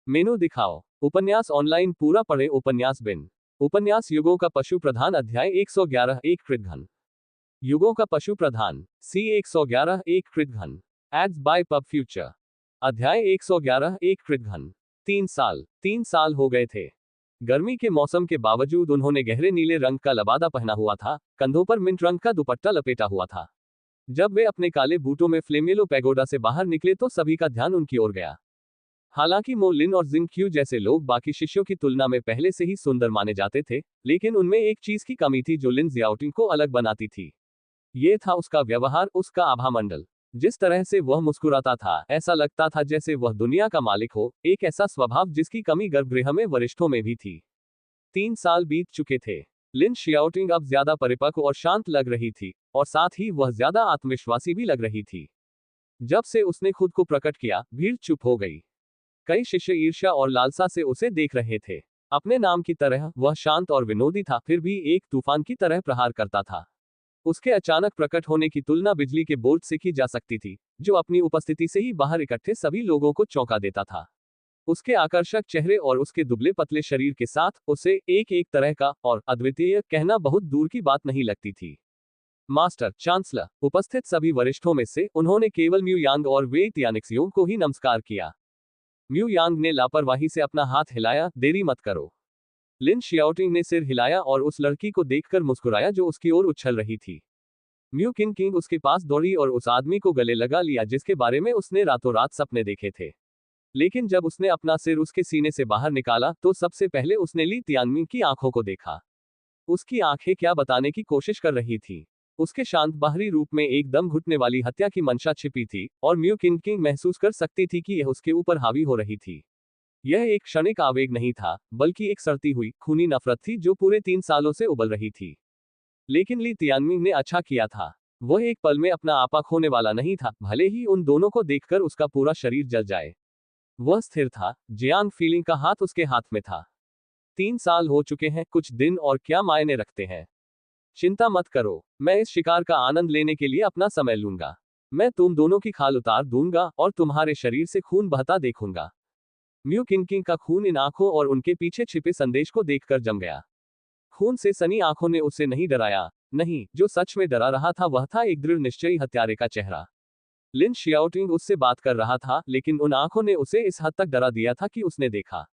मेनू दिखाओ। उपन्यास ऑनलाइन पूरा पढ़े। उपन्यास बिन। उपन्यास युगों का पशु प्रधान अध्याय 111 एक कृतघ्न। युगों का पशु प्रधान सी 111 एक कृतघ्न। Ads by pub future. अध्याय 111 एक कृतघ्न। 3 साल हो गए थे। गर्मी के मौसम के बावजूद उन्होंने गहरे नीले रंग का लबादा पहना हुआ था, कंधों पर मिंट रंग का दुपट्टा लपेटा हुआ था। जब वे अपने काले बूटों में फ्लेमेलो पैगोडा से बाहर निकले तो सभी का ध्यान उनकी ओर गया। हालांकि मो लिन और जिंग क्यू जैसे लोग बाकी शिष्यों की तुलना में पहले से ही सुंदर माने जाते थे, लेकिन उनमें एक चीज की कमी थी जो लिन जियाओटिंग को अलग बनाती थी। ये था उसका व्यवहार, उसका आभामंडल। जिस तरह से वह मुस्कुराता था, ऐसा लगता था जैसे वह दुनिया का मालिक हो, एक ऐसा स्वभाव जिसकी कमी गर्भगृह में वरिष्ठों में भी थी। 3 साल बीत चुके थे। लिन शियाओटिंग अब ज्यादा परिपक्व और शांत लग रही थी, और साथ ही वह ज्यादा आत्मविश्वासी भी लग रही थी। जब से उसने खुद को प्रकट किया, भीड़ चुप हो गई। कई शिष्य ईर्ष्या और लालसा से उसे देख रहे थे। अपने नाम की तरह वह शांत और विनोदी था, फिर भी एक तूफान की तरह प्रहार करता था। उसके अचानक प्रकट होने की तुलना बिजली के बोल्ट से की जा सकती थी, जो अपनी उपस्थिति से ही बाहर इकट्ठे सभी लोगों को चौंका देता था। उसके आकर्षक चेहरे और उसके दुबले पतले शरीर के साथ उसे एक तरह का और अद्वितीय कहना बहुत दूर की बात नहीं लगती थी। Master chancellor. उपस्थित सभी वरिष्ठों में से उन्होंने केवल म्यू यांग और वे तियानिक्सियों को ही नमस्कार किया। म्यू यांग ने लापरवाही से अपना हाथ हिलाया, देरी मत करो। लिन शियाओटिंग ने सिर हिलाया और उस लड़की को देखकर मुस्कुराया जो उसकी ओर उछल रही थी। म्यू किंग किंग उसके पास दौड़ी और उस आदमी को गले लगा लिया जिसके बारे में उसने रातों रात सपने देखे थे। लेकिन जब उसने अपना सिर उसके सीने से बाहर निकाला तो सबसे पहले उसने ली तियानमिंग की आंखों को देखा। उसकी आंखें क्या बताने की कोशिश कर रही थी। उसके शांत बाहरी रूप में एकदम घुटने वाली हत्या की मंशा छिपी थी, और म्यू किंग किंग महसूस कर सकती थी कि यह उसके ऊपर हावी हो रही थी। यह एक क्षणिक आवेग नहीं था, बल्कि एक सड़ती हुई खूनी नफरत थी जो पूरे 3 सालों से उबल रही थी। लेकिन ली तियानमिंग ने अच्छा किया था। वह एक पल में अपना आपा खोने वाला नहीं था, भले ही उन दोनों को देखकर उसका पूरा शरीर जल जाए। वह स्थिर था। जियांग फीलिंग का हाथ उसके हाथ में था। 3 साल हो चुके हैं, कुछ दिन और क्या मायने रखते हैं। चिंता मत करो, मैं इस शिकार का आनंद लेने के लिए अपना समय लूंगा। मैं तुम दोनों की खाल उतार दूंगा और तुम्हारे शरीर से खून बहता देखूंगा। म्यू किंग किंग का खून इन आंखों और उनके पीछे छिपे संदेश को देखकर जम गया। खून से सनी आंखों ने उसे नहीं डराया, नहीं, जो सच में डरा रहा था वह था एक दृढ़ निश्चयी हत्यारे का चेहरा। लिन शियाओटिंग उससे बात कर रहा था, लेकिन उन आंखों ने उसे इस हद तक डरा दिया था कि उसने देखा।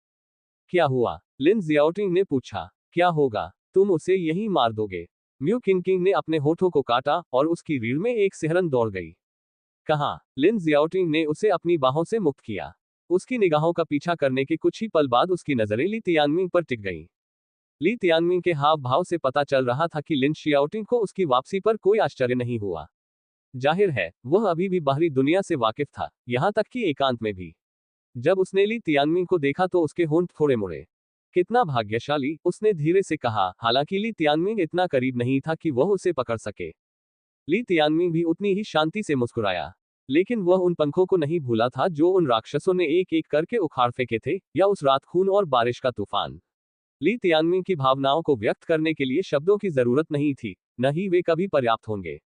क्या हुआ? लिन जियाओटिंग ने पूछा। क्या होगा? तुम उसे यहीं मार दोगे? म्यू किंग किंग ने अपने होठों को काटा और उसकी रीढ़ में एक सिहरन दौड़ गई। कहाँ? लिन जियाओटिंग ने उसे अपनी बाहों से मुक्त किया। उसकी निगाहों का पीछा करने के कुछ ही पल बाद उसकी नजरें ली तियानमिंग पर टिक गईं। ली तियानमिंग के हाव भाव से पता चल रहा था कि लिन शियाओटिंग को उसकी वापसी पर कोई आश्चर्य नहीं हुआ। जाहिर है, वह अभी भी बाहरी दुनिया से वाकिफ था, यहां तक कि एकांत में भी। जब उसने ली तियानमिंग को देखा तो उसके होंठ थोड़े मुड़े। कितना भाग्यशाली, उसने धीरे से कहा, हालांकि ली तियानमिंग इतना करीब नहीं था कि वह उसे पकड़ सके। ली तियानमिंग भी उतनी ही शांति से मुस्कुराया। लेकिन वह उन पंखों को नहीं भूला था जो उन राक्षसों ने एक करके उखाड़ फेंके थे, या उस रात खून और बारिश का तूफान। ली तियानमिंग की भावनाओं को व्यक्त करने के लिए शब्दों की जरूरत नहीं थी, न ही वे कभी पर्याप्त होंगे।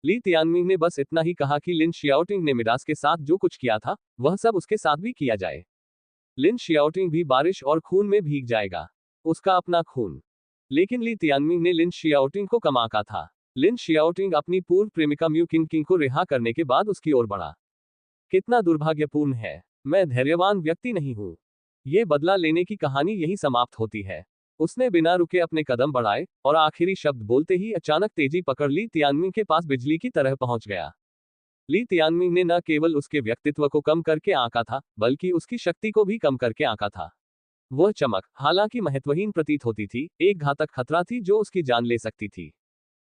ली तियानमिंग ने बस इतना ही कहा कि लिन शियाओटिंग ने मिडास के साथ जो कुछ किया था, वह सब उसके साथ भी किया जाए। लिन शियाओटिंग भी बारिश और खून में भीग जाएगा। उसका अपना खून। लेकिन ली तियानमिंग ने लिन शियाओटिंग को कम आंका था। लिन शियाओटिंग अपनी पूर्व प्रेमिका म्यू किंग किंग को रिहा करने के बाद उसकी ओर बढ़ा। कितना दुर्भाग्यपूर्ण है, मैं धैर्यवान व्यक्ति नहीं हूं। ये बदला लेने की कहानी यही समाप्त होती है। उसने बिना रुके अपने कदम बढ़ाए, और आखिरी शब्द बोलते ही अचानक तेजी पकड़ ली तियानमिंग के पास बिजली की तरह पहुंच गया। ली तियानमिंग ने न केवल उसके व्यक्तित्व को कम करके आंका था, बल्कि उसकी शक्ति को भी कम करके आंका था। वह चमक, हालांकि महत्वहीन प्रतीत होती थी, एक घातक खतरा थी जो उसकी जान ले सकती थी।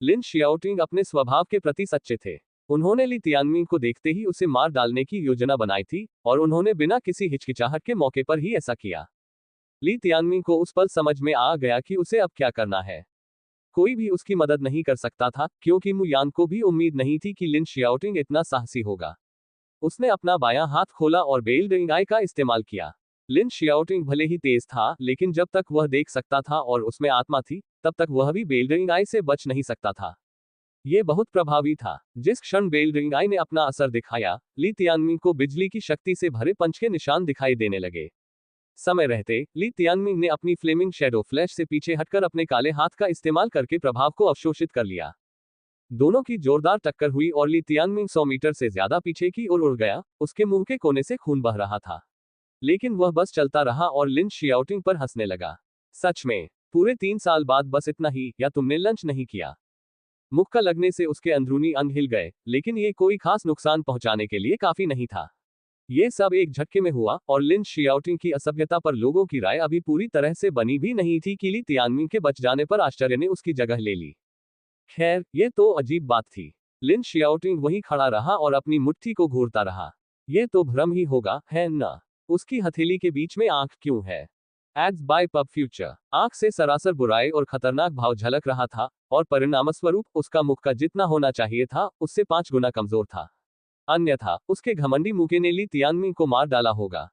लिन शियाओटिंग अपने स्वभाव के प्रति सच्चे थे। उन्होंने ली तियानमिंग को देखते ही उसे मार डालने की योजना बनाई थी, और उन्होंने बिना किसी हिचकिचाहट के मौके पर ही ऐसा किया। ली तियानमिंग को उस पल समझ में आ गया कि उसे अब क्या करना है। कोई भी उसकी मदद नहीं कर सकता था, क्योंकि मु यांग को भी उम्मीद नहीं थी कि लिन शियाओटिंग इतना साहसी होगा। उसने अपना बायां हाथ खोला और बेइल्डिंग आई का इस्तेमाल किया। लिन शियाओटिंग भले ही तेज था, लेकिन जब तक वह देख सकता था और उसमें आत्मा थी, तब तक वह भी बेइल्डिंग आई से बच नहीं सकता था। ये बहुत प्रभावी था। जिस क्षण बेइल्डिंग आई ने अपना असर दिखाया, ली तियानमिंग को बिजली की शक्ति से भरे पंच के निशान दिखाई देने लगे। समय रहते ली तियानमिंग ने अपनी फ्लेमिंग शैडो फ्लैश से पीछे हटकर अपने काले हाथ का इस्तेमाल करके प्रभाव को अवशोषित कर लिया। दोनों की जोरदार टक्कर हुई और ली तियानमिंग 100 मीटर से ज्यादा पीछे की ओर उड़ गया। उसके मुंह के कोने से खून बह रहा था, लेकिन वह बस चलता रहा और लिन शियाओटिंग पर हंसने लगा। सच में, पूरे 3 साल बाद बस इतना ही, या तुमने लंच नहीं किया? मुक्का लगने से उसके अंदरूनी अंग हिल गए, लेकिन ये कोई खास नुकसान पहुंचाने के लिए काफी नहीं था। ये सब एक झटके में हुआ और लिन शियाओटिंग की असभ्यता पर लोगों की राय अभी पूरी तरह से बनी भी नहीं थी कि ली तियानमिंग के बच जाने पर आश्चर्य ने उसकी जगह ले ली। खैर, ये तो अजीब बात थी। लिन शियाओटिंग वहीं खड़ा रहा और अपनी मुट्ठी को घूरता रहा। ये तो भ्रम ही होगा, है ना? उसकी हथेली के बीच में आंख क्यों है? Ads by pub future. आंख से सरासर बुराई और खतरनाक भाव झलक रहा था, और परिणामस्वरूप उसका मुख का जितना होना चाहिए था उससे 5 गुना कमजोर था। अन्यथा उसके घमंडी मुके ने ली तियानमिंग को मार डाला होगा।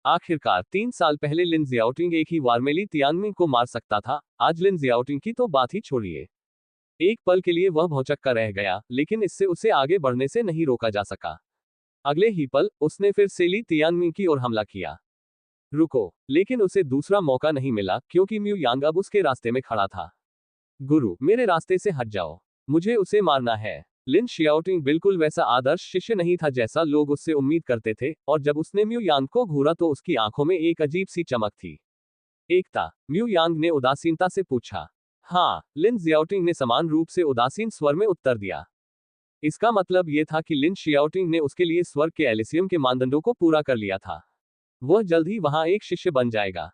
आखिरकार 3 साल पहले लिन जियाओटिंग एक ही वार में ली तियानमिंग को मार सकता था। आज लिन जियाओटिंग की तो बात ही छोड़िए। एक पल के लिए वह भौंचक्का रह गया, लेकिन इससे उसे आगे बढ़ने से नहीं रोका जा सका। अगले ही पल उसने फिर से ली तियानमिंग की ओर हमला किया। रुको, लेकिन उसे दूसरा मौका नहीं मिला क्योंकि म्यू यांग अब उसके रास्ते में खड़ा था। गुरु, मेरे रास्ते से हट जाओ, मुझे उसे मारना है। लिन शियाओटिंग बिल्कुल वैसा आदर्श शिष्य नहीं था जैसा लोग उससे उम्मीद करते थे, और जब उसने म्यू यांग को घूरा तो उसकी आंखों में एक अजीब सी चमक थी। एकता? म्यू यांग ने उदासीनता से पूछा। हाँ, लिन जियाओटिंग ने समान रूप से उदासीन स्वर में उत्तर दिया। इसका मतलब यह था कि लिन शियाओटिंग ने उसके लिए स्वर्ग के एलिसियम के मानदंडों को पूरा कर लिया था। वह जल्द ही वहां एक शिष्य बन जाएगा।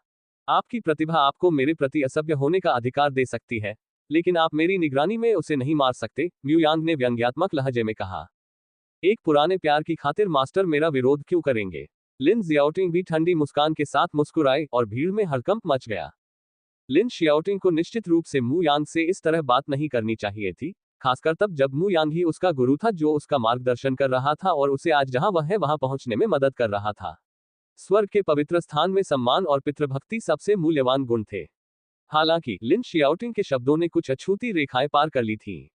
आपकी प्रतिभा आपको मेरे प्रति असभ्य होने का अधिकार दे सकती है, लेकिन आप मेरी निगरानी में उसे नहीं मार सकते, म्यू यांग ने व्यंग्यात्मक लहजे में कहा। एक पुराने प्यार की खातिर मास्टर मेरा विरोध क्यों करेंगे? लिन जियाओटिंग भी ठंडी मुस्कान के साथ मुस्कुराए और भीड़ में हड़कंप मच गया। लिन शियाओटिंग को निश्चित रूप से मू यांग से इस तरह बात नहीं करनी चाहिए थी, खासकर तब जब मू यांग ही उसका गुरु था जो उसका मार्गदर्शन कर रहा था और उसे आज जहां वह है वहां पहुंचने में मदद कर रहा था। स्वर्ग के पवित्र स्थान में सम्मान और पितृभक्ति सबसे मूल्यवान गुण थे। हालांकि लिन शियाओटिंग के शब्दों ने कुछ अछूती रेखाएं पार कर ली थीं,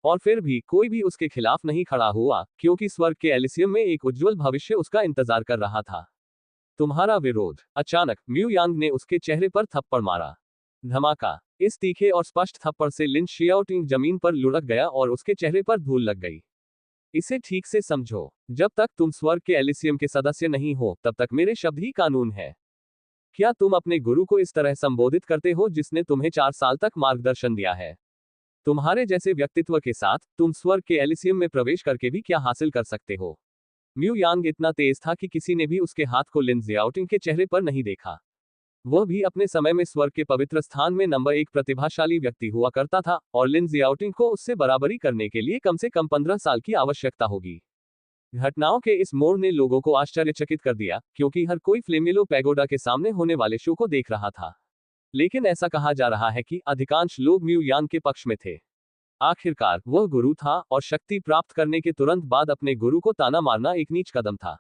और फिर भी कोई भी उसके खिलाफ नहीं खड़ा हुआ, क्योंकि स्वर्ग के एलिसियम में एक उज्जवल भविष्य उसका इंतजार कर रहा था। तुम्हारा विरोध? अचानक म्यू यांग ने उसके चेहरे पर थप्पड़ मारा। धमाका! इस तीखे और स्पष्ट थप्पड़ से लिन शियाओटिंग जमीन पर लुढ़क गया और उसके चेहरे पर धूल लग गई। इसे ठीक से समझो, जब तक तुम स्वर्ग के एलिसियम के सदस्य नहीं हो तब तक मेरे शब्द ही कानून है। क्या तुम अपने गुरु को इस तरह संबोधित करते हो जिसने तुम्हें 4 साल तक मार्गदर्शन दिया है? तुम्हारे जैसे व्यक्तित्व के साथ तुम स्वर्ग के एलिसियम में प्रवेश करके भी क्या हासिल कर सकते हो? म्यू यांग इतना तेज था कि किसी ने भी उसके हाथ को लिन जियाओटिंग के चेहरे पर नहीं देखा। वह भी अपने समय में स्वर्ग के पवित्र स्थान में नंबर 1 प्रतिभाशाली व्यक्ति हुआ करता था, और लिन जियाओटिंग को उससे बराबरी करने के लिए कम से कम 15 साल की आवश्यकता होगी। घटनाओं के इस मोड़ ने लोगों को आश्चर्यचकित कर दिया, क्योंकि हर कोई फ्लेमिलो पैगोडा के सामने होने वाले शो को देख रहा था। लेकिन ऐसा कहा जा रहा है कि अधिकांश लोग म्यू यांग के पक्ष में थे। आखिरकार वह गुरु था, और शक्ति प्राप्त करने के तुरंत बाद अपने गुरु को ताना मारना एक नीच कदम था।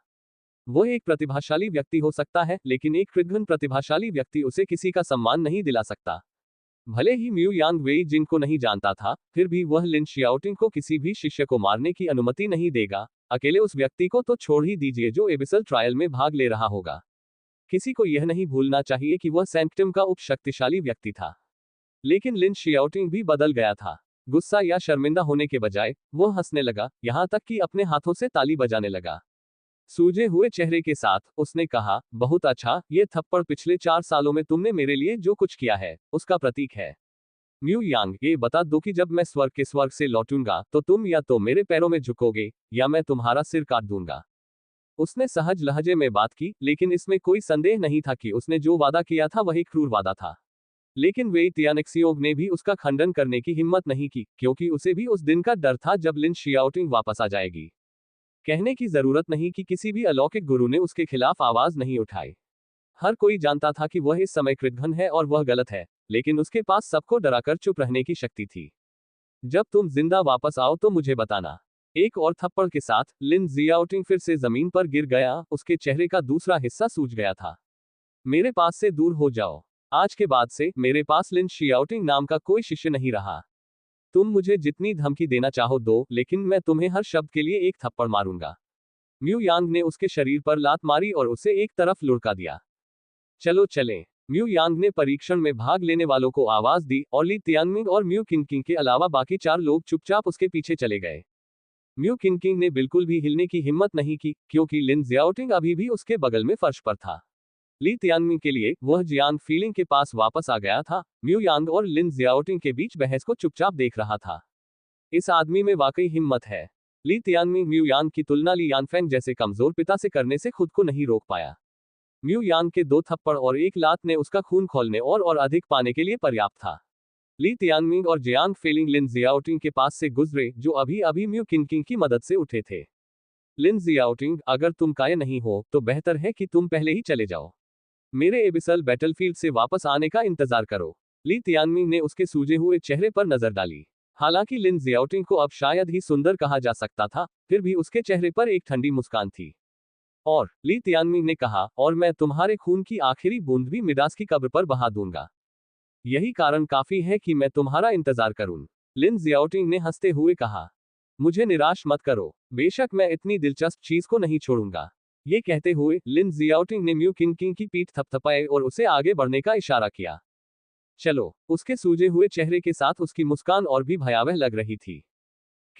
वह एक प्रतिभाशाली व्यक्ति हो सकता है, लेकिन एक कृतघ्न प्रतिभाशाली व्यक्ति उसे किसी का सम्मान नहीं दिला सकता। भले ही म्यू यांग वेई जिन को नहीं जानता था, फिर भी वह लिन शियाओटिंग को किसी भी शिष्य को मारने की अनुमति नहीं देगा, अकेले उस व्यक्ति को तो छोड़ ही दीजिए जो एबिसल ट्रायल में भाग ले रहा होगा। किसी को यह नहीं भूलना चाहिए कि वह सैंक्टम का उप शक्तिशाली व्यक्ति था। लेकिन लिन शियाओटिंग भी बदल गया था। गुस्सा या शर्मिंदा होने के बजाय वह हंसने लगा, यहां तक कि अपने हाथों से ताली बजाने लगा। सूजे हुए चेहरे के साथ उसने कहा, बहुत अच्छा, ये थप्पड़ पिछले 4 सालों में तुमने मेरे लिए जो कुछ किया है उसका प्रतीक है। म्यू यांग, ये बता दो कि जब मैं स्वर्ग से लौटूंगा तो तुम या तो मेरे पैरों में झुकोगे या मैं तुम्हारा सिर काट दूंगा। उसने सहज लहजे में बात की, लेकिन इसमें कोई संदेह नहीं था कि उसने जो वादा किया था वही क्रूर वादा था। लेकिन वेई तियानक्सियोंग ने भी उसका खंडन करने की हिम्मत नहीं की, क्योंकि उसे भी उस दिन का डर था जब लिन शियाओटिंग वापस आ जाएगी। कहने की जरूरत नहीं कि किसी भी अलौकिक गुरु ने उसके खिलाफ आवाज नहीं उठाई। हर कोई जानता था कि वह इस समय कृतघ्न है और वह गलत है, लेकिन उसके पास सबको डराकर चुप रहने की शक्ति थी। जब तुम जिंदा वापस आओ तो मुझे बताना। एक और थप्पड़ के साथ लिन जियाओटिंग फिर से जमीन पर गिर गया, उसके चेहरे का दूसरा हिस्सा सूज गया था। मेरे पास से दूर हो जाओ। आज के बाद से मेरे पास लिन शियाओटिंग नाम का कोई शिष्य नहीं रहा। तुम मुझे जितनी धमकी देना चाहो दो, लेकिन मैं तुम्हें हर शब्द के लिए एक थप्पड़ मारूंगा। म्यू यांग ने उसके शरीर पर लात मारी और उसे एक तरफ लुढ़का दिया। चलो चलें। म्यू यांग ने परीक्षण में भाग लेने वालों को आवाज दी और ली तियानमिंग और म्यू किंग के अलावा बाकी 4 लोग चुपचाप उसके पीछे चले गए। म्यू किंग ने बिल्कुल भी हिलने की हिम्मत नहीं की, क्योंकि लिन जियाओटिंग अभी भी उसके बगल में फर्श पर था। ली तियानमिंग के लिए वह जियांग फीलिंग के पास वापस आ गया था। म्यू यांग और लिन जियाओटिंग के बीच बहस को चुपचाप देख रहा था। इस आदमी में वाकई हिम्मत है। ली तियानमिंग म्यू यांग की तुलना ली यानफेंग जैसे कमजोर पिता से करने से खुद को नहीं रोक पाया। म्यू यांग के 2 थप्पड़ और 1 लात ने उसका खून खोलने और अधिक पाने के लिए पर्याप्त था। ली तियानमिंग और जियांग फेलिंग लिन जियाओटिंग के पास से गुजरे, जो अभी अभी म्यू किंग की मदद से उठे थे। लिन जियाओटिंग, अगर तुम काय नहीं हो तो बेहतर है कि तुम पहले ही चले जाओ। मेरे एबिसल बैटलफील्ड से वापस आने का इंतजार करो। ली तियानमिंग ने उसके सूजे हुए चेहरे पर नजर डाली। हालांकि लिन जियाओटिंग को अब शायद ही सुंदर कहा जा सकता था, फिर भी उसके चेहरे पर एक ठंडी मुस्कान थी। और ली तियानमिंग ने कहा, और मैं तुम्हारे खून की आखिरी बूंद भी मिडास की कब्र पर बहा दूंगा। यही कारण काफी है कि मैं तुम्हारा इंतजार करूं। लिन जियाओटिंग ने हंसते हुए कहा, मुझे निराश मत करो, बेशक मैं इतनी दिलचस्प चीज को नहीं छोड़ूंगा। ये कहते हुए लिन जियाओटिंग ने म्यू किंग की पीठ थपथपाई और उसे आगे बढ़ने का इशारा किया। चलो। उसके सूजे हुए चेहरे के साथ उसकी मुस्कान और भी भयावह लग रही थी।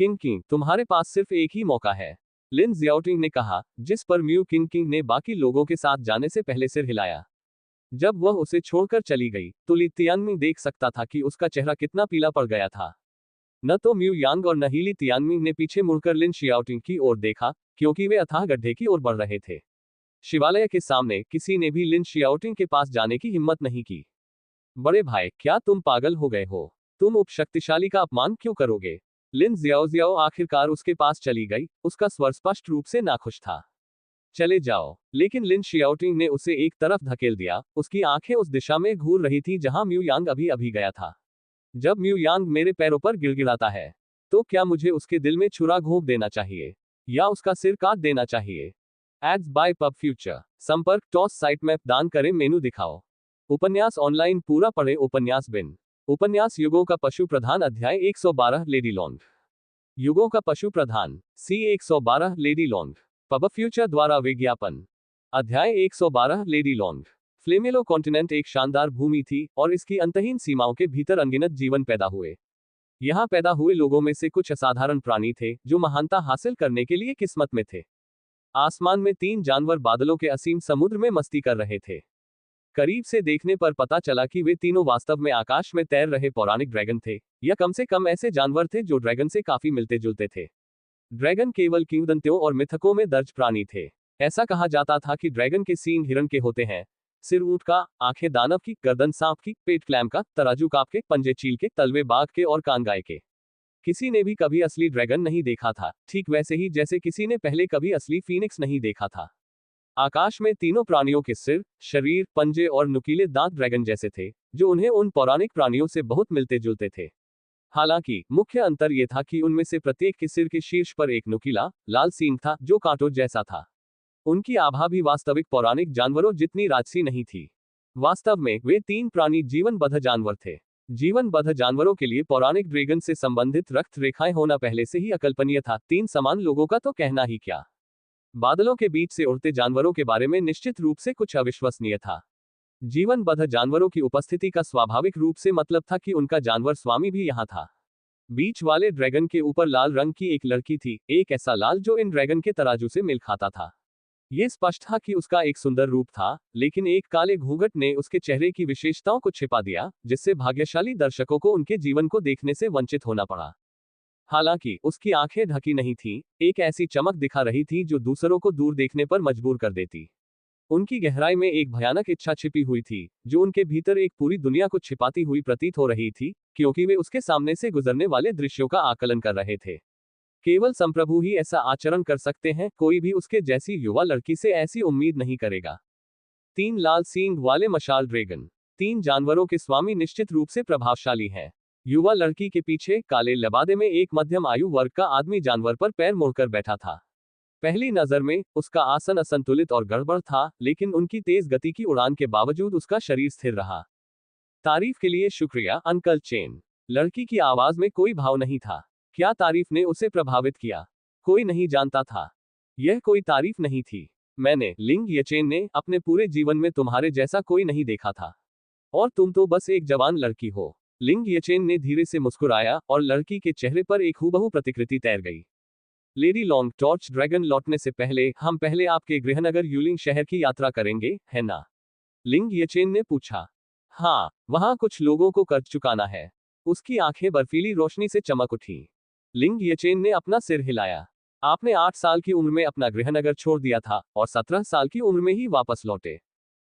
किंग, तुम्हारे पास सिर्फ एक ही मौका है, लिन जियाओटिंग ने कहा, जिस पर म्यू किंग ने बाकी लोगों के साथ जाने से पहले सिर हिलाया। जब वह उसे छोड़कर चली गई, तो ली तियानमिंग देख सकता था कि उसका चेहरा कितना पीला पड़ गया था। न तो म्यू यांग और न ही ली तियानमिंग ने पीछे मुड़कर लिन शियाओटिंग की ओर देखा, क्योंकि वे अथाह गड्ढे की ओर बढ़ रहे थे। शिवालय के सामने किसी ने भी लिन शियाओटिंग के पास जाने की हिम्मत नहीं की। बड़े भाई, क्या तुम पागल हो गए हो? तुम उपशक्तिशाली का अपमान क्यों करोगे? लिन जियाओ आखिरकार उसके पास चली गई, उसका स्वर स्पष्ट रूप से नाखुश था। चले जाओ। लेकिन लिन शियाओटिंग ने उसे एक तरफ धकेल दिया, उसकी आंखें उस दिशा में घूर रही थी जहां म्यू यांग अभी अभी गया था। जब म्यू यांग मेरे पैरों पर गिड़गिड़ाता है, तो क्या मुझे उसके दिल में छुरा घोंप देना चाहिए, या उसका सिर काट देना चाहिए? Ads by pub future. संपर्क टॉस साइट मैप दान करें मेनू दिखाओ। उपन्यास ऑनलाइन पूरा पढ़े। उपन्यास बिन। उपन्यास युगों का पशु प्रधान अध्याय 112 लेडी लॉन्ग। युगों का पशु प्रधान सी 112 लेडी लॉन्ग। पब फ्यूचर द्वारा विज्ञापन। अध्याय 112 लेडी लॉन्ग। फ्लेमेलो कॉन्टिनेंट एक शानदार भूमि थी, और इसकी अंतहीन सीमाओं के भीतर अनगिनत जीवन पैदा हुए। यहाँ पैदा हुए लोगों में से कुछ असाधारण प्राणी थे, जो महानता हासिल करने के लिए किस्मत में थे। आसमान में 3 जानवर बादलों के असीम समुद्र में मस्ती कर रहे थे। करीब से देखने पर पता चला कि वे तीनों वास्तव में आकाश में तैर रहे पौराणिक ड्रैगन थे, या कम से कम ऐसे जानवर थे जो ड्रैगन से काफी मिलते जुलते थे। ड्रैगन केवल किंवदंतियों और मिथकों में दर्ज प्राणी थे। ऐसा कहा जाता था कि ड्रैगन के सींग हिरण के होते हैं, सिर ऊंट का, आंखें दानव की, गर्दन सांप की, पेट क्लैम का, तराजू काप के, पंजे चील के, तलवे बाघ के और कान गाय के। किसी ने भी कभी असली ड्रैगन नहीं देखा था, ठीक वैसे ही जैसे किसी ने पहले कभी असली फीनिक्स नहीं देखा था। आकाश में तीनों प्राणियों के सिर, शरीर, पंजे और नुकीले दांत ड्रैगन जैसे थे, जो उन्हें उन पौराणिक प्राणियों से बहुत मिलते जुलते थे। हालांकि मुख्य अंतर यह था कि उनमें से प्रत्येक के सिर के शीर्ष पर एक नुकीला, लाल सींग था, जो कांटों जैसा था। उनकी आभा भी वास्तविक पौराणिक जानवरों जितनी राजसी नहीं थी। वास्तव में वे 3 प्राणी जीवनबद्ध जानवर थे। जीवनबद्ध जानवरों के लिए पौराणिक ड्रैगन से संबंधित रक्त रेखाएं होना पहले से ही अकल्पनीय था, 3 समान लोगों का तो कहना ही क्या। बादलों के बीच से उड़ते जानवरों के बारे में निश्चित रूप से कुछ अविश्वसनीय था। जीवनबद्ध जानवरों की उपस्थिति का स्वाभाविक रूप से मतलब था कि उनका जानवर स्वामी भी यहाँ था। बीच वाले ड्रैगन के ऊपर लाल रंग की एक लड़की थी, एक ऐसा लाल जो इन ड्रैगन के तराजू से मेल खाता था। ये स्पष्ट था कि उसका एक सुंदर रूप था, लेकिन एक काले घूंघट ने उसके चेहरे की विशेषताओं को छिपा दिया, जिससे भाग्यशाली दर्शकों को उनके जीवन को देखने से वंचित होना पड़ा। हालांकि उसकी आंखें ढकी नहीं थीं, एक ऐसी चमक दिखा रही थी जो दूसरों को दूर देखने पर मजबूर कर देती। उनकी गहराई में एक भयानक इच्छा छिपी हुई थी, जो उनके भीतर एक पूरी दुनिया को छिपाती हुई प्रतीत हो रही थी, क्योंकि वे उसके सामने से गुजरने वाले दृश्यों का आकलन कर रहे थे। केवल संप्रभु ही ऐसा आचरण कर सकते हैं, कोई भी उसके जैसी युवा लड़की से ऐसी उम्मीद नहीं करेगा। 3 लाल सींग वाले मशाल ड्रैगन। 3 जानवरों के स्वामी निश्चित रूप से प्रभावशाली हैं। युवा लड़की के पीछे काले लबादे में एक मध्यम आयु वर्ग का आदमी जानवर पर पैर मोड़कर बैठा था। पहली नजर में उसका आसन असंतुलित और गड़बड़ था, लेकिन उनकी तेज गति की उड़ान के बावजूद उसका शरीर स्थिर रहा। तारीफ के लिए शुक्रिया अंकल चेन। लड़की की आवाज में कोई भाव नहीं था। क्या तारीफ ने उसे प्रभावित किया? कोई नहीं जानता था। यह कोई तारीफ नहीं थी। मैंने, लिंग येचेन ने, अपने पूरे जीवन में तुम्हारे जैसा कोई नहीं देखा था। और तुम तो बस एक जवान लड़की हो। लिंग येचेन ने धीरे से मुस्कुराया और लड़की के चेहरे पर एक हूबहू प्रतिकृति तैर गई। लेडी लॉन्ग, टॉर्च ड्रैगन लौटने से पहले हम पहले आपके गृहनगर यूलिंग शहर की यात्रा करेंगे, है ना? लिंग येचेन ने पूछा। हाँ, वहां कुछ लोगों को कर्ज चुकाना है। उसकी आंखें बर्फीली रोशनी से चमक उठी। लिंग येचेन ने अपना सिर हिलाया। आपने 8 साल की उम्र में अपना गृहनगर छोड़ दिया था और 17 साल की उम्र में ही वापस लौटे।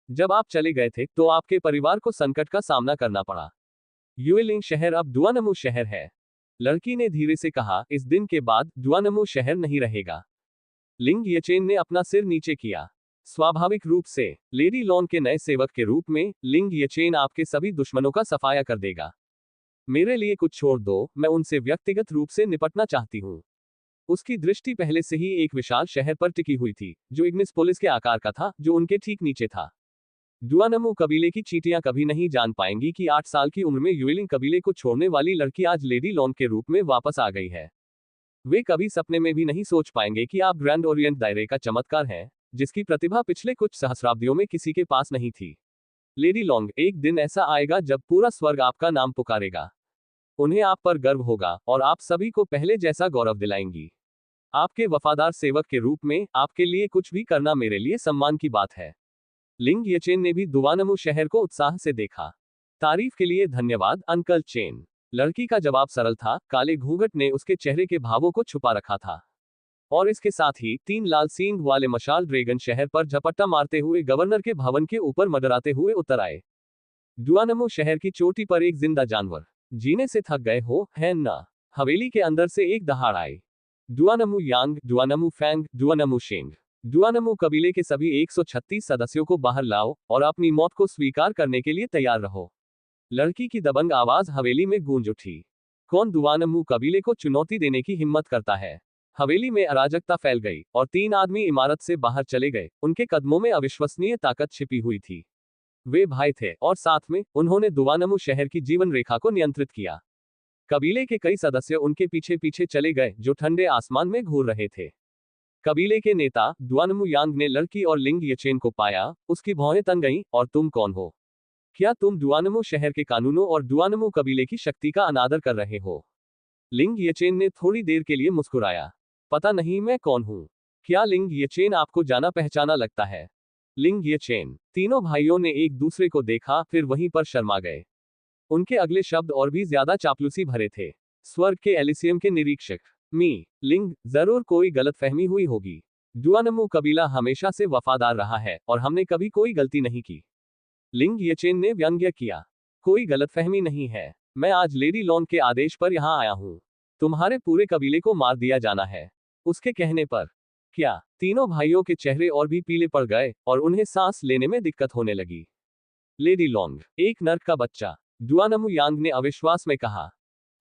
जब आप चले गए थे तो आपके परिवार को संकट का सामना करना पड़ा। युएलिंग शहर अब डुआनमू शहर है। लड़की ने धीरे से कहा, इस दिन के बाद डुआनमू शहर नहीं रहेगा। लिंग येचेन ने अपना सिर नीचे किया। स्वाभाविक रूप से, लेडी लॉन के नए सेवक के रूप में, लिंग येचेन आपके सभी दुश्मनों का सफाया कर देगा। मेरे लिए कुछ छोड़ दो, मैं उनसे व्यक्तिगत रूप से निपटना चाहती हूँ। उसकी दृष्टि पहले से ही एक विशाल शहर पर टिकी हुई थी, जो इग्निस पोलिस के आकार का था, जो उनके ठीक नीचे था। डुआनमू कबीले की चींटियां कभी नहीं जान पाएंगी कि 8 साल की उम्र में युएलिंग कबीले को छोड़ने वाली लड़की आज लेडी लॉन के रूप में वापस आ गई है। वे कभी सपने में भी नहीं सोच पाएंगे कि आप ग्रैंड ओरिएंट दायरे का चमत्कार हैं, जिसकी प्रतिभा पिछले कुछ सहस्राब्दियों में किसी के पास नहीं थी। लेडी लॉन्ग, एक दिन ऐसा आएगा जब पूरा स्वर्ग आपका नाम पुकारेगा। उन्हें आप पर गर्व होगा और आप सभी को पहले जैसा गौरव दिलाएंगी। आपके वफादार सेवक के रूप में आपके लिए कुछ भी करना मेरे लिए सम्मान की बात है। लिंग येचेन ने भी डुआनमू शहर को उत्साह से देखा। तारीफ के लिए धन्यवाद अंकल चेन। लड़की का जवाब सरल था, काले घूंघट ने उसके चेहरे के भावों को छुपा रखा था। और इसके साथ ही 3 लाल सींग वाले मशाल ड्रैगन शहर पर झपट्टा मारते हुए गवर्नर के भवन के ऊपर मंडराते हुए उतर आए। डुआनमू शहर की चोटी पर एक जिंदा जानवर। जीने से थक गए हो, है ना? हवेली के अंदर से एक दहाड़ आई। डुआनमू यांग, डुआनमू फैंग, डुआनमू शेंग। डुआनमू कबीले के सभी 136 सदस्यों को बाहर लाओ और अपनी मौत को स्वीकार करने के लिए तैयार रहो। लड़की की दबंग आवाज हवेली में गूंज उठी। कौन डुआनमू कबीले को चुनौती देने की हिम्मत करता है? हवेली में अराजकता फैल गई और 3 आदमी इमारत से बाहर चले गए। उनके कदमों में अविश्वसनीय ताकत छिपी हुई थी। वे भाई थे और साथ में उन्होंने डुआनमू शहर की जीवन रेखा को नियंत्रित किया। कबीले के कई सदस्य उनके पीछे पीछे चले गए, जो ठंडे आसमान में घूर रहे थे। कबीले के नेता डुआनमू यांग ने लड़की और लिंग येचेन को पाया। उसकी भौहें तन गईं, और तुम कौन हो? क्या तुम डुआनमू शहर के कानूनों और डुआनमू कबीले की शक्ति का अनादर कर रहे हो? लिंग येचेन ने थोड़ी देर के लिए मुस्कुराया। पता नहीं मैं कौन हूं। क्या लिंग येचेन आपको जाना पहचाना लगता है? लिंग येचेन। तीनों भाइयों ने एक दूसरे को देखा, फिर वहीं पर शर्मा गए। उनके अगले शब्द और भी ज्यादा चापलूसी भरे थे। स्वर्ग के एलिसियम के निरीक्षक। मी, लिंग, जरूर कोई गलतफहमी हुई होगी। डुआनमू कबीला हमेशा से वफादार रहा है और हमने कभी कोई गलती नहीं की। लिंग येचेन ने व्यंग्य किया। कोई गलतफहमी नहीं है। मैं आज लेडी लॉन के आदेश पर यहां आया हूं। तुम्हारे पूरे कबीले को मार दिया जाना है। उसके कहने पर। क्या? तीनों भाइयों के चेहरे और भी पीले पड़ गए और उन्हें सांस लेने में दिक्कत होने लगी। लेडी लॉन्ग, एक नर्क का बच्चा। डुआनमू यांग ने अविश्वास में कहा।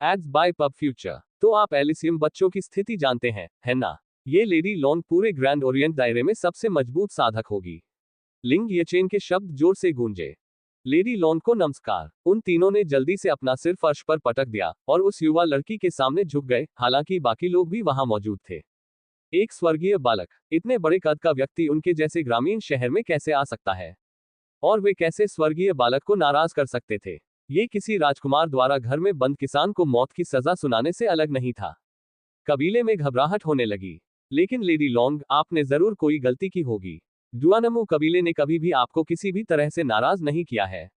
Ads by pub future. तो आप एलिसियम बच्चों की स्थिति जानते हैं, है ना? ये लेडी लॉन्ग पूरे ग्रैंड ओरिएंट दायरे में सबसे मजबूत साधक होगी। लिंग येचेन के शब्द जोर से गूंजे। लेडी लॉन्ग को नमस्कार। उन तीनों ने जल्दी से अपना सिर फर्श पर पटक दिया और उस युवा लड़की के सामने झुक गए, हालांकि बाकी लोग भी वहां मौजूद थे। एक स्वर्गीय बालक, इतने बड़े कद का व्यक्ति उनके जैसे ग्रामीण शहर में कैसे आ सकता है? और वे कैसे स्वर्गीय बालक को नाराज कर सकते थे? ये किसी राजकुमार द्वारा घर में बंद किसान को मौत की सजा सुनाने से अलग नहीं था। कबीले में घबराहट होने लगी। लेकिन लेडी लॉन्ग, आपने जरूर कोई गलती की होगी। डुआनमू कबीले ने कभी भी आपको किसी भी तरह से नाराज नहीं किया है।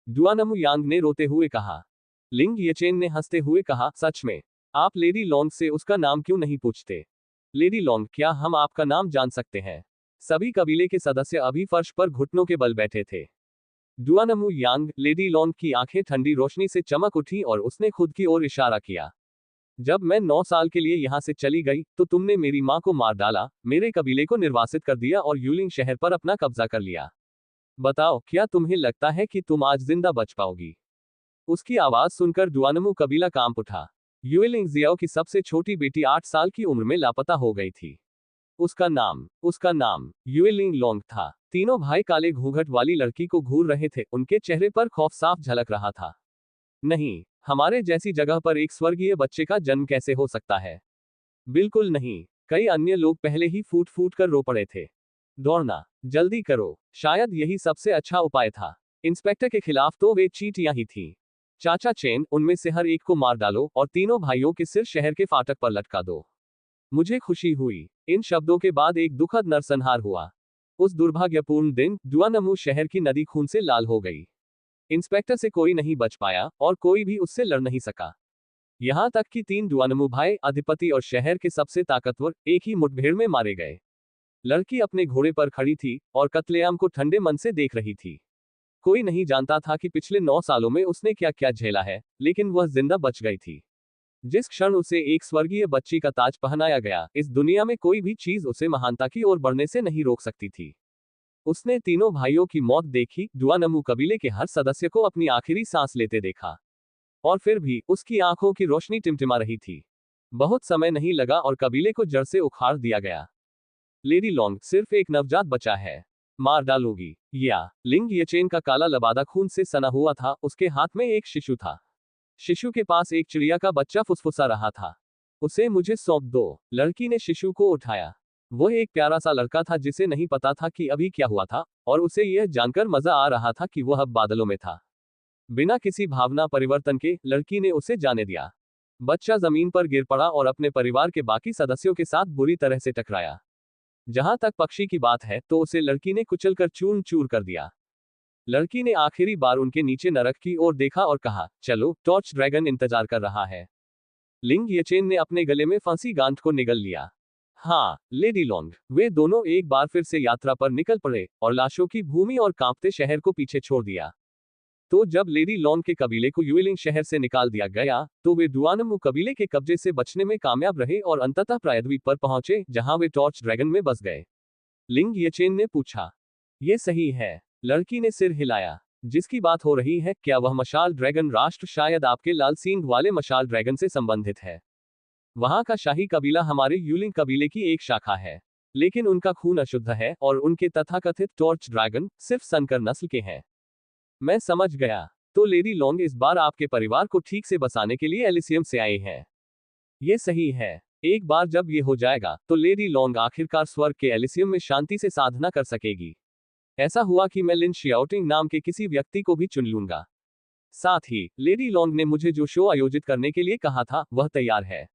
डुआनमू यांग ने रोते हुए कहा। लिंग येचेन ने हंसते हुए कहा, सच में? आप लेडी लॉन्ग से उसका नाम क्यों नहीं पूछते? लेडी लॉन्ग, क्या हम आपका नाम जान सकते हैं? सभी कबीले के सदस्य अभी फर्श पर घुटनों के बल बैठे थे। डुआनमू यांग, लेडी लॉन्ग की आंखें ठंडी रोशनी से चमक उठी और उसने खुद की ओर इशारा किया। जब मैं 9 साल के लिए यहां से चली गई, तो तुमने मेरी मां को मार डाला, मेरे कबीले को निर्वासित कर दिया और यूलिंग शहर पर अपना कब्जा कर लिया। बताओ, क्या तुम्हें लगता है कि तुम आज जिंदा बच पाओगी? उसकी आवाज सुनकर डुआनमू कबीला कांप उठा। यूलिंग जियाओ की सबसे छोटी बेटी 8 साल की उम्र में लापता हो गई थी। उसका नाम यूलिंग लॉन्ग था। तीनों भाई काले घूंघट वाली लड़की को घूर रहे थे, उनके चेहरे पर खौफ साफ झलक रहा था। नहीं, हमारे जैसी जगह पर एक स्वर्गीय बच्चे का जन्म कैसे हो सकता है? बिल्कुल नहीं। कई अन्य लोग पहले ही फूट फूट कर रो पड़े थे। दौड़ना, जल्दी करो। शायद यही सबसे अच्छा उपाय था। इंस्पेक्टर के खिलाफ तो वे चींटियां ही थी। चाचा चेन, उनमें से हर एक को मार डालो और तीनों भाइयों के सिर शहर के फाटक पर लटका दो। मुझे खुशी हुई। इन शब्दों के बाद एक दुखद नरसंहार हुआ। उस दुर्भाग्यपूर्ण दिन डुआनमू शहर की नदी खून से लाल हो गई। इंस्पेक्टर से कोई नहीं बच पाया और कोई भी उससे लड़ नहीं सका। यहां तक कि 3 डुआनमू भाई, अधिपति और शहर के सबसे ताकतवर, एक ही मुठभेड़ में मारे गए। लड़की अपने घोड़े पर खड़ी थी और कत्लेआम को ठंडे मन से देख रही थी। कोई नहीं जानता था कि पिछले 9 सालों में उसने क्या क्या झेला है, लेकिन वह जिंदा बच गई थी। जिस क्षण उसे एक स्वर्गीय बच्ची का ताज पहनाया गया, इस दुनिया में कोई भी चीज उसे महानता की ओर बढ़ने से नहीं रोक सकती थी। उसने तीनों भाइयों की मौत देखी, डुआनमू कबीले के हर सदस्य को अपनी आखिरी सांस लेते देखा। और फिर भी उसकी आंखों की रोशनी टिमटिमा रही थी। बहुत समय नहीं लगा और कबीले को जड़ से उखाड़ दिया गया। लेडी लॉन्ग, सिर्फ एक नवजात बचा है। मार डालोगी? या लिंग येचेन का काला लबादा खून से सना हुआ था। उसके हाथ में एक शिशु था। शिशु के पास एक चिड़िया का बच्चा फुसफुसा रहा था। उसे मुझे सौंप दो। लड़की ने शिशु को उठाया। वह एक प्यारा सा लड़का था जिसे नहीं पता था कि अभी क्या हुआ था, और उसे यह जानकर मजा आ रहा था कि वह अब बादलों में था। बिना किसी भावना परिवर्तन के लड़की ने उसे जाने दिया। बच्चा जमीन पर गिर पड़ा और अपने परिवार के बाकी सदस्यों के साथ बुरी तरह से टकराया। जहां तक पक्षी की बात है तो उसे लड़की ने कुचलकर चूर चूर कर दिया। लड़की ने आखिरी बार उनके नीचे नरक की ओर देखा और कहा, चलो, टॉर्च ड्रैगन इंतजार कर रहा है। लिंग येचेन ने अपने गले में फांसी गांठ को निगल लिया। हाँ, लेडी लॉन्ग। वे दोनों एक बार फिर से यात्रा पर निकल पड़े और लाशों की भूमि और कांपते शहर को पीछे छोड़ दिया। तो जब लेडी लॉन्ग के कबीले को युएलिंग शहर से निकाल दिया गया, तो वे डुआनमू कबीले के कब्जे से बचने में कामयाब रहे और अंततः प्रायद्वीप पर पहुंचे, जहां वे टॉर्च ड्रैगन में बस गए। लिंग येचेन ने पूछा, ये सही है? लड़की ने सिर हिलाया। जिसकी बात हो रही है, क्या वह मशाल ड्रैगन राष्ट्र शायद आपके लाल सींग वाले मशाल ड्रैगन से संबंधित है? वहां का शाही कबीला हमारे यूलिंग कबीले की एक शाखा है, लेकिन उनका खून अशुद्ध है और उनके तथाकथित टॉर्च ड्रैगन सिर्फ संकर नस्ल के हैं। मैं समझ गया। तो लेडी लॉन्ग इस बार आपके परिवार को ठीक से बसाने के लिए एलिसियम से आए हैं। ये सही है। एक बार जब ये हो जाएगा, तो लेडी लॉन्ग आखिरकार स्वर्ग के एलिसियम में शांति से साधना कर सकेगी। ऐसा हुआ कि मैं लिन शियाओटिंग नाम के किसी व्यक्ति को भी चुन लूंगा। साथ ही लेडी लॉन्ग ने मुझे जो शो आयोजित करने के लिए कहा था, वह तैयार है।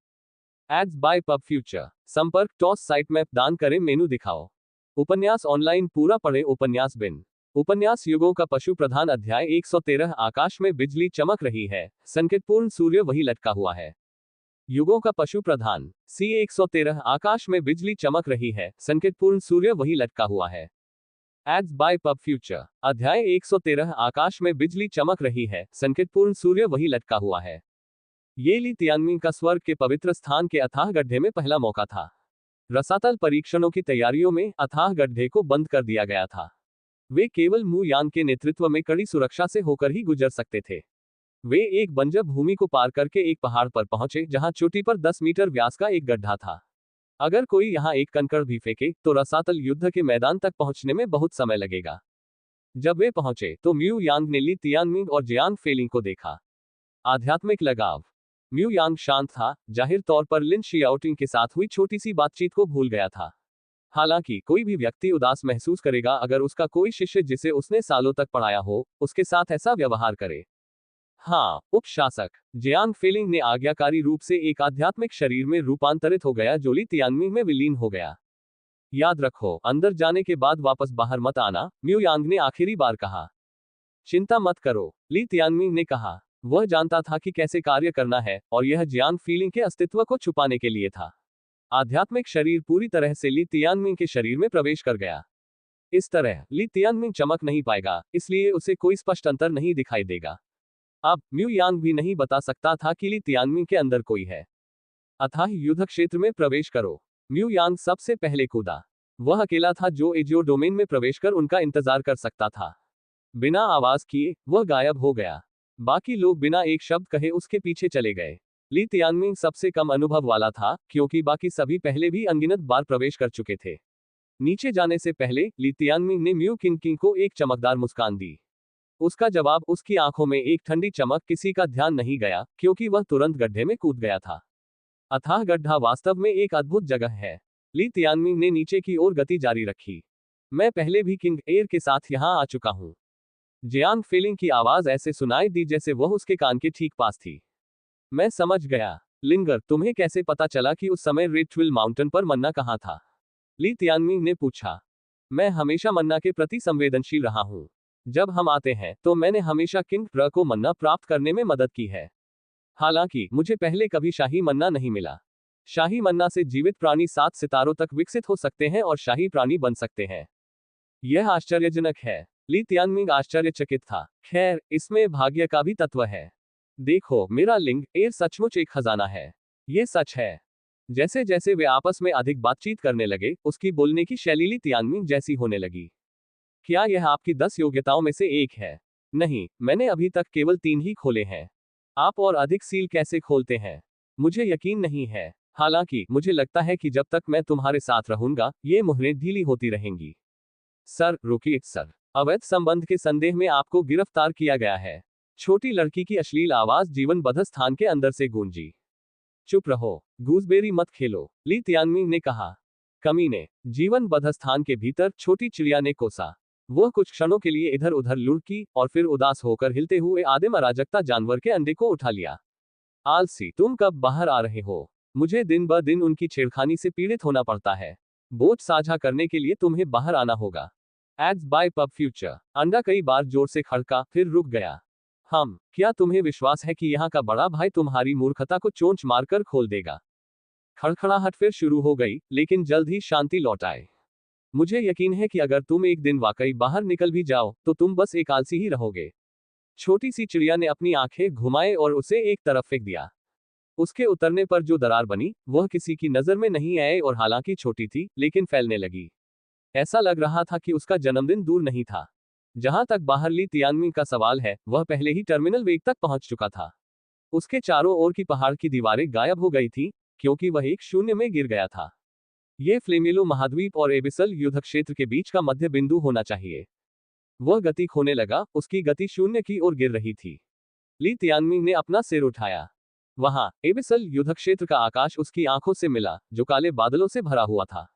Ads by pub future. संपर्क टॉस साइट मैप दान करें, मेनू दिखाओ। उपन्यास ऑनलाइन पूरा पढ़े। उपन्यास बिन। उपन्यास युगों का पशु प्रधान अध्याय 113। आकाश में बिजली चमक रही है, संकेतपूर्ण सूर्य वही लटका हुआ है। युगों का पशु प्रधान सी 113। आकाश में बिजली चमक रही है, संकेतपूर्ण सूर्य वही लटका हुआ है। Ads by pub future. अध्याय 113। आकाश में बिजली चमक रही है, संकेतपूर्ण सूर्य वही लटका हुआ है। ये ली तियानमिंग का स्वर्ग के पवित्र स्थान के अथाह गड्ढे में पहला मौका था। रसातल परीक्षणों की तैयारियों में अथाह गड्ढे को बंद कर दिया गया था। वे केवल मू यांग के नेतृत्व में कड़ी सुरक्षा से होकर ही गुजर सकते थे। वे एक बंजर भूमि को पार करके एक पहाड़ पर पहुंचे, जहां चोटी पर 10 मीटर व्यास का एक गड्ढा था। अगर कोई यहां एक कंकड़ भी फेंके, तो रसातल युद्ध के मैदान तक पहुंचने में बहुत समय लगेगा। जब वे पहुंचे, तो म्यू यांग ने ली तियानमिंग और जियांग फेलिंग को देखा। आध्यात्मिक लगाव। म्यू यांग शांत था, जाहिर तौर पर लिन शियाओटिंग के साथ हुई छोटी सी बातचीत को भूल गया था। हालांकि कोई भी व्यक्ति उदास महसूस करेगा अगर उसका कोई शिष्य जिसे उसने सालों तक पढ़ाया हो, उसके साथ ऐसा व्यवहार करे। हाँ, उपशासक जियांग फेलिंग ने आज्ञाकारी रूप से एक आध्यात्मिक शरीर में रूपांतरित हो गया, जो ली तियानमिंग में विलीन हो गया। याद रखो, अंदर जाने के बाद वापस बाहर मत आना, म्यू यांग ने आखिरी बार कहा। चिंता मत करो, ली तियानमिंग ने कहा। वह जानता था कि कैसे कार्य करना है, और यह जियांग फीलिंग के अस्तित्व को छुपाने के लिए था। आध्यात्मिक शरीर पूरी तरह से ली तियानमिंग के शरीर में प्रवेश कर गया। इस तरह ली तियानमिंग चमक नहीं पाएगा, इसलिए उसे कोई स्पष्ट अंतर नहीं दिखाई देगा। अब म्यू यांग भी नहीं बता सकता था कि ली तियानमिंग के अंदर कोई है। अतः युद्ध क्षेत्र में प्रवेश करो। म्यू यांग सबसे पहले कूदा। वह अकेला था जो एजियो डोमेन में प्रवेश कर उनका इंतजार कर सकता था। बिना आवाज किए वह गायब हो गया। बाकी लोग बिना एक शब्द कहे उसके पीछे चले गए। ली तियानमिंग सबसे कम अनुभव वाला था, क्योंकि बाकी सभी पहले भी अनगिनत बार प्रवेश कर चुके थे। नीचे जाने से पहले ली तियानमिंग ने म्यू किंग को एक चमकदार मुस्कान दी। उसका जवाब, उसकी आंखों में एक ठंडी चमक, किसी का ध्यान नहीं गया, क्योंकि वह तुरंत गड्ढे में कूद गया था। अथाह गड्ढा वास्तव में एक अद्भुत जगह है। ली तियानमिंग ने नीचे की ओर गति जारी रखी। मैं पहले भी किंग एयर के साथ यहाँ आ चुका हूँ। जियांग फेलिंग की आवाज ऐसे सुनाई दी जैसे वह उसके कान के ठीक पास थी। मैं समझ गया। लिंगर, तुम्हें कैसे पता चला कि उस समय रेड ट्विल माउंटेन पर मन्ना कहाँ था? ली तियानमिंग ने पूछा। मैं हमेशा मन्ना के प्रति संवेदनशील रहा हूँ। जब हम आते हैं तो मैंने हमेशा किंग र को मन्ना प्राप्त करने में मदद की है। हालांकि मुझे पहले कभी शाही मन्ना नहीं मिला। शाही मन्ना से जीवित प्राणी 7 सितारों तक विकसित हो सकते हैं और शाही प्राणी बन सकते हैं। यह आश्चर्यजनक है। ली तियानमिंग आश्चर्यचकित था। खैर, इसमें भाग्य का भी तत्व है। देखो, मेरा लिंग एयर सचमुच एक खजाना है। ये सच है। जैसे जैसे वे आपस में अधिक बातचीत करने लगे, उसकी बोलने की शैली ली तियानमिंग जैसी होने लगी। क्या यह आपकी 10 योग्यताओं में से एक है? नहीं, मैंने अभी तक केवल 3 ही खोले हैं। आप और अधिक सील कैसे खोलते हैं? मुझे यकीन नहीं है। हालांकि मुझे लगता है कि जब तक मैं तुम्हारे साथ रहूंगा, ये मुहरें ढीली होती रहेंगी। सर, रुकिए सर। अवैध संबंध के संदेह में आपको गिरफ्तार किया गया है। छोटी लड़की की अश्लील आवाज जीवन बध स्थान के अंदर से गूंजी। चुप रहो, गूसबेरी मत खेलो, ली तियानमिंग ने कहा। कमीने, जीवन बध स्थान के भीतर छोटी चिड़िया ने कोसा। वह कुछ क्षणों के लिए इधर उधर लुढ़की और फिर उदास होकर हिलते हुए आदिम अराजकता जानवर के अंडे को उठा लिया। आलसी, तुम कब बाहर आ रहे हो? मुझे दिन ब दिन उनकी छेड़खानी से पीड़ित होना पड़ता है। बोझ साझा करने के लिए तुम्हें बाहर आना होगा। Ads by pub future. अंडा कई बार जोर से खड़का, फिर रुक गया। क्या तुम्हें विश्वास है कि यहाँ का बड़ा भाई तुम्हारी मूर्खता को चोंच मारकर खोल देगा? खड़खड़ाहट फिर शुरू हो गई, लेकिन जल्द ही शांति लौट आए। मुझे यकीन है कि अगर तुम एक दिन वाकई बाहर निकल भी जाओ, तो तुम बस एक आलसी ही रहोगे। छोटी सी चिड़िया ने अपनी आंखें घुमाए और उसे एक तरफ फेंक दिया। उसके उतरने पर जो दरार बनी, वह किसी की नजर में नहीं आई और हालांकि छोटी थी, लेकिन फैलने लगी। ऐसा लग रहा था कि उसका जन्मदिन दूर नहीं था। जहां तक बाहर ली तियानमिंग का सवाल है, वह पहले ही टर्मिनल वेग तक पहुंच चुका था। उसके चारों ओर की पहाड़ की दीवारें गायब हो गई थीं, क्योंकि वह एक शून्य में गिर गया था। यह फ्लेमिलो महाद्वीप और एबिसल युद्ध क्षेत्र के बीच का मध्य बिंदु होना चाहिए। वह गति खोने लगा, उसकी गति शून्य की ओर गिर रही थी। ली तियानमिंग ने अपना सिर उठाया। वहां एबिसल युद्ध क्षेत्र का आकाश उसकी आंखों से मिला, जो काले बादलों से भरा हुआ था।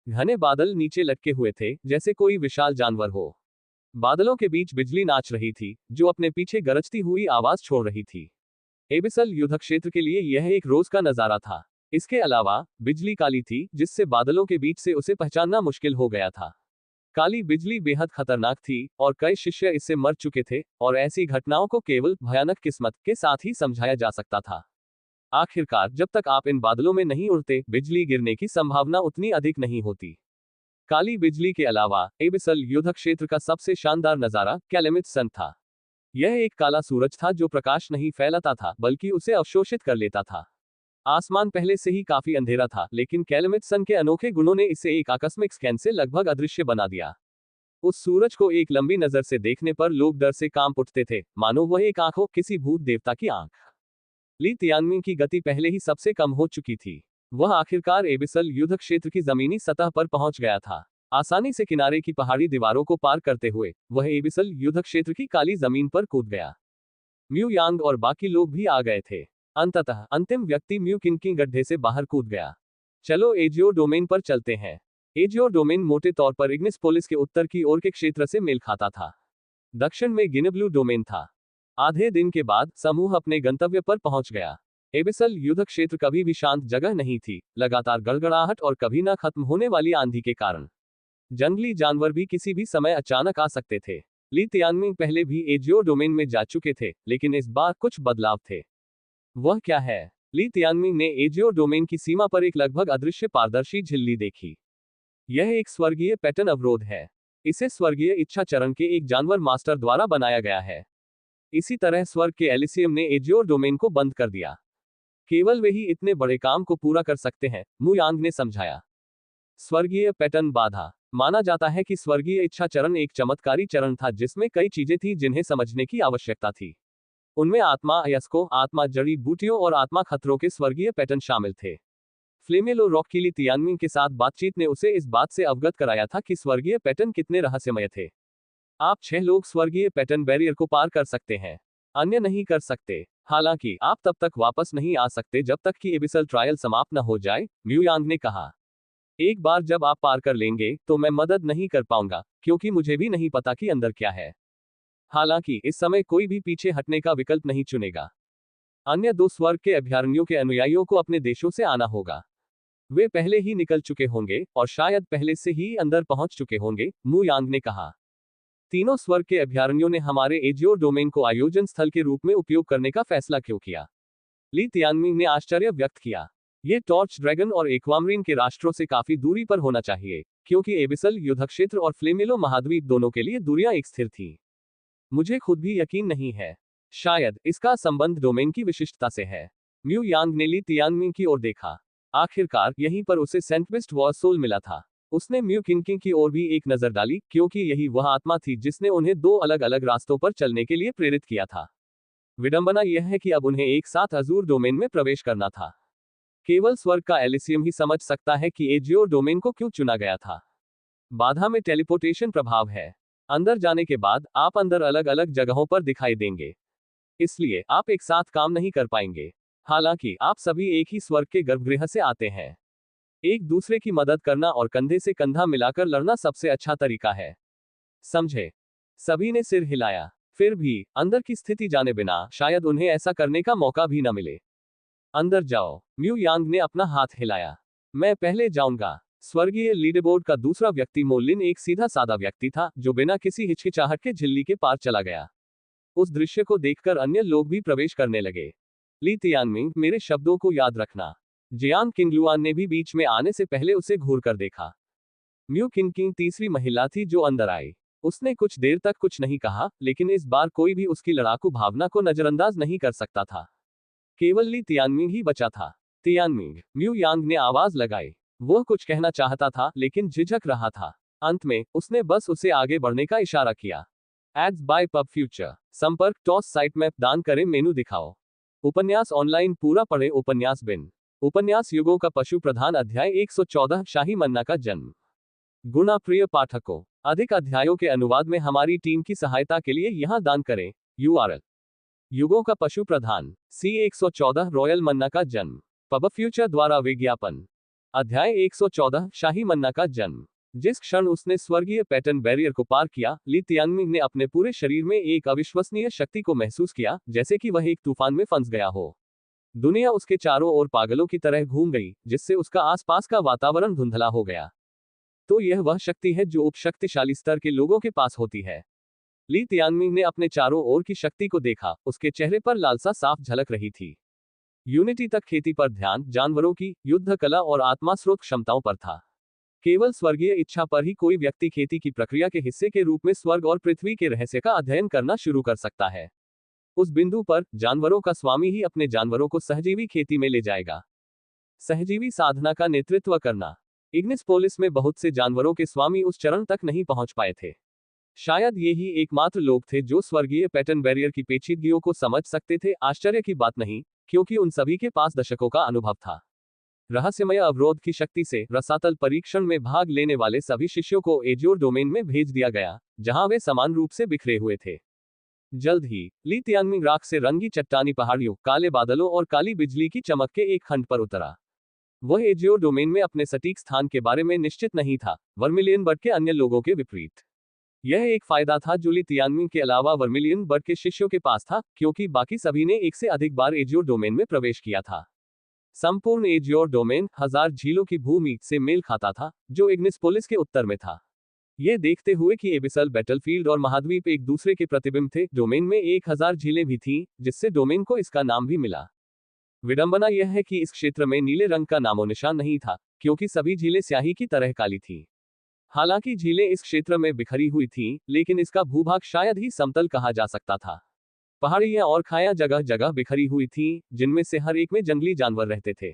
घने बादल नीचे लटके हुए थे, जैसे कोई विशाल जानवर हो। बादलों के बीच बिजली नाच रही थी, जो अपने पीछे गरजती हुई आवाज छोड़ रही थी। एबिसल युद्ध क्षेत्र के लिए यह एक रोज का नजारा था। इसके अलावा, बिजली काली थी, जिससे बादलों के बीच से उसे पहचानना मुश्किल हो गया था। काली बिजली बेहद खतरनाक थी, और कई शिष्य इससे मर चुके थे, और ऐसी घटनाओं को केवल भयानक किस्मत के साथ ही समझाया जा सकता था। आखिरकार, जब तक आप इन बादलों में नहीं उड़ते, बिजली गिरने की संभावना उतनी अधिक नहीं होती। काली बिजली के अलावा, एबिसल युद्ध क्षेत्र का सबसे शानदार नजारा कैलमिथ सन था। यह एक काला सूरज था जो प्रकाश नहीं फैलाता था, बल्कि उसे अवशोषित कर लेता था। आसमान पहले से ही काफी अंधेरा था, लेकिन कैलमिथ सन के अनोखे गुणों ने इसे एक आकस्मिक स्कैन से लगभग अदृश्य बना दिया। उस सूरज को एक लंबी नजर से देखने पर लोग डर से कांप उठते थे, मानो वह एक आंख हो, किसी भूत देवता की आंख। ली तियानमिंग की गति पहले ही सबसे कम हो चुकी थी। वह आखिरकार एबिसल युद्ध क्षेत्र की जमीनी सतह पर पहुंच गया था। आसानी से किनारे की पहाड़ी दीवारों को पार करते हुए, वह एबिसल युद्ध क्षेत्र की काली जमीन पर कूद गया। म्यू यांग और बाकी लोग भी आ गए थे। अंततः अंतिम व्यक्ति म्यू किंग गड्ढे से बाहर कूद गया। चलो एजियो डोमेन पर चलते हैं। एजियो डोमेन मोटे तौर पर इग्निस पोलिस के उत्तर की ओर के क्षेत्र से मेल खाता था। दक्षिण में गिनेब्लू डोमेन था। आधे दिन के बाद समूह अपने गंतव्य पर पहुंच गया। एबिसल युद्ध क्षेत्र कभी भी शांत जगह नहीं थी, लगातार गड़गड़ाहट और कभी न खत्म होने वाली आंधी के कारण। जंगली जानवर भी किसी भी समय अचानक आ सकते थे। ली तियानमिंग पहले भी एजियो डोमेन में जा चुके थे, लेकिन इस बार कुछ बदलाव थे। वह क्या है? ली तियानमिंग ने एजियो डोमेन की सीमा पर एक लगभग अदृश्य पारदर्शी झिल्ली देखी। यह एक स्वर्गीय पैटर्न अवरोध है। इसे स्वर्गीय इच्छा चरण के एक जानवर मास्टर द्वारा बनाया गया है। इसी तरह स्वर्ग के एलिसियम ने एजियो डोमेन को बंद कर दिया। केवल वे ही इतने बड़े काम को पूरा कर सकते हैं, मु यांग ने समझाया। स्वर्गीय पैटर्न बाधा। माना जाता है कि स्वर्गीय इच्छा चरण एक चमत्कारी चरण था जिसमें कई चीजें थी जिन्हें समझने की आवश्यकता थी। उनमें आत्मा अयस्को, आत्मा जड़ी बूटियों और आत्मा खतरों के स्वर्गीय पैटर्न शामिल थे। फ्लेमेलो रॉक की ली तियानमिंग के साथ बातचीत ने उसे इस बात से अवगत कराया था कि स्वर्गीय पैटर्न कितने रहस्यमय थे। आप 6 लोग स्वर्गीय पैटर्न बैरियर को पार कर सकते हैं, अन्य नहीं कर सकते। हालांकि आप तब तक वापस नहीं आ सकते जब तक कि एबिसल ट्रायल समाप्त न हो जाए, म्यू यांग ने कहा। एक बार जब आप पार कर लेंगे तो मैं मदद नहीं कर पाऊंगा, क्योंकि मुझे भी नहीं पता कि अंदर क्या है। हालांकि इस समय कोई भी पीछे हटने का विकल्प नहीं चुनेगा। अन्य दो स्वर्ग के अभ्यारण्यों के अनुयायियों को अपने देशों से आना होगा। वे पहले ही निकल चुके होंगे और शायद पहले से ही अंदर पहुंच चुके होंगे, मु यांग ने कहा। तीनों स्वर्ग के अभ्यारण्यों ने हमारे एजियोर डोमेन को आयोजन स्थल के रूप में उपयोग करने का फैसला क्यों किया? ली तियानमिंग ने आश्चर्य व्यक्त किया। ये टॉर्च ड्रैगन और एक्वामरीन के राष्ट्रों से काफी दूरी पर होना चाहिए, क्योंकि एबिसल युद्ध क्षेत्र और फ्लेमिलो महाद्वीप दोनों के लिए दूरियां एक स्थिर थी। मुझे खुद भी यकीन नहीं है। शायद इसका संबंध डोमेन की विशिष्टता से है। म्यू यांग ने ली तियानमिंग की ओर देखा। आखिरकार यहीं पर उसे सेंटविस्ट वॉरसोल मिला था। उसने म्यू किंकिंग की ओर भी एक नजर डाली, क्योंकि यही वह आत्मा थी जिसने उन्हें दो अलग अलग रास्तों पर चलने के लिए प्रेरित किया था। विडंबना यह है कि अब उन्हें एक साथ अजूर डोमेन में प्रवेश करना था। केवल स्वर्ग का एलिसियम ही समझ सकता है कि एजियोर डोमेन को क्यों चुना गया था। बाधा में टेलीपोर्टेशन प्रभाव है। अंदर जाने के बाद आप अंदर अलग अलग जगहों पर दिखाई देंगे, इसलिए आप एक साथ काम नहीं कर पाएंगे। हालांकि आप सभी एक ही स्वर्ग के गर्भगृह से आते हैं। एक दूसरे की मदद करना और कंधे से कंधा मिलाकर लड़ना सबसे अच्छा तरीका है। समझे? सभी ने सिर हिलाया। फिर भी अंदर की स्थिति जाने बिना शायद उन्हें ऐसा करने का मौका भी न मिले। अंदर जाओ, म्यू यांग ने अपना हाथ हिलाया। मैं पहले जाऊंगा। स्वर्गीय लीडरबोर्ड का दूसरा व्यक्ति मोलिन एक सीधा सादा व्यक्ति था, जो बिना किसी हिचकिचाहट के झिल्ली के पार चला गया। उस दृश्य को देखकर अन्य लोग भी प्रवेश करने लगे। ली तियानमिंग, मेरे शब्दों को याद रखना। जियान किंगलुआन ने भी बीच में आने से पहले उसे घूर कर देखा। म्यू किंकिंग तीसरी महिला थी जो अंदर आई। उसने कुछ देर तक कुछ नहीं कहा, लेकिन इस बार कोई भी उसकी लड़ाकू भावना को नजरअंदाज नहीं कर सकता था। केवल ली तियानमिंग ही बचा था। तियानमिंग, म्यू यांग ने आवाज लगाई। वह कुछ कहना चाहता था, लेकिन झिझक रहा था। अंत में उसने बस उसे आगे बढ़ने का इशारा किया। Ads by pub future. संपर्क टॉस साइट मैप दान करें मेनू दिखाओ। उपन्यास ऑनलाइन पूरा पढ़े। उपन्यास बिन। उपन्यास युगों का पशु प्रधान अध्याय 114 शाही मन्ना का जन्म। गुणा प्रिय पाठकों, अधिक अध्यायों के अनुवाद में हमारी टीम की सहायता के लिए यहां दान करें। URL। युगों का पशु प्रधान C114 रॉयल मन्ना का जन्म। पब फ्यूचर द्वारा विज्ञापन। अध्याय 114 शाही मन्ना का जन्म। जिस क्षण उसने स्वर्गीय पैटर्न बैरियर को पार किया, ली तियानमिंग ने अपने पूरे शरीर में एक अविश्वसनीय शक्ति को महसूस किया, जैसे कि वह एक तूफान में फंस गया हो। दुनिया उसके चारों ओर पागलों की तरह घूम गई, जिससे उसका आसपास का वातावरण धुंधला हो गया। तो यह वह शक्ति है जो उपशक्तिशाली स्तर के लोगों के पास होती है। ली तियानमिंग ने अपने चारों ओर की शक्ति को देखा। उसके चेहरे पर लालसा साफ झलक रही थी। यूनिटी तक खेती पर ध्यान, जानवरों की युद्ध कला और आत्मा स्रोत क्षमताओं पर था। केवल स्वर्गीय इच्छा पर ही कोई व्यक्ति खेती की प्रक्रिया के हिस्से के रूप में स्वर्ग और पृथ्वी के रहस्य का अध्ययन करना शुरू कर सकता है। उस बिंदु पर जानवरों का स्वामी ही अपने जानवरों को सहजीवी खेती में ले जाएगा। सहजीवी साधना का नेतृत्व करना। इग्निस पोलिस में बहुत से जानवरों के स्वामी उस चरण तक नहीं पहुंच पाए थे। शायद ये ही एकमात्र लोग थे जो स्वर्गीय पैटर्न बैरियर की पेचीदगियों को समझ सकते थे। आश्चर्य की बात नहीं, क्योंकि उन सभी के पास दशकों का अनुभव था। रहस्यमय अवरोध की शक्ति से रसातल परीक्षण में भाग लेने वाले सभी शिष्यों को एजियोर डोमेन में भेज दिया गया, जहां वे समान रूप से बिखरे हुए थे। जल्द ही ली तियानमिंग राख से रंगी चट्टानी पहाड़ियों, काले बादलों और काली बिजली की चमक के एक खंड पर उतरा। वह एजियोर डोमेन में अपने सटीक स्थान के बारे में निश्चित नहीं था, वर्मिलियन बर्ड के अन्य लोगों के विपरीत। यह एक फायदा था जो ली तियानमिंग के अलावा वर्मिलियन बर्ड के शिष्यों के पास था, क्योंकि बाकी सभी ने एक से अधिक बार एजियोर डोमेन में प्रवेश किया था। संपूर्ण एजियोर डोमेन 1000 झीलों की भूमि से मेल खाता था, जो इग्निस पोलिस के उत्तर में था। यह देखते हुए कि एबिसल बैटलफील्ड और महाद्वीप एक दूसरे के प्रतिबिंब थे, डोमेन में 1000 झीलें भी थीं, जिससे डोमेन को इसका नाम भी मिला। विडंबना यह है कि इस क्षेत्र में नीले रंग का नामो निशान नहीं था, क्योंकि सभी झीलें स्याही की तरह काली थीं। हालांकि झीलें इस क्षेत्र में बिखरी हुई थीं, लेकिन इसका भूभाग शायद ही समतल कहा जा सकता था। पहाड़ियां और खायां जगह जगह बिखरी हुई थीं, जिनमें से हर एक में जंगली जानवर रहते थे।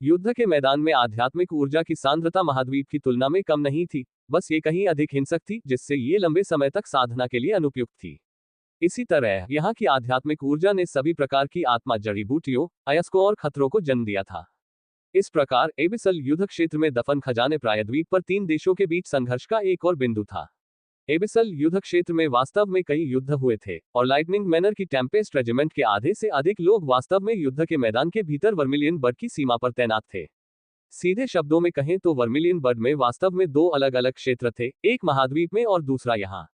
युद्ध के मैदान में आध्यात्मिक ऊर्जा की सांद्रता महाद्वीप की तुलना में कम नहीं थी, बस ये कहीं अधिक हिंसक थी, जिससे ये लंबे समय तक साधना के लिए अनुपयुक्त थी। इसी तरह यहाँ की आध्यात्मिक ऊर्जा ने सभी प्रकार की आत्मा जड़ी बूटियों, अयस्कों और खतरों को जन्म दिया था। इस प्रकार एबिसल युद्ध क्षेत्र में दफन खजाने प्रायद्वीप पर 3 देशों के बीच संघर्ष का एक और बिंदु था। एबिसल युद्ध क्षेत्र में वास्तव में कई युद्ध हुए थे, और लाइटनिंग मैनर की टेम्पेस्ट रेजिमेंट के आधे से अधिक लोग वास्तव में युद्ध के मैदान के भीतर वर्मिलियन बर्ड की सीमा पर तैनात थे। सीधे शब्दों में कहें तो वर्मिलियन बर्ड में वास्तव में दो अलग अलग क्षेत्र थे, एक महाद्वीप में और दूसरा यहाँ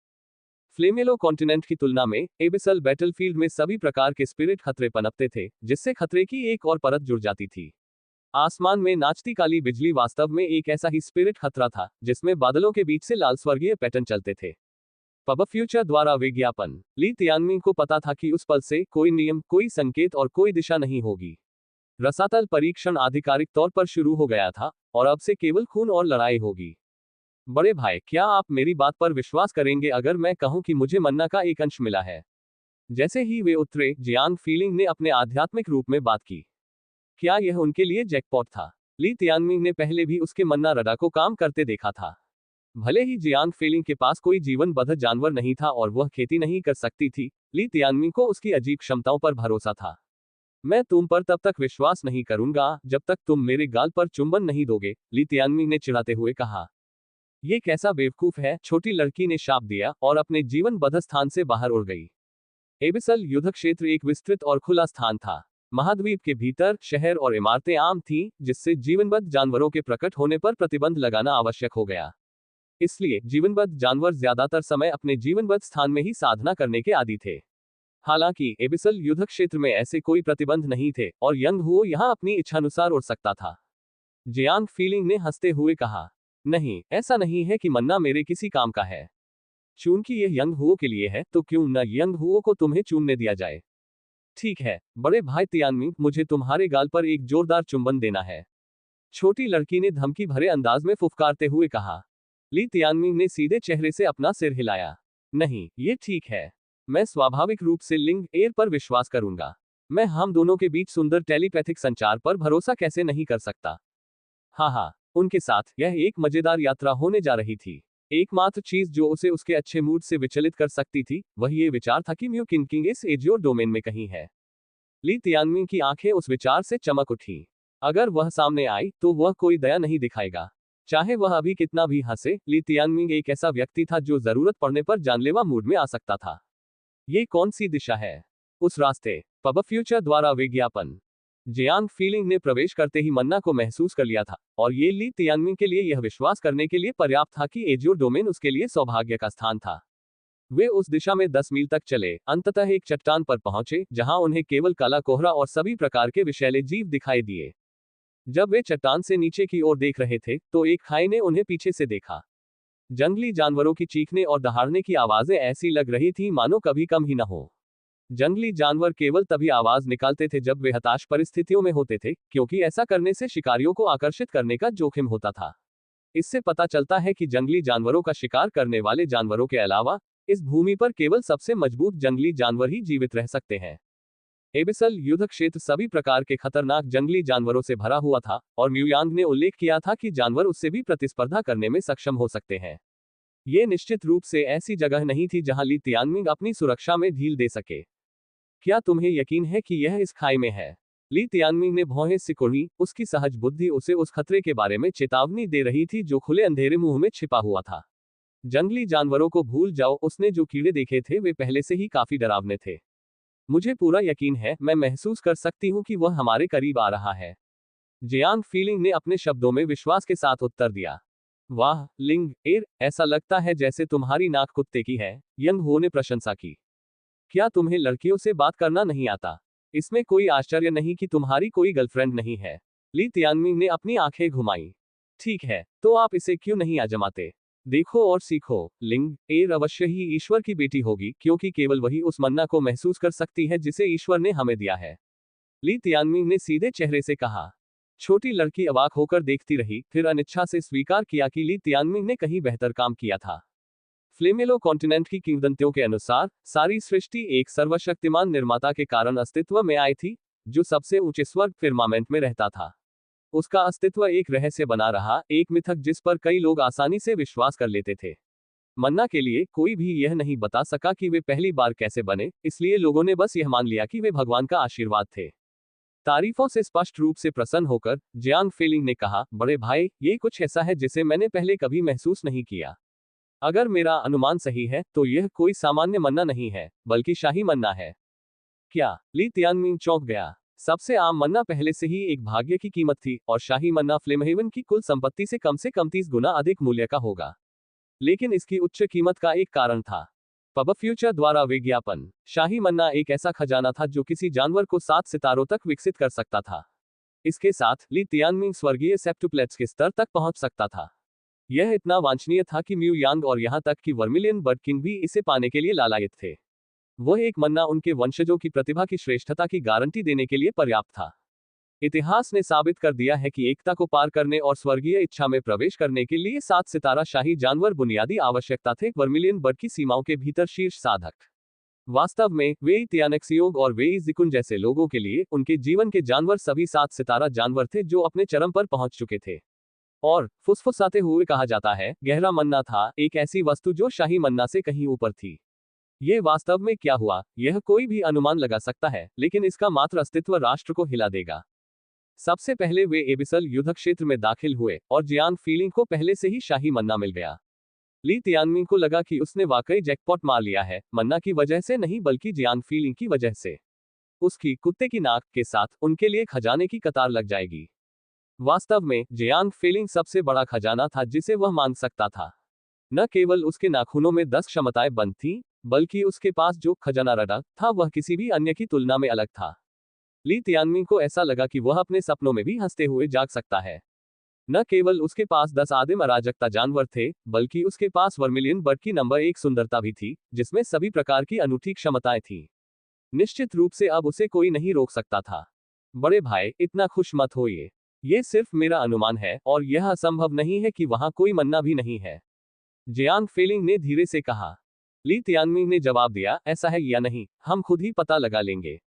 फ्लेमेलो कॉन्टिनेंट की तुलना में एबिसल बैटलफील्ड में सभी प्रकार के स्पिरिट खतरे पनपते थे, जिससे खतरे की एक और परत जुड़ जाती थी। आसमान में नाचती काली बिजली वास्तव में एक ऐसा ही स्पिरिट खतरा था, जिसमें बादलों के बीच से लाल स्वर्गीय पैटर्न चलते थे। पब फ्यूचर द्वारा विज्ञापन। ली तियानमिंग को पता था कि उस पल से कोई नियम, कोई संकेत और कोई दिशा नहीं होगी। रसातल परीक्षण आधिकारिक तौर पर शुरू हो गया था, और अब से केवल खून और लड़ाई होगी। बड़े भाई, क्या आप मेरी बात पर विश्वास करेंगे अगर मैं कहूं कि मुझे मन्ना का एक अंश मिला है? जैसे ही वे उतरे, जियांग फीलिंग ने अपने आध्यात्मिक रूप में बात की। क्या यह उनके लिए जैकपॉट था? ली तियानमिंग ने पहले भी उसके मन्ना रडा को काम करते देखा था। भले ही जियांग फीलिंग के पास कोई जीवनबद्ध जानवर नहीं था और वह खेती नहीं कर सकती थी, ली तियानमिंग को उसकी अजीब क्षमताओं पर भरोसा था। मैं तुम पर तब तक विश्वास नहीं करूंगा जब तक तुम मेरे गाल पर चुंबन नहीं दोगे, ली तियानमिंग ने चिढ़ाते हुए कहा। ये कैसा बेवकूफ है, छोटी लड़की ने शाप दिया और अपने जीवनबद्ध स्थान से बाहर उड़ गई। एबिसल युद्ध क्षेत्र एक विस्तृत और खुला स्थान था। महाद्वीप के भीतर शहर और इमारतें आम थीं, जिससे जीवनबद्ध जानवरों के प्रकट होने पर प्रतिबंध लगाना आवश्यक हो गया। इसलिए जीवनबद्ध जानवर ज्यादातर समय अपने जीवनबद्ध स्थान में ही साधना करने के आदी थे। हालांकि एबिसल युद्ध क्षेत्र में ऐसे कोई प्रतिबंध नहीं थे और यंग हुओ यहां अपनी इच्छानुसार उड़ सकता था। जियांग फीलिंग ने हंसते हुए कहा, नहीं, ऐसा नहीं है कि मन्ना मेरे किसी काम का है। चूंकि यह यंग हुओ के लिए है, तो क्यों न यंग हुओ को तुम्हें चूमने दिया जाए? ठीक है, बड़े भाई तियानमिंग, मुझे तुम्हारे गाल पर एक जोरदार चुंबन देना है। छोटी लड़की ने धमकी भरे अंदाज में फुफकारते हुए कहा। ली तियानमिंग ने सीधे चेहरे से अपना सिर हिलाया। नहीं, ये ठीक है। मैं स्वाभाविक रूप से लिंग एयर पर विश्वास करूंगा। मैं हम दोनों के बीच सुंदर टेलीपैथिक संचार पर भरोसा कैसे नहीं कर सकता? हाँ, उनके साथ यह एक मजेदार यात्रा होने जा रही थी। एकमात्र चीज जो उसे उसके अच्छे मूड से विचलित कर सकती थी, वह ये विचार था कि म्यू किंग इस एजियोर डोमेन में कहीं है। ली तियानमिंग की आंखें उस विचार से चमक उठी। अगर वह सामने आई, तो वह कोई दया नहीं दिखाएगा, चाहे वह अभी कितना भी हंसे। ली तियानमिंग एक ऐसा व्यक्ति था जो जरूरत पड़ने पर जानलेवा मूड में आ सकता था। ये कौन सी दिशा है? उस रास्ते। पब फ्यूचर द्वारा विज्ञापन। जियांग फीलिंग ने प्रवेश करते ही मन्ना को महसूस कर लिया था, और ये ली तियानमिंग के लिए यह विश्वास करने के लिए पर्याप्त था कि एजियोर डोमेन उसके लिए सौभाग्य का स्थान था। वे उस दिशा में 10 मील तक चले, अंततः एक चट्टान पर पहुंचे, जहां उन्हें केवल काला कोहरा और सभी प्रकार के विषैले जीव दिखाई दिए। जब वे चट्टान से नीचे की ओर देख रहे थे, तो एक खाई ने उन्हें पीछे से देखा। जंगली जानवरों की चीखने और दहाड़ने की आवाजें ऐसी लग रही थी मानो कभी कम ही न हो। जंगली जानवर केवल तभी आवाज निकालते थे जब वे हताश परिस्थितियों में होते थे, क्योंकि ऐसा करने से शिकारियों को आकर्षित करने का जोखिम होता था। इससे पता चलता है कि जंगली जानवरों का शिकार करने वाले जानवरों के अलावा इस भूमि पर केवल सबसे मजबूत जंगली जानवर ही जीवित रह सकते हैं। एबिसल युद्ध क्षेत्र सभी प्रकार के खतरनाक जंगली जानवरों से भरा हुआ था, और म्यूयांग ने उल्लेख किया था कि जानवर उससे भी प्रतिस्पर्धा करने में सक्षम हो सकते हैं। ये निश्चित रूप से ऐसी जगह नहीं थी जहां ली तियानमिंग अपनी सुरक्षा में ढील दे सके। क्या तुम्हें यकीन है कि यह इस खाई में है? ली तियानमिंग ने भौहें सिकुड़ी, उसकी सहज बुद्धि उसे उस खतरे के बारे में चेतावनी दे रही थी जो खुले अंधेरे मुंह में छिपा हुआ था। जंगली जानवरों को भूल जाओ, उसने जो कीड़े देखे थे वे पहले से ही काफी डरावने थे। मुझे पूरा यकीन है, मैं महसूस कर सकती हूँ कि वह हमारे करीब आ रहा है। जियांग फीलिंग ने अपने शब्दों में विश्वास के साथ उत्तर दिया। वाह, लिंग एयर, ऐसा लगता है जैसे तुम्हारी नाक कुत्ते की है, यंग हो ने प्रशंसा की। क्या तुम्हें लड़कियों से बात करना नहीं आता? इसमें कोई आश्चर्य नहीं कि तुम्हारी कोई गर्लफ्रेंड नहीं है। ली तियानमिंग ने अपनी आंखें घुमाई। ठीक है, तो आप इसे क्यों नहीं आजमाते? देखो और सीखो। लिंग एयर अवश्य ही ईश्वर की बेटी होगी, क्योंकि केवल वही उस मन्ना को महसूस कर सकती है जिसे ईश्वर ने हमें दिया है। ली तियानमिंग ने सीधे चेहरे से कहा। छोटी लड़की अवाक होकर देखती रही, फिर अनिच्छा से स्वीकार किया कि ली तियानमिंग ने कहीं बेहतर काम किया था। फ्लेमेलो कॉन्टिनेंट की किंवदंतियों के अनुसार सारी सृष्टि एक सर्वशक्तिमान निर्माता के कारण अस्तित्व में आई थी, जो सबसे ऊंचे स्वर्ग फिर्मामेंट में रहता था। उसका अस्तित्व एक रहस्य बना रहा, एक मिथक जिस पर कई लोग आसानी से विश्वास कर लेते थे। मन्ना के लिए कोई भी यह नहीं बता सका कि वे पहली बार कैसे बने, इसलिए लोगों ने बस यह मान लिया कि वे भगवान का आशीर्वाद थे। तारीफों से स्पष्ट रूप से प्रसन्न होकर जियांग फीलिंग ने कहा, बड़े भाई, ये कुछ ऐसा है जिसे मैंने पहले कभी महसूस नहीं किया। अगर मेरा अनुमान सही है, तो यह कोई सामान्य मन्ना नहीं है, बल्कि शाही मन्ना है। क्या? ली तियानमिंग चौंक गया। सबसे आम मन्ना पहले से ही एक भाग्य की कीमत थी और शाही मन्ना फ्लेमहेवन की कुल संपत्ति से कम 30 गुना अधिक मूल्य का होगा। लेकिन इसकी उच्च कीमत का एक कारण था पब फ्यूचर द्वारा विज्ञापन। शाही मन्ना एक ऐसा खजाना था जो किसी जानवर को 7 सितारों तक विकसित कर सकता था। इसके साथ ली तियानमिंग स्वर्गीय सेप्टुप्लेट्स के स्तर तक पहुंच सकता था। यह इतना वांछनीय था कि म्यू यांग और यहां तक कि वर्मिलियन बर्ड किंग भी इसे पाने के लिए लालायित थे। वह एक मन्ना उनके वंशजों की प्रतिभा की श्रेष्ठता की गारंटी देने के लिए पर्याप्त था। इतिहास ने साबित कर दिया है कि एकता को पार करने और स्वर्गीय इच्छा में प्रवेश करने के लिए 7 सितारा शाही जानवर बुनियादी आवश्यकता थे। वर्मिलियन बर्ड की सीमाओं के भीतर शीर्ष साधक वास्तव में वेई तियानेक्सियोग और वेई जिकुन जैसे लोगों के लिए उनके जीवन के जानवर सभी 7 सितारा जानवर थे जो अपने चरम पर पहुंच चुके थे। और फुसफुसाते हुए कहा जाता है, गहरा मन्ना था एक ऐसी वस्तु जो शाही मन्ना से कहीं ऊपर थी। ये वास्तव में क्या हुआ, यह कोई भी अनुमान लगा सकता है, लेकिन इसका मात्र अस्तित्व राष्ट्र को हिला देगा। सबसे पहले वे एबिसल युद्ध क्षेत्र में दाखिल हुए और जियांग फीलिंग को पहले से ही शाही मन्ना मिल गया। ली तियानमिंग को लगा कि उसने वाकई जैकपॉट मार लिया है, मन्ना की वजह से नहीं बल्कि जियांग फीलिंग की वजह से। उसकी कुत्ते की नाक के साथ उनके लिए खजाने की कतार लग जाएगी। वास्तव में जियांग फीलिंग सबसे बड़ा खजाना था जिसे वह मांग सकता था। न केवल उसके नाखूनों में 10 क्षमताएं बंद थीं, बल्कि उसके पास जो खजाना रडा था वह किसी भी अन्य की तुलना में अलग था। ली तियानमिंग को ऐसा लगा कि वह अपने सपनों में भी हंसते हुए जाग सकता है। न केवल उसके पास 10 आदिम अराजकता जानवर थे, बल्कि उसके पास वर्मिलियन बर्ड की नंबर 1 सुंदरता भी थी, जिसमें सभी प्रकार की अनूठी क्षमताएं थीं। निश्चित रूप से अब उसे कोई नहीं रोक सकता था। बड़े भाई, इतना खुश मत होइए। ये सिर्फ मेरा अनुमान है और यह असंभव नहीं है कि वहां कोई मन्ना भी नहीं है, जियांग फेलिंग ने धीरे से कहा। ली तियानमिंग ने जवाब दिया, ऐसा है या नहीं, हम खुद ही पता लगा लेंगे।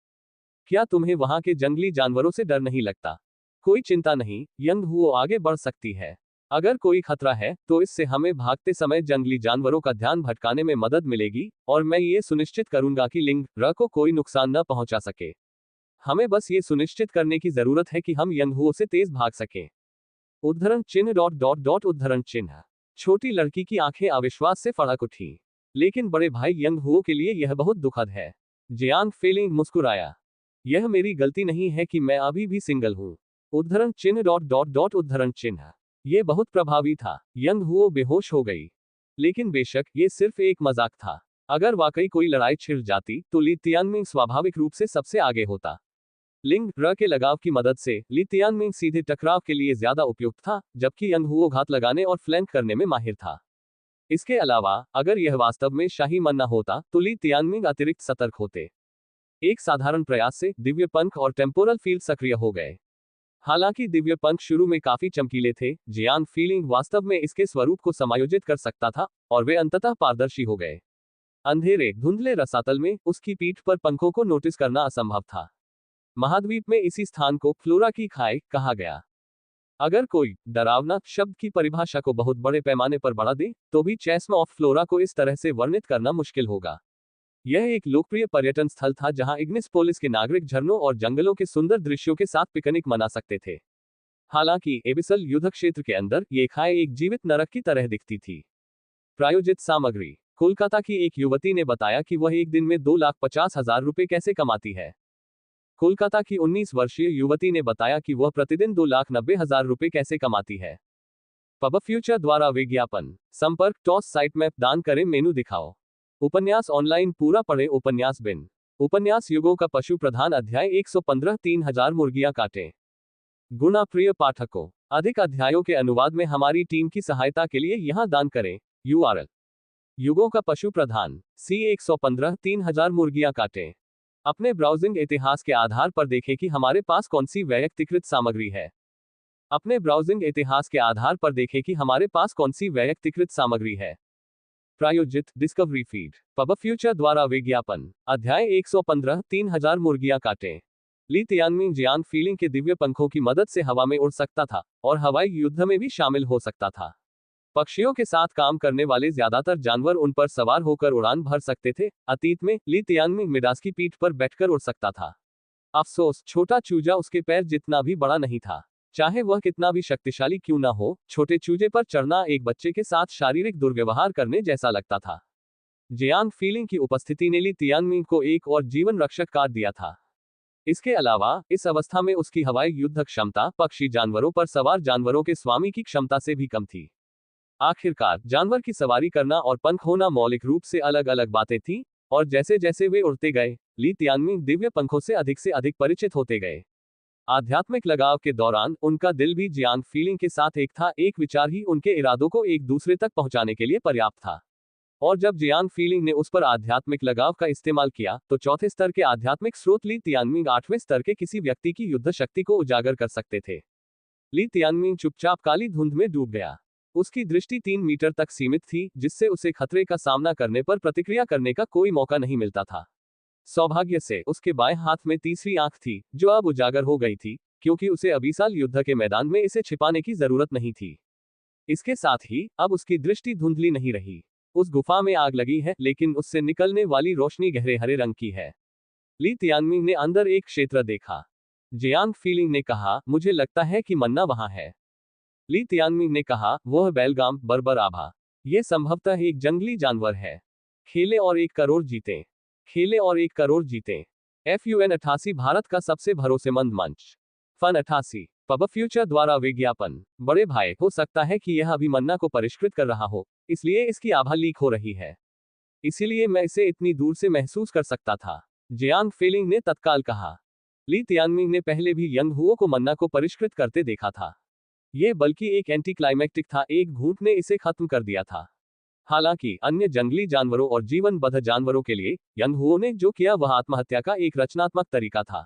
क्या तुम्हें वहां के जंगली जानवरों से डर नहीं लगता? कोई चिंता नहीं, यंग हुओ आगे बढ़ सकती है। अगर कोई खतरा है तो इससे हमें भागते समय जंगली जानवरों का ध्यान भटकाने में मदद मिलेगी और मैं ये सुनिश्चित करूंगा कि लिंग र को कोई नुकसान न पहुंचा सके। हमें बस ये सुनिश्चित करने की जरूरत है कि हम यंग हुओ से तेज भाग सकें। उद्धरण चिन्ह डॉट डॉट डॉट उद्धरण चिन्ह। छोटी लड़की की आंखें अविश्वास से फड़क उठी। लेकिन बड़े भाई यंग हुओ के लिए यह बहुत दुखद है। जियांग फेलिंग मुस्कुराया। यह मेरी गलती नहीं है कि मैं अभी भी सिंगल हूं। उद्धरण चिन्ह डॉट डॉट डॉट उद्धरण चिन्ह। यह बहुत प्रभावी था। यंग हुओ बेहोश हो गई। लेकिन बेशक ये सिर्फ एक मजाक था। अगर वाकई कोई लड़ाई छिड़ जाती तो ली तियानमिंग स्वाभाविक रूप से सबसे आगे होता। लिंग र के लगाव की मदद से ली तियानमिंग सीधे टकराव के लिए ज्यादा उपयुक्त था, जबकि यंग हुओ घात लगाने और फ्लैंक करने में माहिर था। इसके अलावा अगर यह वास्तव में शाही मन्ना होता तो ली तियानमिंग अतिरिक्त सतर्क होते। एक साधारण प्रयास से दिव्य पंख और टेम्पोरल फील्ड सक्रिय हो गए। हालांकि दिव्य पंख शुरू में काफी चमकीले थे, जियांग फीलिंग वास्तव में इसके स्वरूप को समायोजित कर सकता था और वे अंततः पारदर्शी हो गए। अंधेरे धुंधले रसातल में उसकी पीठ पर पंखों को नोटिस करना असंभव था। महाद्वीप में इसी स्थान को फ्लोरा की खाई कहा गया। अगर कोई डरावना शब्द की परिभाषा को बहुत बड़े पैमाने पर बढ़ा दे तो भी चेस्म ऑफ फ्लोरा को इस तरह से वर्णित करना मुश्किल होगा। यह एक लोकप्रिय पर्यटन स्थल था जहां इग्निस पोलिस के नागरिक झरनों और जंगलों के सुंदर दृश्यों के साथ पिकनिक मना सकते थे। हालांकि एबिसल युद्ध क्षेत्र के अंदर ये खाई एक जीवित नरक की तरह दिखती थी। प्रायोजित सामग्री। कोलकाता की एक युवती ने बताया कि वह एक दिन में 2,50,000 रुपए कैसे कमाती है। कोलकाता की 19 वर्षीय युवती ने बताया कि वह प्रतिदिन 2,90,000 रुपए कैसे कमाती है। पब फ्यूचर द्वारा विज्ञापन। संपर्क टॉस साइट मैप दान करें मेनू दिखाओ। उपन्यास ऑनलाइन पूरा पढ़े उपन्यास बिन। उपन्यास युगों का पशु प्रधान अध्याय 115 3,000 मुर्गियां काटे। गुणा प्रिय पाठकों, अधिक अध्यायों के अनुवाद में हमारी टीम की सहायता के लिए यहां दान करें। URL युगों का पशु प्रधान C 115 3,000 मुर्गियां काटे। अपने ब्राउजिंग इतिहास के आधार पर देखें कि हमारे पास कौन सी वैयक्तिकृत सामग्री है। अपने ब्राउजिंग इतिहास के आधार पर देखें कि हमारे पास कौन सी वैयक्तिकृत सामग्री है। प्रायोजित डिस्कवरी फीड। पब फ्यूचर द्वारा विज्ञापन। अध्याय 115 3,000 मुर्गियां काटे। ली तियानमिंग जियांग फीलिंग के दिव्य पंखों की मदद से हवा में उड़ सकता था और हवाई युद्ध में भी शामिल हो सकता था। पक्षियों के साथ काम करने वाले ज्यादातर जानवर उन पर सवार होकर उड़ान भर सकते थे। अतीत में ली तियानमिंग मिडास की पीठ पर बैठकर उड़ सकता था। अफसोस, छोटा चूजा उसके पैर जितना भी बड़ा नहीं था। चाहे वह कितना भी शक्तिशाली क्यों ना हो, छोटे चूजे पर चढ़ना एक बच्चे के साथ शारीरिक दुर्व्यवहार करने जैसा लगता था। जियांग फीलिंग की उपस्थिति ने ली तियानमिंग को एक और जीवन रक्षक कार्ड दिया था। इसके अलावा इस अवस्था में उसकी हवाई युद्ध क्षमता पक्षी जानवरों पर सवार जानवरों के स्वामी की क्षमता से भी कम थी। आखिरकार जानवर की सवारी करना और पंख होना मौलिक रूप से अलग अलग बातें थीं, और जैसे जैसे वे उड़ते गए, ली तियानमिंग दिव्य पंखों से अधिक परिचित होते गए। आध्यात्मिक लगाव के दौरान उनका दिल भी जियांग फीलिंग के साथ एक था, एक विचार ही उनके इरादों को एक दूसरे तक पहुंचाने के लिए पर्याप्त था। और जब जियांग फीलिंग ने उस पर आध्यात्मिक लगाव का इस्तेमाल किया, तो चौथे स्तर के आध्यात्मिक स्रोत ली तियानमिंग आठवें स्तर के किसी व्यक्ति की युद्ध शक्ति को उजागर कर सकते थे। ली तियानमिंग चुपचाप काली धुंध में डूब गया। उसकी दृष्टि 3 मीटर तक सीमित थी, जिससे उसे खतरे का सामना करने पर प्रतिक्रिया करने का कोई मौका नहीं मिलता था। सौभाग्य से उसके बाएं हाथ में तीसरी आंख थी, जो अब उजागर हो गई थी, क्योंकि उसे अभिशाल युद्ध के मैदान में इसे छिपाने की जरूरत नहीं थी। इसके साथ ही अब उसकी दृष्टि धुंधली नहीं रही। उस गुफा में आग लगी है, लेकिन उससे निकलने वाली रोशनी गहरे हरे रंग की है। ली तियानमिंग ने अंदर एक क्षेत्र देखा। जियांग फीलिंग ने कहा, मुझे लगता है कि मन्ना वहां है। ली तियानमिंग ने कहा, वह बेलगाम बर्बर आभा। यह संभवतः एक जंगली जानवर है। खेले और 1 करोड़ जीते। खेले और 1 करोड़ जीते। FUN 88 भारत का सबसे भरोसेमंद मंच। फन 88 पब फ्यूचर द्वारा विज्ञापन। बड़े भाई, हो सकता है कि यह अभी मन्ना को परिष्कृत कर रहा हो, इसलिए इसकी आभा लीक हो रही है। इसीलिए मैं इसे इतनी दूर से महसूस कर सकता था, जियांग फीलिंग ने तत्काल कहा। ली तियानमिंग ने पहले भी यंग हुओ को मन्ना को परिष्कृत करते देखा था। यह बल्कि एक एंटी क्लाइमेक्टिक था, एक घूंट ने इसे खत्म कर दिया था। हालांकि अन्य जंगली जानवरों और जीवनबद्ध जानवरों के लिए यंग हुओ ने जो किया वह आत्महत्या का एक रचनात्मक तरीका था।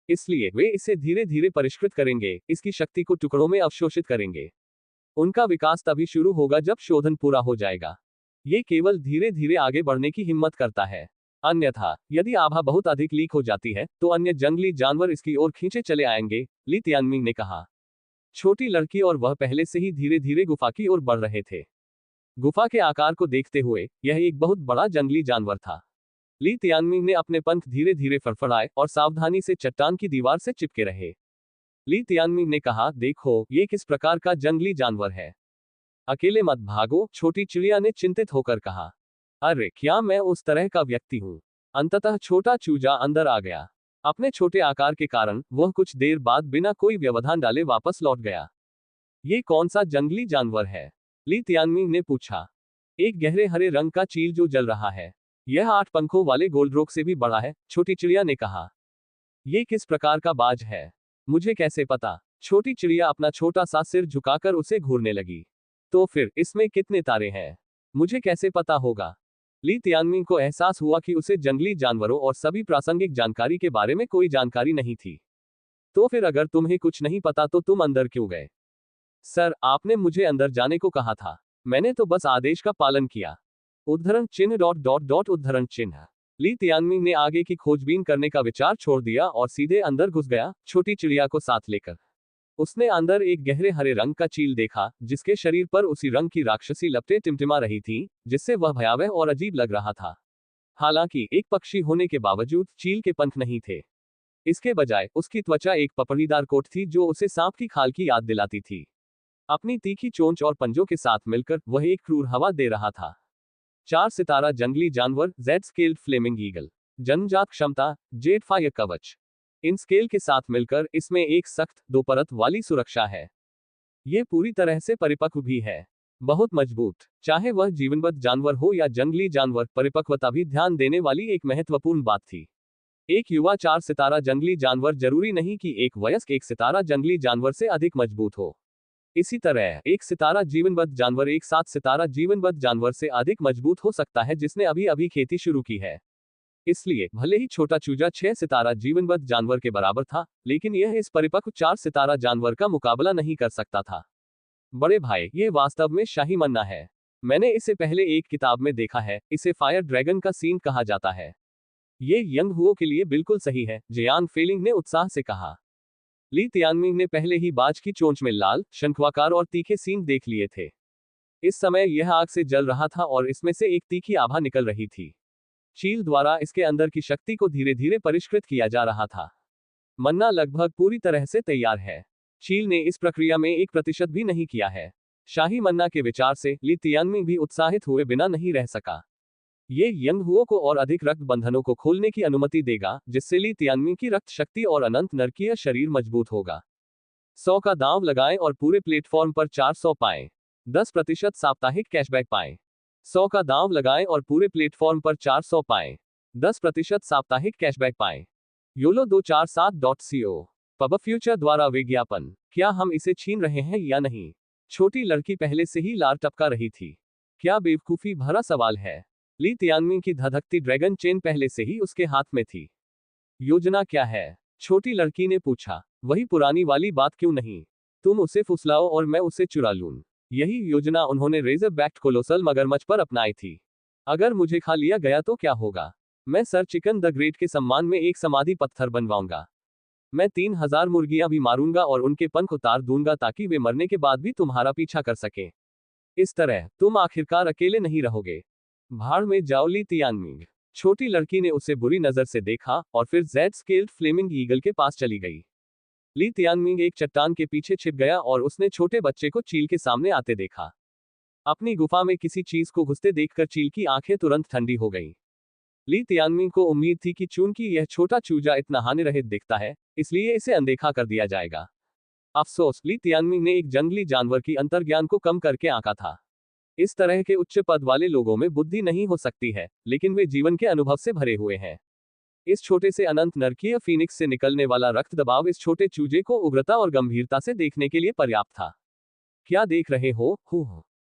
इसलिए वे इसे धीरे धीरे परिष्कृत करेंगे, इसकी शक्ति को टुकड़ों में अवशोषित करेंगे। उनका विकास तभी शुरू होगा जब शोधन पूरा हो जाएगा। ये केवल धीरे धीरे आगे बढ़ने की हिम्मत करता है। अन्यथा यदि आभा बहुत अधिक लीक हो जाती है, तो अन्य जंगली जानवर इसकी ओर खींचे चले आएंगे, ली तियानमिंग ने कहा। छोटी लड़की और वह पहले से ही धीरे धीरे गुफा की ओर बढ़ रहे थे। गुफा के आकार को देखते हुए यह एक बहुत बड़ा जंगली जानवर था। ली तियानमिंग ने अपने पंख धीरे धीरे फड़फड़ाए और सावधानी से चट्टान की दीवार से चिपके रहे। ली तियानमिंग ने कहा, देखो, ये किस प्रकार का जंगली जानवर है। अकेले मत भागो, छोटी चिड़िया ने चिंतित होकर कहा। अरे, क्या मैं उस तरह का व्यक्ति हूँ? अंततः छोटा चूजा अंदर आ गया। अपने छोटे आकार के कारण वह कुछ देर बाद बिना कोई व्यवधान डाले वापस लौट गया। ये कौन सा जंगली जानवर है? ली तियानमिंग ने पूछा। एक गहरे हरे रंग का चील जो जल रहा है। यह 8 पंखों वाले गोल्डरोक से भी बड़ा है, छोटी चिड़िया ने कहा। ये किस प्रकार का बाज है? मुझे कैसे पता? छोटी चिड़िया अपना छोटा सा सिर झुकाकर उसे घूरने लगी। तो फिर इसमें कितने तारे हैं? मुझे कैसे पता होगा? ली तियानमिंग को एहसास हुआ कि उसे जंगली जानवरों और सभी प्रासंगिक जानकारी के बारे में कोई जानकारी नहीं थी। तो फिर अगर तुम्हें कुछ नहीं पता तो तुम अंदर क्यों गए? सर, आपने मुझे अंदर जाने को कहा था। मैंने तो बस आदेश का पालन किया। उद्धरण चिन्ह ... उद्धरण चिन्ह। ली तियानमिंग ने आगे की खोजबीन करने का विचार छोड़ दिया और सीधे अंदर घुस गया, छोटी चिड़िया को साथ लेकर। उसने अंदर एक गहरे हरे रंग का चील देखा, जिसके शरीर पर उसी रंग की राक्षसी लपटें टिमटिमा रही थीं, जिससे वह भयावह और अजीब लग रहा था। हालांकि एक पक्षी होने के बावजूद चील के पंख नहीं थे। इसके बजाय उसकी त्वचा एक पपड़ीदार कोट थी, जो उसे सांप की खाल की याद दिलाती थी। अपनी तीखी चोंच और पंजों के साथ मिलकर वह एक क्रूर हवा दे रहा था। 4 सितारा जंगली जानवर, जेड स्केल्ड फ्लेमिंग ईगल। जन्मजात क्षमता, जेड फायर कवच। इन स्केल के साथ मिलकर इसमें एक सख्त 2 परत वाली सुरक्षा है। ये पूरी तरह से परिपक्व भी है। बहुत मजबूत। चाहे वह जीवनबद्ध जानवर हो या जंगली जानवर, परिपक्वता भी ध्यान देने वाली एक महत्वपूर्ण बात थी। एक युवा 4 सितारा जंगली जानवर जरूरी नहीं कि एक वयस्क 1 सितारा जंगली जानवर से अधिक मजबूत हो। इसी तरह 1 सितारा जीवनबद्ध जानवर एक 7 सितारा जीवनबद्ध जानवर से अधिक मजबूत हो सकता है, जिसने अभी अभी खेती शुरू की है। इसलिए भले ही छोटा चूजा 6 सितारा जीवनबद्ध जानवर के बराबर था, लेकिन यह इस परिपक्व 4 सितारा जानवर का मुकाबला नहीं कर सकता था। बड़े भाई, ये वास्तव में शाही मन्ना है। मैंने इसे पहले एक किताब में देखा है। इसे फायर ड्रैगन का सीन कहा जाता है। ये यंग हुओ के लिए बिल्कुल सही है, जियांग फेलिंग ने उत्साह से कहा। ली तियानमिंग ने पहले ही बाज की चोंच में लाल, शंखवाकार और तीखे सींग देख लिए थे। इस समय यह आग से जल रहा था और इसमें से एक तीखी आभा निकल रही थी। चील द्वारा इसके अंदर की शक्ति को धीरे धीरे परिष्कृत किया जा रहा था। मन्ना लगभग पूरी तरह से तैयार है। चील ने इस प्रक्रिया में 1% भी नहीं किया है। शाही मन्ना के विचार से ली तियानमिंग भी उत्साहित हुए बिना नहीं रह सका। ये यंग हुओ को और अधिक रक्त बंधनों को खोलने की अनुमति देगा, जिससे ली तियानमिंग की रक्त शक्ति और अनंत नरकीय शरीर मजबूत होगा। 100 का दांव लगाएं और पूरे प्लेटफॉर्म पर 400 पाएं। 10% साप्ताहिक कैशबैक पाएं। 100 का दांव लगाएं और पूरे प्लेटफॉर्म पर 400 पाएं। 10% साप्ताहिक कैशबैक पाएं। YOLO247.co। पब फ्यूचर द्वारा विज्ञापन। क्या हम इसे छीन रहे हैं या नहीं? छोटी लड़की पहले से ही लार टपका रही थी। क्या बेवकूफी भरा सवाल है। ली तियानमिंग की धधकती ड्रैगन चेन पहले से ही उसके हाथ में थी। योजना क्या है? छोटी लड़की ने पूछा। वही पुरानी वाली बात क्यों नहीं? तुम उसे फुसलाओ और मैं उसे चुरा लूं। यही योजना उन्होंने रेजर बैक्ड कोलोसल मगरमच्छ पर अपनाई थी। अगर मुझे खा लिया गया तो क्या होगा? मैं सर चिकन द ग्रेट के सम्मान में एक समाधि पत्थर बनवाऊंगा। मैं 3000 मुर्गियां भी मारूंगा और उनके पंख उतार दूंगा ताकि वे मरने के बाद भी तुम्हारा पीछा कर सकें। इस तरह तुम आखिरकार अकेले नहीं रहोगे। भाड़ में जाओ ली तियानमिंग। छोटी लड़की ने उसे बुरी नजर से देखा और फिर जेड स्केल्ड फ्लेमिंग ईगल के पास चली गई। ली तियानमिंग एक चट्टान के पीछे छिप गया और उसने छोटे बच्चे को चील के सामने आते देखा। अपनी गुफा में किसी चीज को घुसते देखकर चील की आंखें तुरंत ठंडी हो गईं। ली तियानमिंग को उम्मीद थी कि चूंकि यह छोटा चूजा इतना हानिरहित दिखता है, इसलिए इसे अनदेखा कर दिया जाएगा। अफसोस, ली तियानमिंग ने एक जंगली जानवर की अंतर्ज्ञान को कम करके आंका था। इस तरह के उच्च पद वाले लोगों में बुद्धि नहीं हो सकती है, लेकिन वे जीवन के अनुभव से भरे हुए हैं। इस छोटे से अनंत नरकीय फीनिक्स से निकलने वाला रक्त दबाव इस छोटे चूजे को उग्रता और गंभीरता से देखने के लिए पर्याप्त था। क्या देख रहे हो?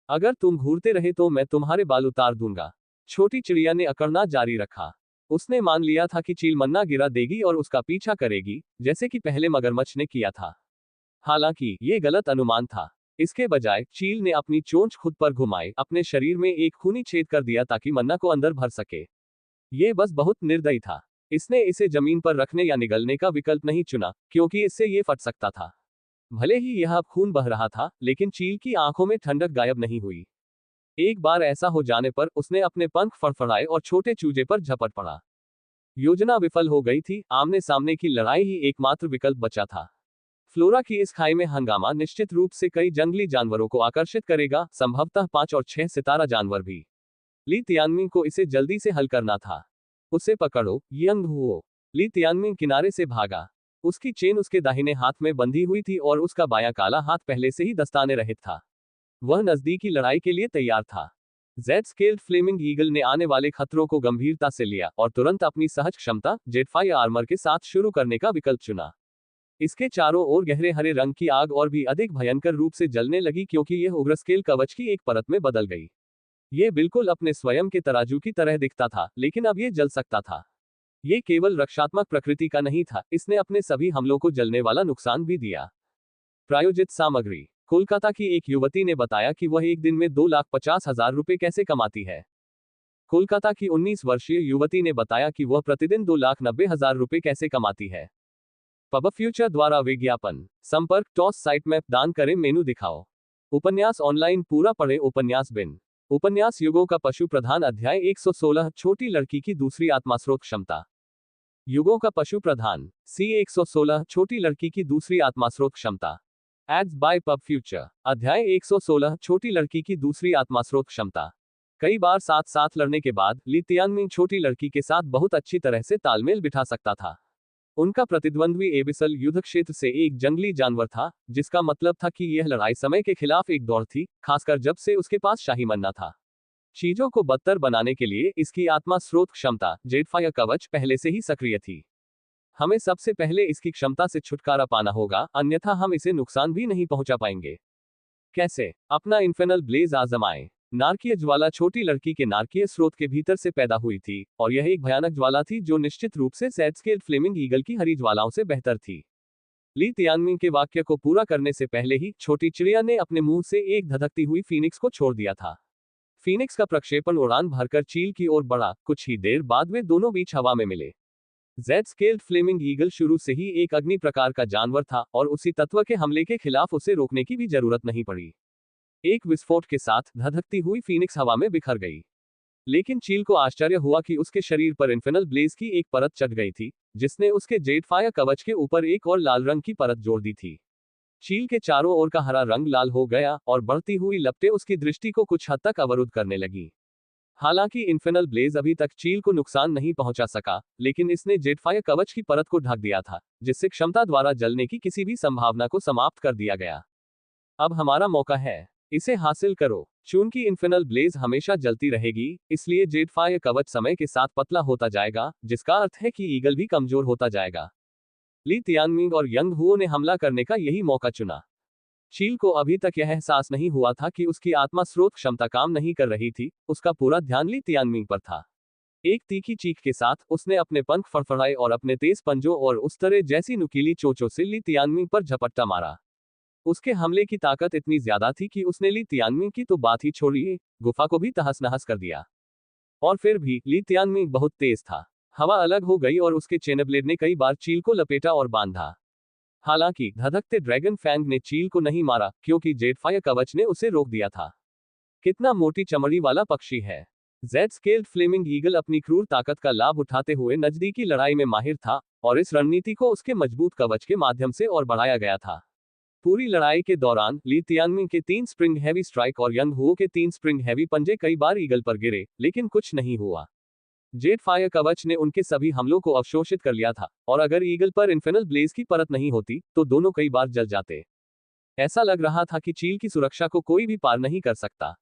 अगर तुम घूरते रहे तो मैं तुम्हारे बाल उतार दूंगा। छोटी चिड़िया ने अकड़ना जारी रखा। उसने मान लिया था कि चील मन्ना गिरा देगी और उसका पीछा करेगी, जैसे कि पहले मगरमच्छ ने किया था। हालांकि ये गलत अनुमान था। इसके बजाय चील ने अपनी चोंच खुद पर घुमाई, अपने शरीर में एक खूनी छेद कर दिया ताकि मन्ना को अंदर भर सके। ये बस बहुत निर्दयी था। इसने इसे जमीन पर रखने या निगलने का विकल्प नहीं चुना, क्योंकि इससे ये फट सकता था। भले ही यह अब खून बह रहा था, लेकिन चील की आंखों में ठंडक गायब नहीं हुई। एक बार ऐसा हो जाने पर उसने अपने पंख फड़फड़ाए और छोटे चूजे पर झपट पड़ा। योजना विफल हो गई थी। आमने सामने की लड़ाई ही एकमात्र विकल्प बचा था। फ्लोरा की इस खाई में हंगामा निश्चित रूप से कई जंगली जानवरों को आकर्षित करेगा, संभवतः 5 और 6 सितारा जानवर भी। ली तियानमिंग को इसे जल्दी से हल करना था। उसे पकड़ो, यंग हुओ। ली तियानमिंग किनारे से भागा। उसकी चेन उसके दाहिने हाथ में बंधी हुई थी और उसका बायां काला हाथ पहले से ही दस्ताने रहित था। वह नजदीकी लड़ाई के लिए तैयार था। जेड स्केल्ड फ्लेमिंग ईगल ने आने वाले खतरों को गंभीरता से लिया और तुरंत अपनी सहज क्षमता, जेटफायर आर्मर के साथ शुरू करने का विकल्प चुना। इसके चारों ओर गहरे हरे रंग की आग और भी अधिक भयंकर रूप से जलने लगी, क्योंकि यह उग्र स्केल कवच की एक परत में बदल गई। ये बिल्कुल अपने स्वयं के तराजू की तरह दिखता था, लेकिन अब ये जल सकता था। ये केवल रक्षात्मक प्रकृति का नहीं था, इसने अपने सभी हमलों को जलने वाला नुकसान भी दिया। प्रायोजित सामग्री। कोलकाता की एक युवती ने बताया कि वह एक दिन में 2,50,000 रुपए कैसे कमाती है। कोलकाता की 19 वर्षीय युवती ने बताया कि वह प्रतिदिन 2,90,000 रुपए कैसे कमाती है। पब फ्यूचर द्वारा विज्ञापन। संपर्क टॉस साइट मैप दान करें मेनू दिखाओ। उपन्यास ऑनलाइन पूरा पढ़े उपन्यास बिन। उपन्यास युगों का पशु प्रधान अध्याय 116 छोटी लड़की की दूसरी आत्मास्रोत क्षमता। युगों का पशु प्रधान C 116 छोटी लड़की की दूसरी आत्मास्रोत क्षमता। Ads by pub future. अध्याय 116 छोटी लड़की की दूसरी आत्मास्रोत क्षमता। कई बार साथ साथ लड़ने के बाद ली तियानमिंग छोटी लड़की के साथ बहुत अच्छी तरह से तालमेल बिठा सकता था। उनका प्रतिद्वंद्वी एबिसल युद्ध क्षेत्र से एक जंगली जानवर था, जिसका मतलब था कि यह लड़ाई समय के खिलाफ एक दौड़ थी, खासकर जब से उसके पास शाही मन्ना था। चीजों को बदतर बनाने के लिए इसकी आत्मा स्रोत क्षमता, जेटफायर कवच, पहले से ही सक्रिय थी। हमें सबसे पहले इसकी क्षमता से छुटकारा पाना होगा, अन्यथा हम इसे नुकसान भी नहीं पहुंचा पाएंगे। कैसे? अपना इन्फेनल ब्लेज आजमाएं। नारकीय ज्वाला छोटी लड़की के नारकीय स्रोत के भीतर से पैदा हुई थी, और यह एक भयानक ज्वाला थी जो निश्चित रूप से जेड स्केल्ड फ्लेमिंग ईगल की हरी ज्वालाओं से बेहतर थी। ली तियानमिंग के वाक्य को पूरा करने से पहले ही छोटी चिड़िया ने अपने मुंह से एक धधकती हुई फीनिक्स को छोड़ दिया था। फीनिक्स का प्रक्षेपण उड़ान भरकर चील की ओर बढ़ा। कुछ ही देर बाद वे दोनों बीच हवा में मिले। जेड स्केल्ड फ्लेमिंग ईगल शुरू से ही एक अग्नि प्रकार का जानवर था, और उसी तत्व के हमले के खिलाफ उसे रोकने की भी जरूरत नहीं पड़ी। एक विस्फोट के साथ धधकती हुई फीनिक्स हवा में बिखर गई। लेकिन चील को आश्चर्य हुआ कि उसके शरीर पर इन्फेनल ब्लेज की एक परत चढ़ गई थी, जिसने उसके जेटफायर कवच के ऊपर एक और लाल रंग की परत जोड़ दी थी। चील के चारों ओर का हरा रंग लाल हो गया और बढ़ती हुई लपटें उसकी दृष्टि को कुछ हद तक अवरुद्ध करने लगी। हालांकि इन्फेनल ब्लेज अभी तक चील को नुकसान नहीं पहुंचा सका, लेकिन इसने जेटफायर कवच की परत को ढक दिया था, जिससे क्षमता द्वारा जलने की किसी भी संभावना को समाप्त कर दिया गया। अब हमारा मौका है, इसे हासिल करो। चूंकि इन्फेनल ब्लेज हमेशा जलती रहेगी, इसलिए जेटफायर कवच समय के साथ पतला होता जाएगा, जिसका अर्थ है कि ईगल भी कमजोर होता जाएगा। ली तियानमिंग और यंग हुओ ने हमला करने का यही मौका चुना। चील को अभी तक यह एहसास नहीं हुआ था कि उसकी आत्मा स्रोत क्षमता काम नहीं कर रही थी, उसका पूरा ध्यान ली तियानमिंग पर था। एक तीखी चीख के साथ उसने अपने पंख फड़फड़ाए और अपने तेज पंजों और उस तरह जैसी नुकीली चोंचों से ली तियानमिंग पर झपट्टा मारा। उसके हमले की ताकत इतनी ज्यादा थी कि उसने ली तियानमिंग की तो बात ही छोड़िए, गुफा को भी तहस नहस कर दिया। और फिर भी ली तियानमिंग बहुत तेज था। हवा अलग हो गई और उसके चेनब्लेड ने कई बार चील को लपेटा और बांधा। हालांकि धधकते ड्रैगन फैंग ने चील को नहीं मारा, क्योंकि जेटफायर कवच ने उसे रोक दिया था। कितना मोटी चमड़ी वाला पक्षी है। जेड स्केल्ड फ्लेमिंग ईगल अपनी क्रूर ताकत का लाभ उठाते हुए नजदीकी लड़ाई में माहिर था, और इस रणनीति को उसके मजबूत कवच के माध्यम से और बढ़ाया गया था। पूरी लड़ाई के दौरान ली तियानमिंग के 3 स्प्रिंग हैवी स्ट्राइक और यंग हुओ के 3 स्प्रिंग हैवी पंजे कई बार ईगल पर गिरे, लेकिन कुछ नहीं हुआ। जेटफायर कवच ने उनके सभी हमलों को अवशोषित कर लिया था, और अगर ईगल पर इन्फेनल ब्लेज की परत नहीं होती, तो दोनों कई बार जल जाते। ऐसा लग रहा था कि चील की सुरक्षा को कोई भी पार नहीं कर सकता।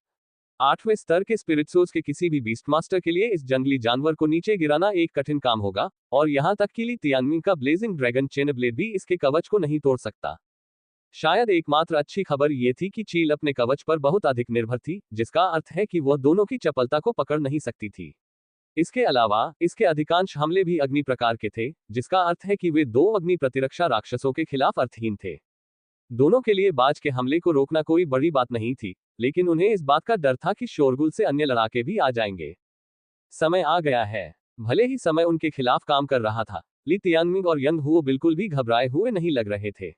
8वें स्तर के स्पिरिट्सोस के किसी भी बीस्ट मास्टर के लिए इस जंगली जानवर को नीचे गिराना एक कठिन काम होगा, और यहां तक कि ली तियानमिंग का ब्लेजिंग ड्रैगन चेनब्लेड भी इसके कवच को नहीं तोड़ सकता। शायद एकमात्र अच्छी खबर यह थी कि चील अपने कवच पर बहुत अधिक निर्भर थी, जिसका अर्थ है कि वह दोनों की चपलता को पकड़ नहीं सकती थी। इसके अलावा इसके अधिकांश हमले भी अग्नि प्रकार के थे, जिसका अर्थ है कि वे 2 अग्नि प्रतिरक्षा राक्षसों के खिलाफ अर्थहीन थे। दोनों के लिए बाज के हमले को रोकना कोई बड़ी बात नहीं थी, लेकिन उन्हें इस बात का डर था कि शोरगुल से अन्य लड़ाके भी आ जाएंगे। समय आ गया है। भले ही समय उनके खिलाफ काम कर रहा था, ली तियानमिंग और यंग हुओ बिल्कुल भी घबराए हुए नहीं लग रहे थे।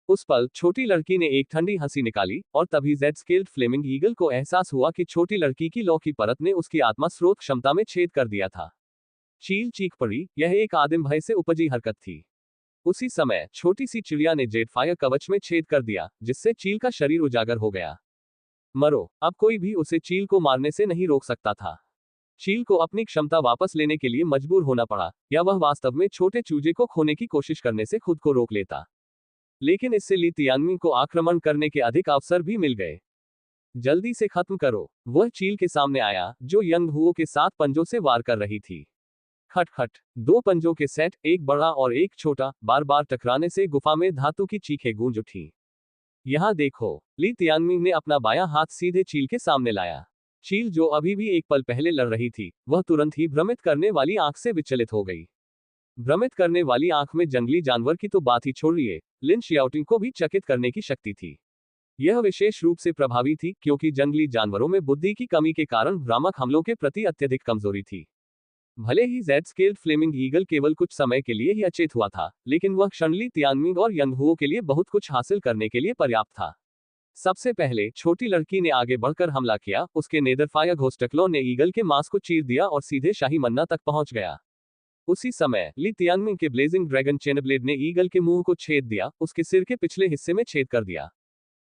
उस पल छोटी लड़की ने एक ठंडी हंसी निकाली, और तभी जेड स्केल्ड फ्लेमिंग ईगल को एहसास हुआ कि छोटी लड़की की लौ की परत ने उसकी आत्मा स्रोत क्षमता में छेद कर दिया था। चील चीख पड़ी, यह एक आदिम भय से उपजी हरकत थी। उसी समय छोटी सी चिड़िया ने जेटफायर कवच में छेद कर दिया, जिससे चील का शरीर उजागर हो गया। मरो, अब कोई भी उसे चील को मारने से नहीं रोक सकता था। चील को अपनी क्षमता वापस लेने के लिए मजबूर होना पड़ा, या वह वास्तव में छोटे चूजे को खोने की कोशिश करने से खुद को रोक लेता। लेकिन इससे ली तियानमिंग को आक्रमण करने के अधिक अवसर भी मिल गए। जल्दी से खत्म करो, वह चील के सामने आया, जो यंग हुओ के 7 पंजों से वार कर रही थी। खटखट, 2 पंजों के सेट, एक बड़ा और एक छोटा, बार बार टकराने से गुफा में धातु की चीखें गूंज उठी। यहां देखो, ली तियानमिंग ने अपना बायां हाथ सीधे चील के सामने लाया। चील, जो अभी भी एक पल पहले लड़ रही थी, वह तुरंत ही भ्रमित करने वाली आंख से विचलित हो गई। भ्रमित करने वाली आंख में जंगली जानवर की तो बात ही छोड़िए, लिन शियाओटिंग को भी चकित करने की शक्ति थी। यह विशेष रूप से प्रभावी थी, क्योंकि जंगली जानवरों में बुद्धि की कमी के कारण भ्रामक हमलों के प्रति अत्यधिक कमजोरी थी। भले ही जेड स्केल्ड फ्लेमिंग ईगल केवल कुछ समय के लिए ही अचेत हुआ था, लेकिन वह क्षण ली तियानमिंग और यंग हुओ के लिए बहुत कुछ हासिल करने के लिए पर्याप्त था। सबसे पहले छोटी लड़की ने आगे बढ़कर हमला किया, उसके नेदरफायर घोस्टक्लो ने ईगल के मांस को चीर दिया और सीधे शाही मन्ना तक पहुंच गया। उसी समय ली तियानमिंग के ब्लेजिंग ड्रैगन चेनब्लेड ने ईगल के मुंह को छेद दिया, उसके सिर के पिछले हिस्से में छेद कर दिया।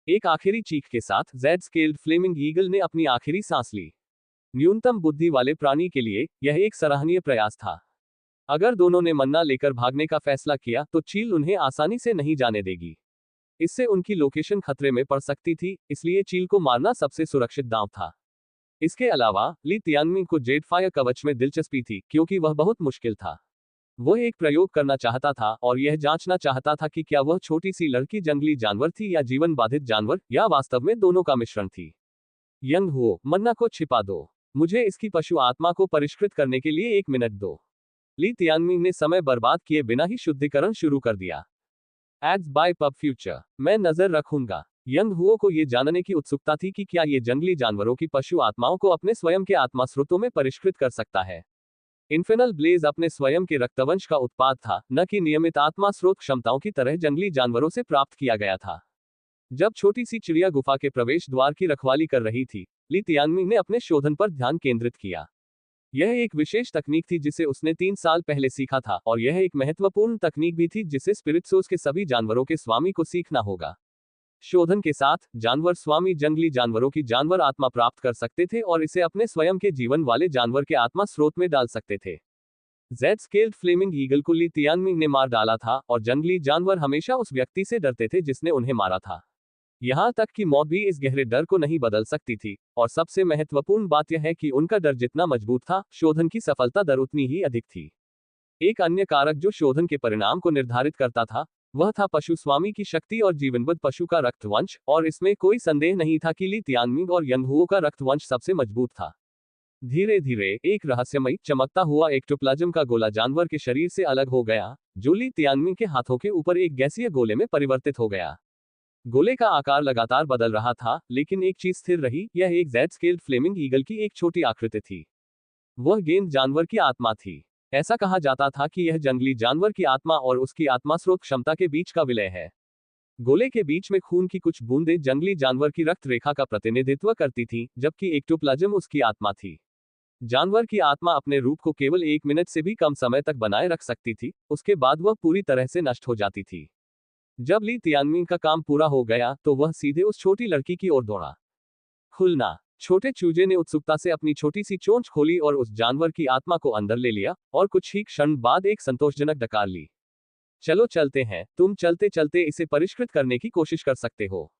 एक आखिरी चीख के साथ जेड स्केल्ड फ्लेमिंग ईगल ने अपनी आखिरी सांस ली। न्यूनतम बुद्धि वाले प्राणी के लिए यह एक सराहनीय प्रयास था। अगर दोनों ने मन्ना लेकर भागने का फैसला किया, तो चील उन्हें आसानी से नहीं जाने देगी। इससे उनकी लोकेशन खतरे में पड़ सकती थी, इसलिए चील को मारना सबसे सुरक्षित दांव था। इसके अलावा ली तियानमिंग को जेटफायर कवच में दिलचस्पी थी, क्योंकि वह बहुत मुश्किल था। वह एक प्रयोग करना चाहता था और यह जांचना चाहता था कि क्या वह छोटी सी लड़की जंगली जानवर थी या जीवन बाधित जानवर, या वास्तव में दोनों का मिश्रण थी। यंग हुओ, मन्ना को छिपा दो, मुझे इसकी पशु आत्मा को परिष्कृत करने के लिए 1 मिनट दो। ली तियानमिंग ने समय बर्बाद किए बिना ही शुद्धिकरण शुरू कर दिया। एड्स बाय पब फ्यूचर, मैं नजर रखूंगा। यंग हुओ को यह जानने की उत्सुकता थी कि क्या ये जंगली जानवरों की पशु आत्माओं को अपने स्वयं के आत्मा स्रोतों में परिष्कृत कर सकता है। इन्फेनल ब्लेज अपने स्वयं के रक्तवंश का उत्पाद था, न कि नियमित आत्मा स्रोत क्षमताओं की तरह जंगली जानवरों से प्राप्त किया गया था। जब छोटी सी चिड़िया गुफा के प्रवेश द्वार की रखवाली कर रही थी, ली तियानमिंग ने अपने शोधन पर ध्यान केंद्रित किया। यह एक विशेष तकनीक थी जिसे उसने 3 साल पहले सीखा था, और यह एक महत्वपूर्ण तकनीक भी थी जिसे स्पिरिट्सोस के सभी जानवरों के स्वामी को सीखना होगा। शोधन के साथ जानवर स्वामी जंगली जानवरों की जानवर आत्मा प्राप्त कर सकते थे और इसे अपने स्वयं के जीवन वाले जानवर के आत्मा स्रोत में डाल सकते थे। जेड स्केल्ड फ्लेमिंग ईगल को ली तियानमिंग ने मार डाला था और जंगली जानवर हमेशा उस व्यक्ति से डरते थे जिसने उन्हें मारा था। यहां तक कि मौत भी इस गहरे डर को नहीं बदल सकती थी, और सबसे महत्वपूर्ण बात यह है कि उनका डर जितना मजबूत था, शोधन की सफलता दर उतनी ही अधिक थी। एक अन्य कारक जो शोधन के परिणाम को निर्धारित करता था, वह था पशु स्वामी की शक्ति और जीवनबद्ध पशु का रक्तवंश, और इसमें कोई संदेह नहीं था कि ली तियानमिंग और यंगहुओ का रक्तवंश सबसे मजबूत था। धीरे धीरे एक रहस्यमयी चमकता हुआ एक्टोप्लाज्म का गोला जानवर के शरीर से अलग हो गया, जो ली तियानमिंग के हाथों के ऊपर एक गैसीय गोले में परिवर्तित हो गया। गोले का आकार लगातार बदल रहा था, लेकिन एक चीज स्थिर रही, यह एक जेड स्केल्ड फ्लेमिंग ईगल की एक छोटी आकृति थी। वह गेंद जानवर की आत्मा थी। ऐसा कहा जाता था कि यह जंगली जानवर की आत्मा और उसकी आत्मा स्रोत क्षमता के बीच का विलय है। गोले के बीच में खून की कुछ बूंदें जंगली जानवर की रक्त रेखा का प्रतिनिधित्व करती थीं, जबकि एक्टोप्लाज्म उसकी आत्मा थी। जानवर की आत्मा अपने रूप को केवल 1 मिनट से भी कम समय तक बनाए रख सकती थी, उसके बाद वह पूरी तरह से नष्ट हो जाती थी। जब ली तियानमिंग का काम पूरा हो गया तो वह सीधे उस छोटी लड़की की ओर दौड़ा। खुलना। छोटे चूजे ने उत्सुकता से अपनी छोटी सी चोंच खोली और उस जानवर की आत्मा को अंदर ले लिया, और कुछ ही क्षण बाद एक संतोषजनक डकार ली। चलो चलते हैं, तुम चलते चलते इसे परिष्कृत करने की कोशिश कर सकते हो।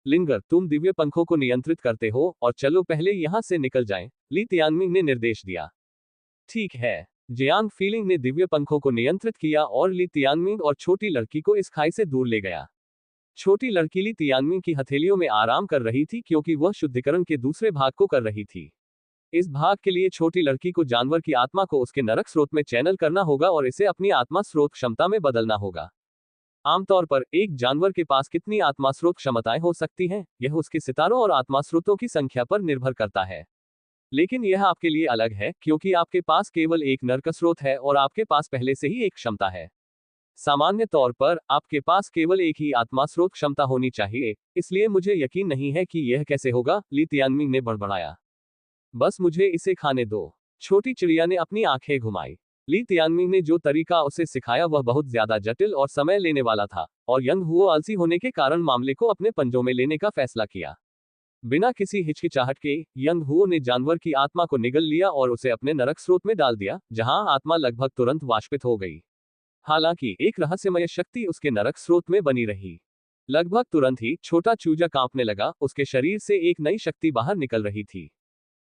लिंगर, तुम दिव्य पंखों को नियंत्रित करते हो, और चलो पहले यहां से निकल जाएं, ली तियानमिंग ने निर्देश दिया। ठीक है। जियांग फीलिंग ने दिव्य पंखों को नियंत्रित किया और ली तियानमिंग और छोटी लड़की को इस खाई से दूर ले गया। छोटी लड़की ली तियानमिंग की हथेलियों में आराम कर रही थी क्योंकि वह शुद्धिकरण के दूसरे भाग को कर रही थी। इस भाग के लिए छोटी लड़की को जानवर की आत्मा को उसके नरक स्रोत में चैनल करना होगा और इसे अपनी आत्मा स्रोत क्षमता में बदलना होगा। आमतौर पर एक जानवर के पास कितनी आत्मा स्रोत क्षमताएं हो सकती हैं, यह उसके सितारों और आत्मा स्रोतों की संख्या पर निर्भर करता है। लेकिन यह आपके लिए अलग है क्योंकि आपके पास केवल एक नरक स्रोत है और आपके पास पहले से ही एक क्षमता है। सामान्य तौर पर आपके पास केवल एक ही आत्मा स्रोत क्षमता होनी चाहिए, इसलिए मुझे यकीन नहीं है कि यह कैसे होगा, ली तियानमिंग ने बड़बड़ाया। बस मुझे इसे खाने दो। छोटी चिड़िया ने अपनी आंखें घुमाई। ली तियानमिंग ने जो तरीका उसे सिखाया वह बहुत ज्यादा जटिल और समय लेने वाला था, और यंगहुओ आलसी होने के कारण मामले को अपने पंजों में लेने का फैसला किया। बिना किसी हिचकिचाहट के यंगहुओ ने जानवर की आत्मा को निगल लिया और उसे अपने नरक स्रोत में डाल दिया, जहां आत्मा लगभग तुरंत वाष्पित हो गई। हालांकि एक रहस्यमय शक्ति उसके नरक स्रोत में बनी रही। लगभग तुरंत ही छोटा चूजा कांपने लगा, उसके शरीर से एक नई शक्ति बाहर निकल रही थी।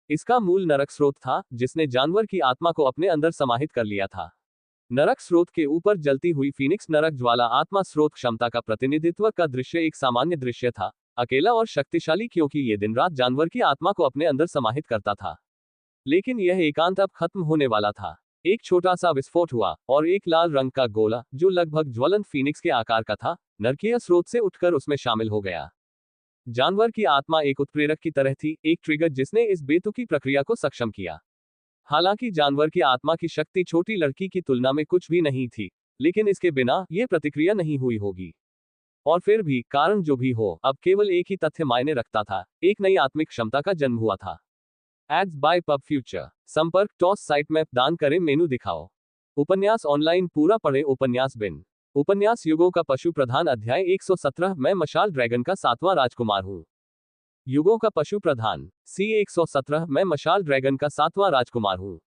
इसका मूल नरक स्रोत था, जिसने जानवर की आत्मा को अपने अंदर समाहित कर लिया था। नरक स्रोत के ऊपर जलती हुई फीनिक्स नरक ज्वाला आत्मा स्रोत क्षमता का प्रतिनिधित्व का दृश्य एक सामान्य दृश्य था, अकेला और शक्तिशाली क्योंकि ये दिन रात जानवर की आत्मा को अपने अंदर समाहित करता था। लेकिन यह एकांत अब खत्म होने वाला था। एक छोटा सा विस्फोट हुआ और एक लाल रंग का गोला, जो लगभग ज्वलंत फीनिक्स के आकार का था, नरकीय स्रोत से उठकर उसमें शामिल हो गया। जानवर की आत्मा एक उत्प्रेरक की तरह थी, एक ट्रिगर जिसने इस बेतुकी प्रक्रिया को सक्षम किया। हालांकि जानवर की आत्मा की शक्ति छोटी लड़की की तुलना में कुछ भी नहीं थी, लेकिन इसके बिना यह प्रतिक्रिया नहीं हुई होगी। और फिर भी, कारण जो भी हो, अब केवल एक ही तथ्य मायने रखता था, एक नई आत्मिक क्षमता का जन्म हुआ था। Ads by pub future. संपर्क टॉस साइट मैप दान करें मेनू दिखाओ। उपन्यास ऑनलाइन पूरा पढ़े उपन्यास बिन। उपन्यास युगों का पशु प्रधान अध्याय 117। मैं मशाल ड्रैगन का 7वां राजकुमार हूँ। युगों का पशु प्रधान सी 117। मैं मशाल ड्रैगन का 7वां राजकुमार हूँ।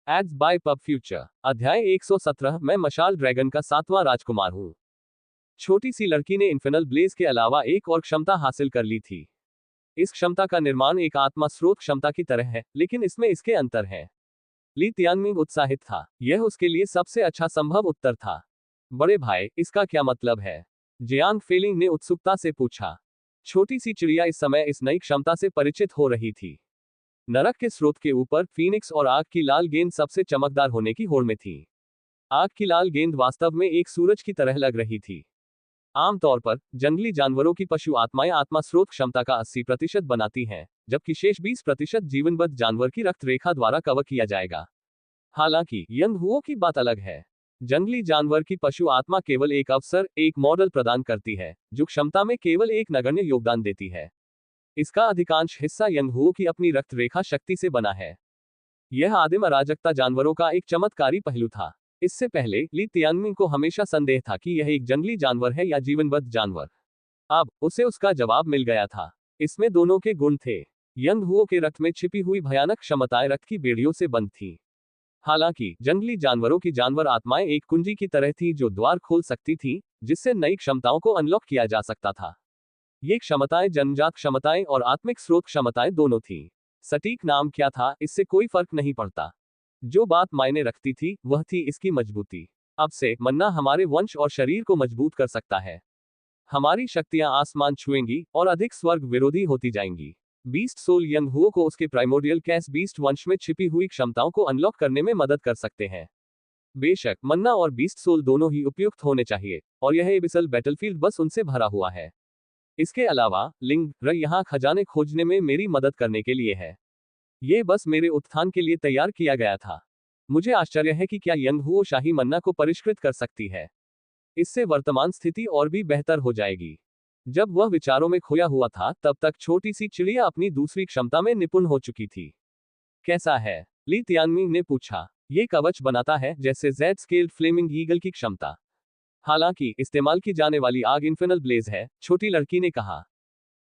एड्स बाय पब फ्यूचर अध्याय 117। मैं मशाल ड्रैगन का 7वां राजकुमार हूँ। छोटी सी लड़की ने इन्फिनल ब्लेज के अलावा एक और क्षमता हासिल कर ली थी। इस क्षमता का निर्माण एक आत्मा स्रोत क्षमता की तरह है, लेकिन इसमें इसके अंतर है। ली तियानमिंग उत्साहित था, यह उसके लिए सबसे अच्छा संभव उत्तर था। बड़े भाई, इसका क्या मतलब है? जियांग फेलिंग ने उत्सुकता से पूछा। छोटी सी चिड़िया इस समय इस नई क्षमता से परिचित हो रही थी। नरक के स्रोत के ऊपर फीनिक्स और आग की लाल गेंद सबसे चमकदार होने की होड़ में थी। आग की लाल गेंद वास्तव में एक सूरज की तरह लग रही थी। आमतौर पर जंगली जानवरों की पशु आत्माएं आत्मा स्रोत क्षमता का 80% बनाती हैं, जबकि शेष 20% जीवनबद्ध जानवर की रक्त रेखा द्वारा कवर किया जाएगा। हालांकि यंगहुओ की बात अलग है। जंगली जानवर की पशु आत्मा केवल एक अवसर, एक मॉडल प्रदान करती है, जो क्षमता में केवल एक नगण्य योगदान देती है। इसका अधिकांश हिस्सा यंगहुओ की अपनी रक्त रेखा शक्ति से बना है। यह आदिम अराजकता जानवरों का एक चमत्कारी पहलू था। इससे पहले ली तियानमिंग को हमेशा संदेह था कि यह एक जंगली जानवर है या जीवनबद्ध जानवर। अब उसे उसका जवाब मिल गया था। इसमें दोनों के गुण थे। यंग हुओ के रक्त में छिपी हुई भयानक क्षमताएं रक्त की बेड़ियों से बंद थी। हालांकि जंगली जानवरों की जानवर आत्माएं एक कुंजी की तरह थी जो द्वार खोल सकती थी, जिससे नई क्षमताओं को अनलॉक किया जा सकता था। ये क्षमताएं जन्मजात क्षमताएं और आत्मिक स्रोत क्षमताएं दोनों थी। सटीक नाम क्या था इससे कोई फर्क नहीं पड़ता। जो बात मायने रखती थी वह थी इसकी मजबूती। अब से मन्ना हमारे वंश और शरीर को मजबूत कर सकता है। हमारी शक्तियां आसमान छुएंगी और अधिक स्वर्ग विरोधी होती जाएंगी। बीस्ट सोल यंग हुओ को उसके प्राइमोर्डियल कैस बीस्ट वंश में छिपी हुई क्षमताओं को अनलॉक करने में मदद कर सकते हैं। बेशक मन्ना और बीस्ट सोल दोनों ही उपयुक्त होने चाहिए, और यह एबिसल बैटलफील्ड बस उनसे भरा हुआ है। इसके अलावा लिंग र यहाँ खजाने खोजने में मेरी मदद करने के लिए है। ये बस मेरे उत्थान के लिए तैयार किया गया था। मुझे आश्चर्य है कि क्या यंग हुओ शाही मन्ना को परिष्कृत कर सकती है। इससे वर्तमान स्थिति और भी बेहतर हो जाएगी। जब वह विचारों में खोया हुआ था तब तक छोटी सी चिड़िया अपनी दूसरी क्षमता में निपुण हो चुकी थी। कैसा है? ली तियानमिंग ने पूछा। ये कवच बनाता है जैसे जेड स्केल्ड फ्लेमिंग ईगल की क्षमता। हालांकि इस्तेमाल की जाने वाली आग इन्फिनल ब्लेज है, छोटी लड़की ने कहा।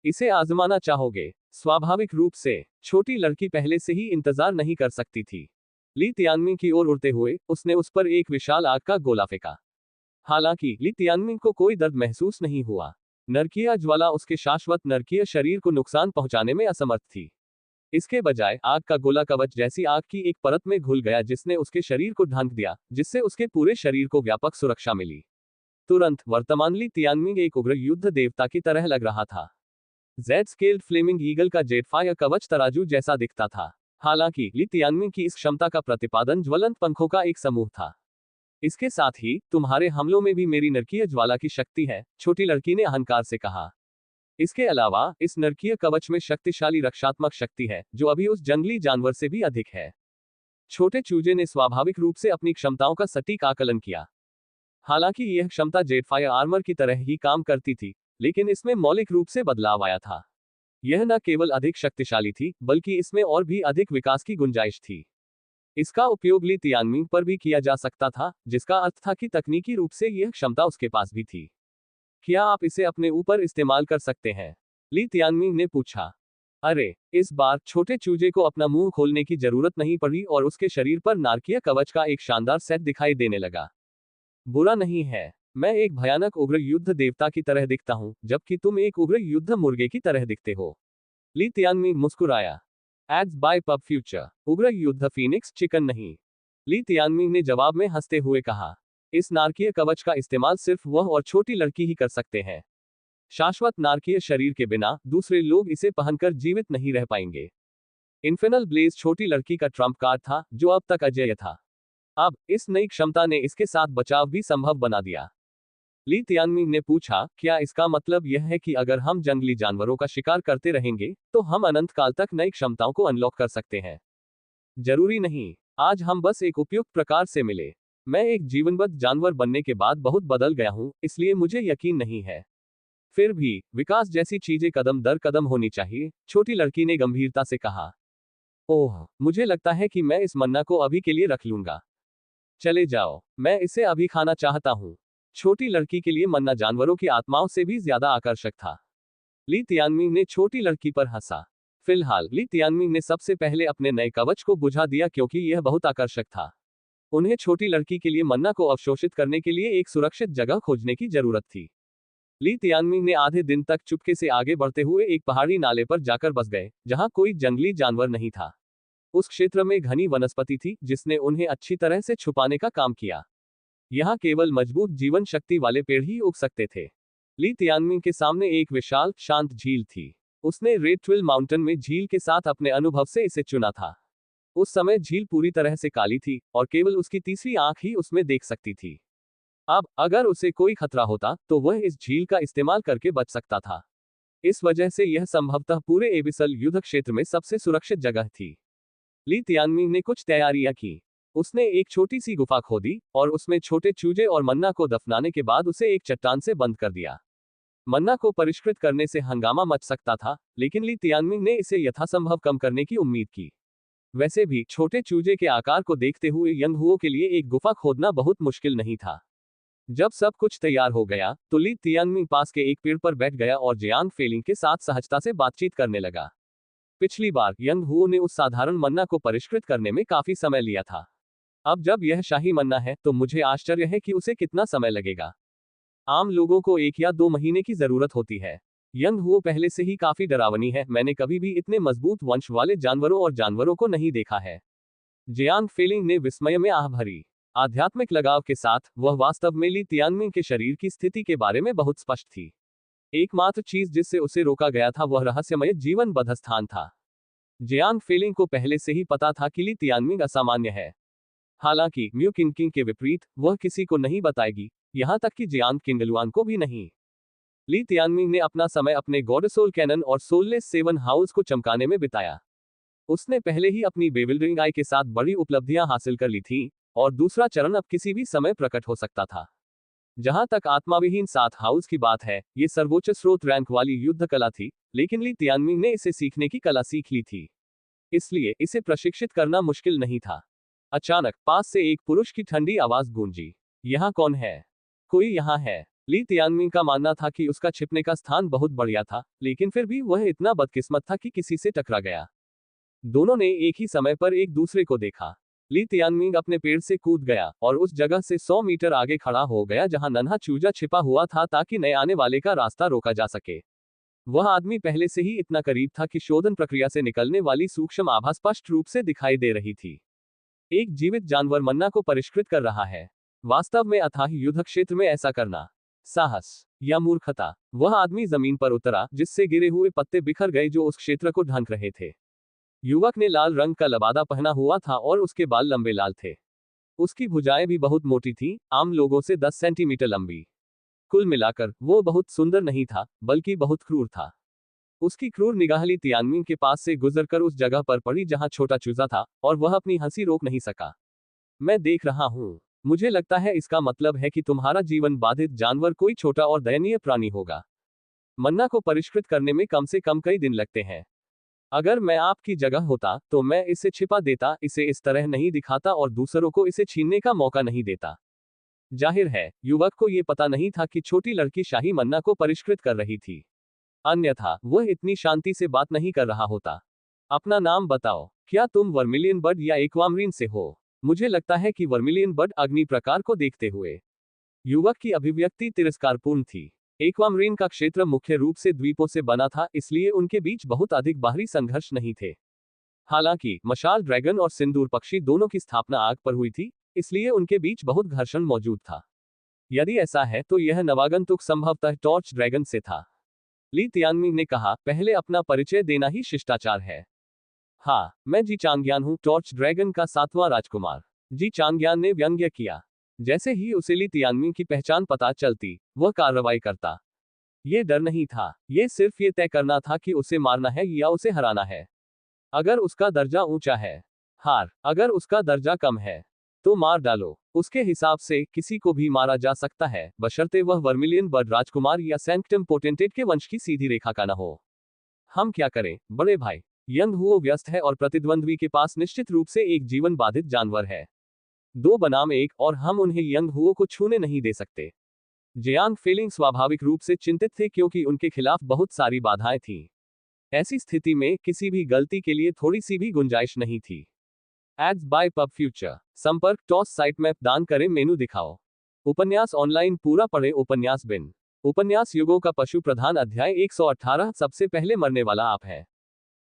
इसे आजमाना चाहोगे? स्वाभाविक रूप से छोटी लड़की पहले से ही इंतजार नहीं कर सकती थी। ली तियानमिंग की ओर उड़ते हुए उसने उस पर एक विशाल आग का गोला फेंका। हालांकि ली तियानमिंग को कोई दर्द महसूस नहीं हुआ। नरकीय ज्वाला उसके शाश्वत नरकीय शरीर को नुकसान पहुंचाने में असमर्थ थी। इसके बजाय आग का गोला कवच जैसी आग की एक परत में घुल गया जिसने उसके शरीर को ढांक दिया, जिससे उसके पूरे शरीर को व्यापक सुरक्षा मिली। तुरंत वर्तमान ली तियानमिंग एक उग्र युद्ध देवता की तरह लग रहा था। जेड स्केल्ड फ्लेमिंग ईगल का जेट फायर कवच तराजू जैसा दिखता था। हालांकि ली तियानमिंग की इस क्षमता का प्रतिपादन ज्वलंत पंखों का एक समूह था। इसके साथ ही तुम्हारे हमलों में भी मेरी नरकीय ज्वाला की शक्ति है, छोटी लड़की ने अहंकार से कहा। इसके अलावा इस नरकीय कवच में शक्तिशाली रक्षात्मक शक्ति है जो अभी उस जंगली जानवर से भी अधिक है। छोटे चूजे ने स्वाभाविक रूप से अपनी क्षमताओं का सटीक आकलन किया। हालांकि यह क्षमता जेटफायर आर्मर की तरह ही काम करती थी, लेकिन इसमें मौलिक रूप से बदलाव आया था। यह न केवल अधिक शक्तिशाली थी बल्कि इसमें और भी अधिक विकास की गुंजाइश थी। इसका उपयोग ली तियानमिंग पर भी किया जा सकता था, जिसका अर्थ था कि तकनीकी रूप से यह क्षमता उसके पास भी थी। क्या आप इसे अपने ऊपर इस्तेमाल कर सकते हैं? ली तियानमिंग ने पूछा। अरे, इस बार छोटे चूजे को अपना मुंह खोलने की जरूरत नहीं पड़ी और उसके शरीर पर नारकीय कवच का एक शानदार सेट दिखाई देने लगा। बुरा नहीं है, मैं एक भयानक उग्र युद्ध देवता की तरह दिखता हूं, जबकि तुम एक उग्र युद्ध मुर्गे की तरह दिखते हो। ली तियानमिंग मुस्कुराया। एड्स बाय पब फ्यूचर, उग्र युद्ध फीनिक्स चिकन नहीं। ली तियानमिंग ने जवाब में हंसते हुए कहा। इस नारकीय कवच का इस्तेमाल सिर्फ वह और छोटी लड़की ही कर सकते हैं। शाश्वत नारकीय शरीर के बिना दूसरे लोग इसे पहनकर जीवित नहीं रह पाएंगे। इन्फिनल ब्लेज छोटी लड़की का ट्रम्प कार्ड था जो अब तक अजेय था। अब इस नई क्षमता ने इसके साथ बचाव भी संभव बना दिया। ली तियानमिंग ने पूछा, क्या इसका मतलब यह है कि अगर हम जंगली जानवरों का शिकार करते रहेंगे तो हम अनंत काल तक नई क्षमताओं को अनलॉक कर सकते हैं? जरूरी नहीं, आज हम बस एक उपयुक्त प्रकार से मिले। मैं एक जीवनबद्ध जानवर बनने के बाद बहुत बदल गया हूं, इसलिए मुझे यकीन नहीं है। फिर भी विकास जैसी चीजें कदम दर कदम होनी चाहिए, छोटी लड़की ने गंभीरता से कहा। ओह, मुझे लगता है कि मैं इस मन्ना को अभी के लिए रख लूंगा। चले जाओ, मैं इसे अभी खाना चाहता हूँ। छोटी लड़की के लिए मन्ना जानवरों की आत्माओं से भी ज्यादा आकर्षक था। ली तियानमिंग ने छोटी लड़की पर हंसा। फिलहाल ली तियानमिंग ने सबसे पहले अपने नए कवच को बुझा दिया क्योंकि यह बहुत आकर्षक था। उन्हें छोटी लड़की के लिए मन्ना को अवशोषित करने के लिए एक सुरक्षित जगह खोजने की जरूरत थी। ली तियानमिंग ने आधे दिन तक चुपके से आगे बढ़ते हुए एक पहाड़ी नाले पर जाकर बस गए, जहां कोई जंगली जानवर नहीं था। उस क्षेत्र में घनी वनस्पति थी जिसने उन्हें अच्छी तरह से छुपाने का काम किया। यहाँ केवल मजबूत जीवन शक्ति वाले पेड़ ही उग सकते थे। ली तियानमिंग के सामने एक विशाल शांत झील थी। उसने रेड ट्विल माउंटेन में झील के साथ अपने अनुभव से इसे चुना था। उस समय झील पूरी तरह से काली थी और केवल उसकी तीसरी आंख ही उसमें देख सकती थी। अब अगर उसे कोई खतरा होता तो वह इस झील का इस्तेमाल करके बच सकता था। इस वजह से यह संभवतः पूरे एबिसल युद्ध क्षेत्र में सबसे सुरक्षित जगह थी। ली तियानमिंग ने कुछ तैयारियां की। उसने एक छोटी सी गुफा खोदी और उसमें छोटे चूजे और मन्ना को दफनाने के बाद उसे एक चट्टान से बंद कर दिया। मन्ना को परिष्कृत करने से हंगामा मच सकता था, लेकिन ली तियानमिंग ने इसे यथासंभव कम करने की उम्मीद की। वैसे भी छोटे चूजे के आकार को देखते हुए यंग हुओ के लिए एक गुफा खोदना बहुत मुश्किल नहीं था। जब सब कुछ तैयार हो गया तो ली तियानमिंग पास के एक पेड़ पर बैठ गया और जियांग फेलिंग के साथ सहजता से बातचीत करने लगा। पिछली बार यंग हुओ ने उस साधारण मन्ना को परिष्कृत करने में काफी समय लिया था। अब जब यह शाही मन्ना है तो मुझे आश्चर्य है कि उसे कितना समय लगेगा। आम लोगों को 1 या 2 महीने की जरूरत होती है। यंग हुओ पहले से ही काफी डरावनी है, मैंने कभी भी इतने मजबूत वंश वाले जानवरों और जानवरों को नहीं देखा है। जियांग फेलिंग ने विस्मय में आह भरी। आध्यात्मिक लगाव के साथ वह वास्तव में ली तियानमिंग के शरीर की स्थिति के बारे में बहुत स्पष्ट थी। एकमात्र चीज जिससे उसे रोका गया था वह रहस्यमय जीवन बद्धस्थान था। जियांग फेलिंग को पहले से ही पता था कि ली तियानमिंग असामान्य है। हालांकि म्यू किंग के विपरीत वह किसी को नहीं बताएगी, यहां तक कि जियांग किंगलुआन को भी नहीं। ली तियानमिंग ने अपना समय अपने गॉडसोल कैनन और सोललेस सेवन हाउस को चमकाने में बिताया। उसने पहले ही अपनी बेविल्डरिंग आई के साथ बड़ी उपलब्धियां हासिल कर ली थी, और दूसरा चरण अब किसी भी समय प्रकट हो सकता था। जहां तक आत्माविहीन 7 हाउस की बात है, ये सर्वोच्च स्रोत रैंक वाली युद्ध कला थी, लेकिन ली तियानमिंग ने इसे सीखने की कला सीख ली थी। इसलिए इसे प्रशिक्षित करना मुश्किल नहीं था। अचानक पास से एक पुरुष की ठंडी आवाज गूंजी। यहाँ कौन है? कोई यहाँ है। ली तियानमिंग का मानना था कि उसका छिपने का स्थान बहुत बढ़िया था, लेकिन फिर भी वह इतना बदकिस्मत था कि किसी से टकरा गया। दोनों ने एक ही समय पर एक दूसरे को देखा। ली तियानमिंग अपने पेड़ से कूद गया और उस जगह से 100 मीटर आगे खड़ा हो गया जहां नन्हा चूजा छिपा हुआ था ताकि नए आने वाले का रास्ता रोका जा सके। वह आदमी पहले से ही इतना करीब था कि शोधन प्रक्रिया से निकलने वाली सूक्ष्म आभा स्पष्ट रूप से दिखाई दे रही थी। एक जीवित जानवर मन्ना को परिष्कृत कर रहा है। वास्तव में अथाह युद्ध क्षेत्र में ऐसा करना साहस या मूर्खता। वह आदमी जमीन पर उतरा जिससे गिरे हुए पत्ते बिखर गए जो उस क्षेत्र को ढंक रहे थे। युवक ने लाल रंग का लबादा पहना हुआ था और उसके बाल लंबे लाल थे। उसकी भुजाएं भी बहुत मोटी थीं, आम लोगों से 10 सेंटीमीटर लंबी। कुल मिलाकर वो बहुत सुंदर नहीं था, बल्कि बहुत क्रूर था। उसकी क्रूर निगाह ली तियानमिंग के पास से गुजरकर उस जगह पर पड़ी जहां छोटा चूजा था, और वह अपनी हंसी रोक नहीं सका। मैं देख रहा हूं। मुझे लगता है इसका मतलब है कि तुम्हारा जीवन बाधित जानवर कोई छोटा और दयनीय प्राणी होगा। मन्ना को परिष्कृत करने में कम से कम कई दिन लगते हैं। अगर मैं आपकी जगह होता तो मैं इसे छिपा देता, इसे इस तरह नहीं दिखाता और दूसरों को इसे छीनने का मौका नहीं देता। जाहिर है युवक को यह पता नहीं था कि छोटी लड़की शाही मन्ना को परिष्कृत कर रही थी, अन्यथा वह इतनी शांति से बात नहीं कर रहा होता। अपना नाम बताओ। क्या तुम वर्मिलियन बर्ड या एक्वामरीन से हो? मुझे लगता है कि वर्मिलियन बर्ड अग्नि प्रकार को देखते हुए। युवक की अभिव्यक्ति तिरस्कारपूर्ण थी। एक्वामरीन का क्षेत्र मुख्य रूप से द्वीपों से बना था, इसलिए उनके बीच बहुत अधिक बाहरी संघर्ष नहीं थे। हालांकि मशाल ड्रैगन और सिंदूर पक्षी दोनों की स्थापना आग पर हुई थी, इसलिए उनके बीच बहुत घर्षण मौजूद था। यदि ऐसा है तो यह नवागंतुक संभवतः टॉर्च ड्रैगन से था। ली तियानमिंग ने कहा, पहले अपना परिचय देना ही शिष्टाचार है। हाँ, मैं जी चांगयान हूँ, टॉर्च ड्रैगन का 7वां राजकुमार। जी चांगयान ने व्यंग्य किया। जैसे ही उसे ली तियानमिंग की पहचान पता चलती, वह कार्रवाई करता। ये डर नहीं था, ये सिर्फ ये तय करना था कि उसे मारना है या उसे हराना है। अगर उसका दर्जा ऊंचा है, हार। अगर उसका दर्जा कम है, तो मार डालो। उसके हिसाब से किसी को भी मारा जा सकता है, बशर्ते वह वर्मिलियन बर्ड राजकुमार या सैंक्टम पोटेंटेट के वंश की सीधी रेखा का न हो। हम क्या करें, बड़े भाई? यंग हुओ व्यस्त है और प्रतिद्वंद्वी के पास निश्चित रूप से एक जीवन बाधित जानवर है। 2 बनाम 1, और हम उन्हें यंग हुओ को छूने नहीं दे सकते। जियांग फेलिंग स्वाभाविक रूप से चिंतित थे क्योंकि उनके खिलाफ बहुत सारी बाधाएं थीं। ऐसी स्थिति में किसी भी गलती के लिए थोड़ी सी भी गुंजाइश नहीं थी। Ads by pub future. संपर्क टॉस साइट मैप दान करें, मेनू दिखाओ। उपन्यास ऑनलाइन पूरा पढ़े। उपन्यास बिन। उपन्यास युगों का पशु प्रधान अध्याय 118 सबसे पहले मरने वाला आप है।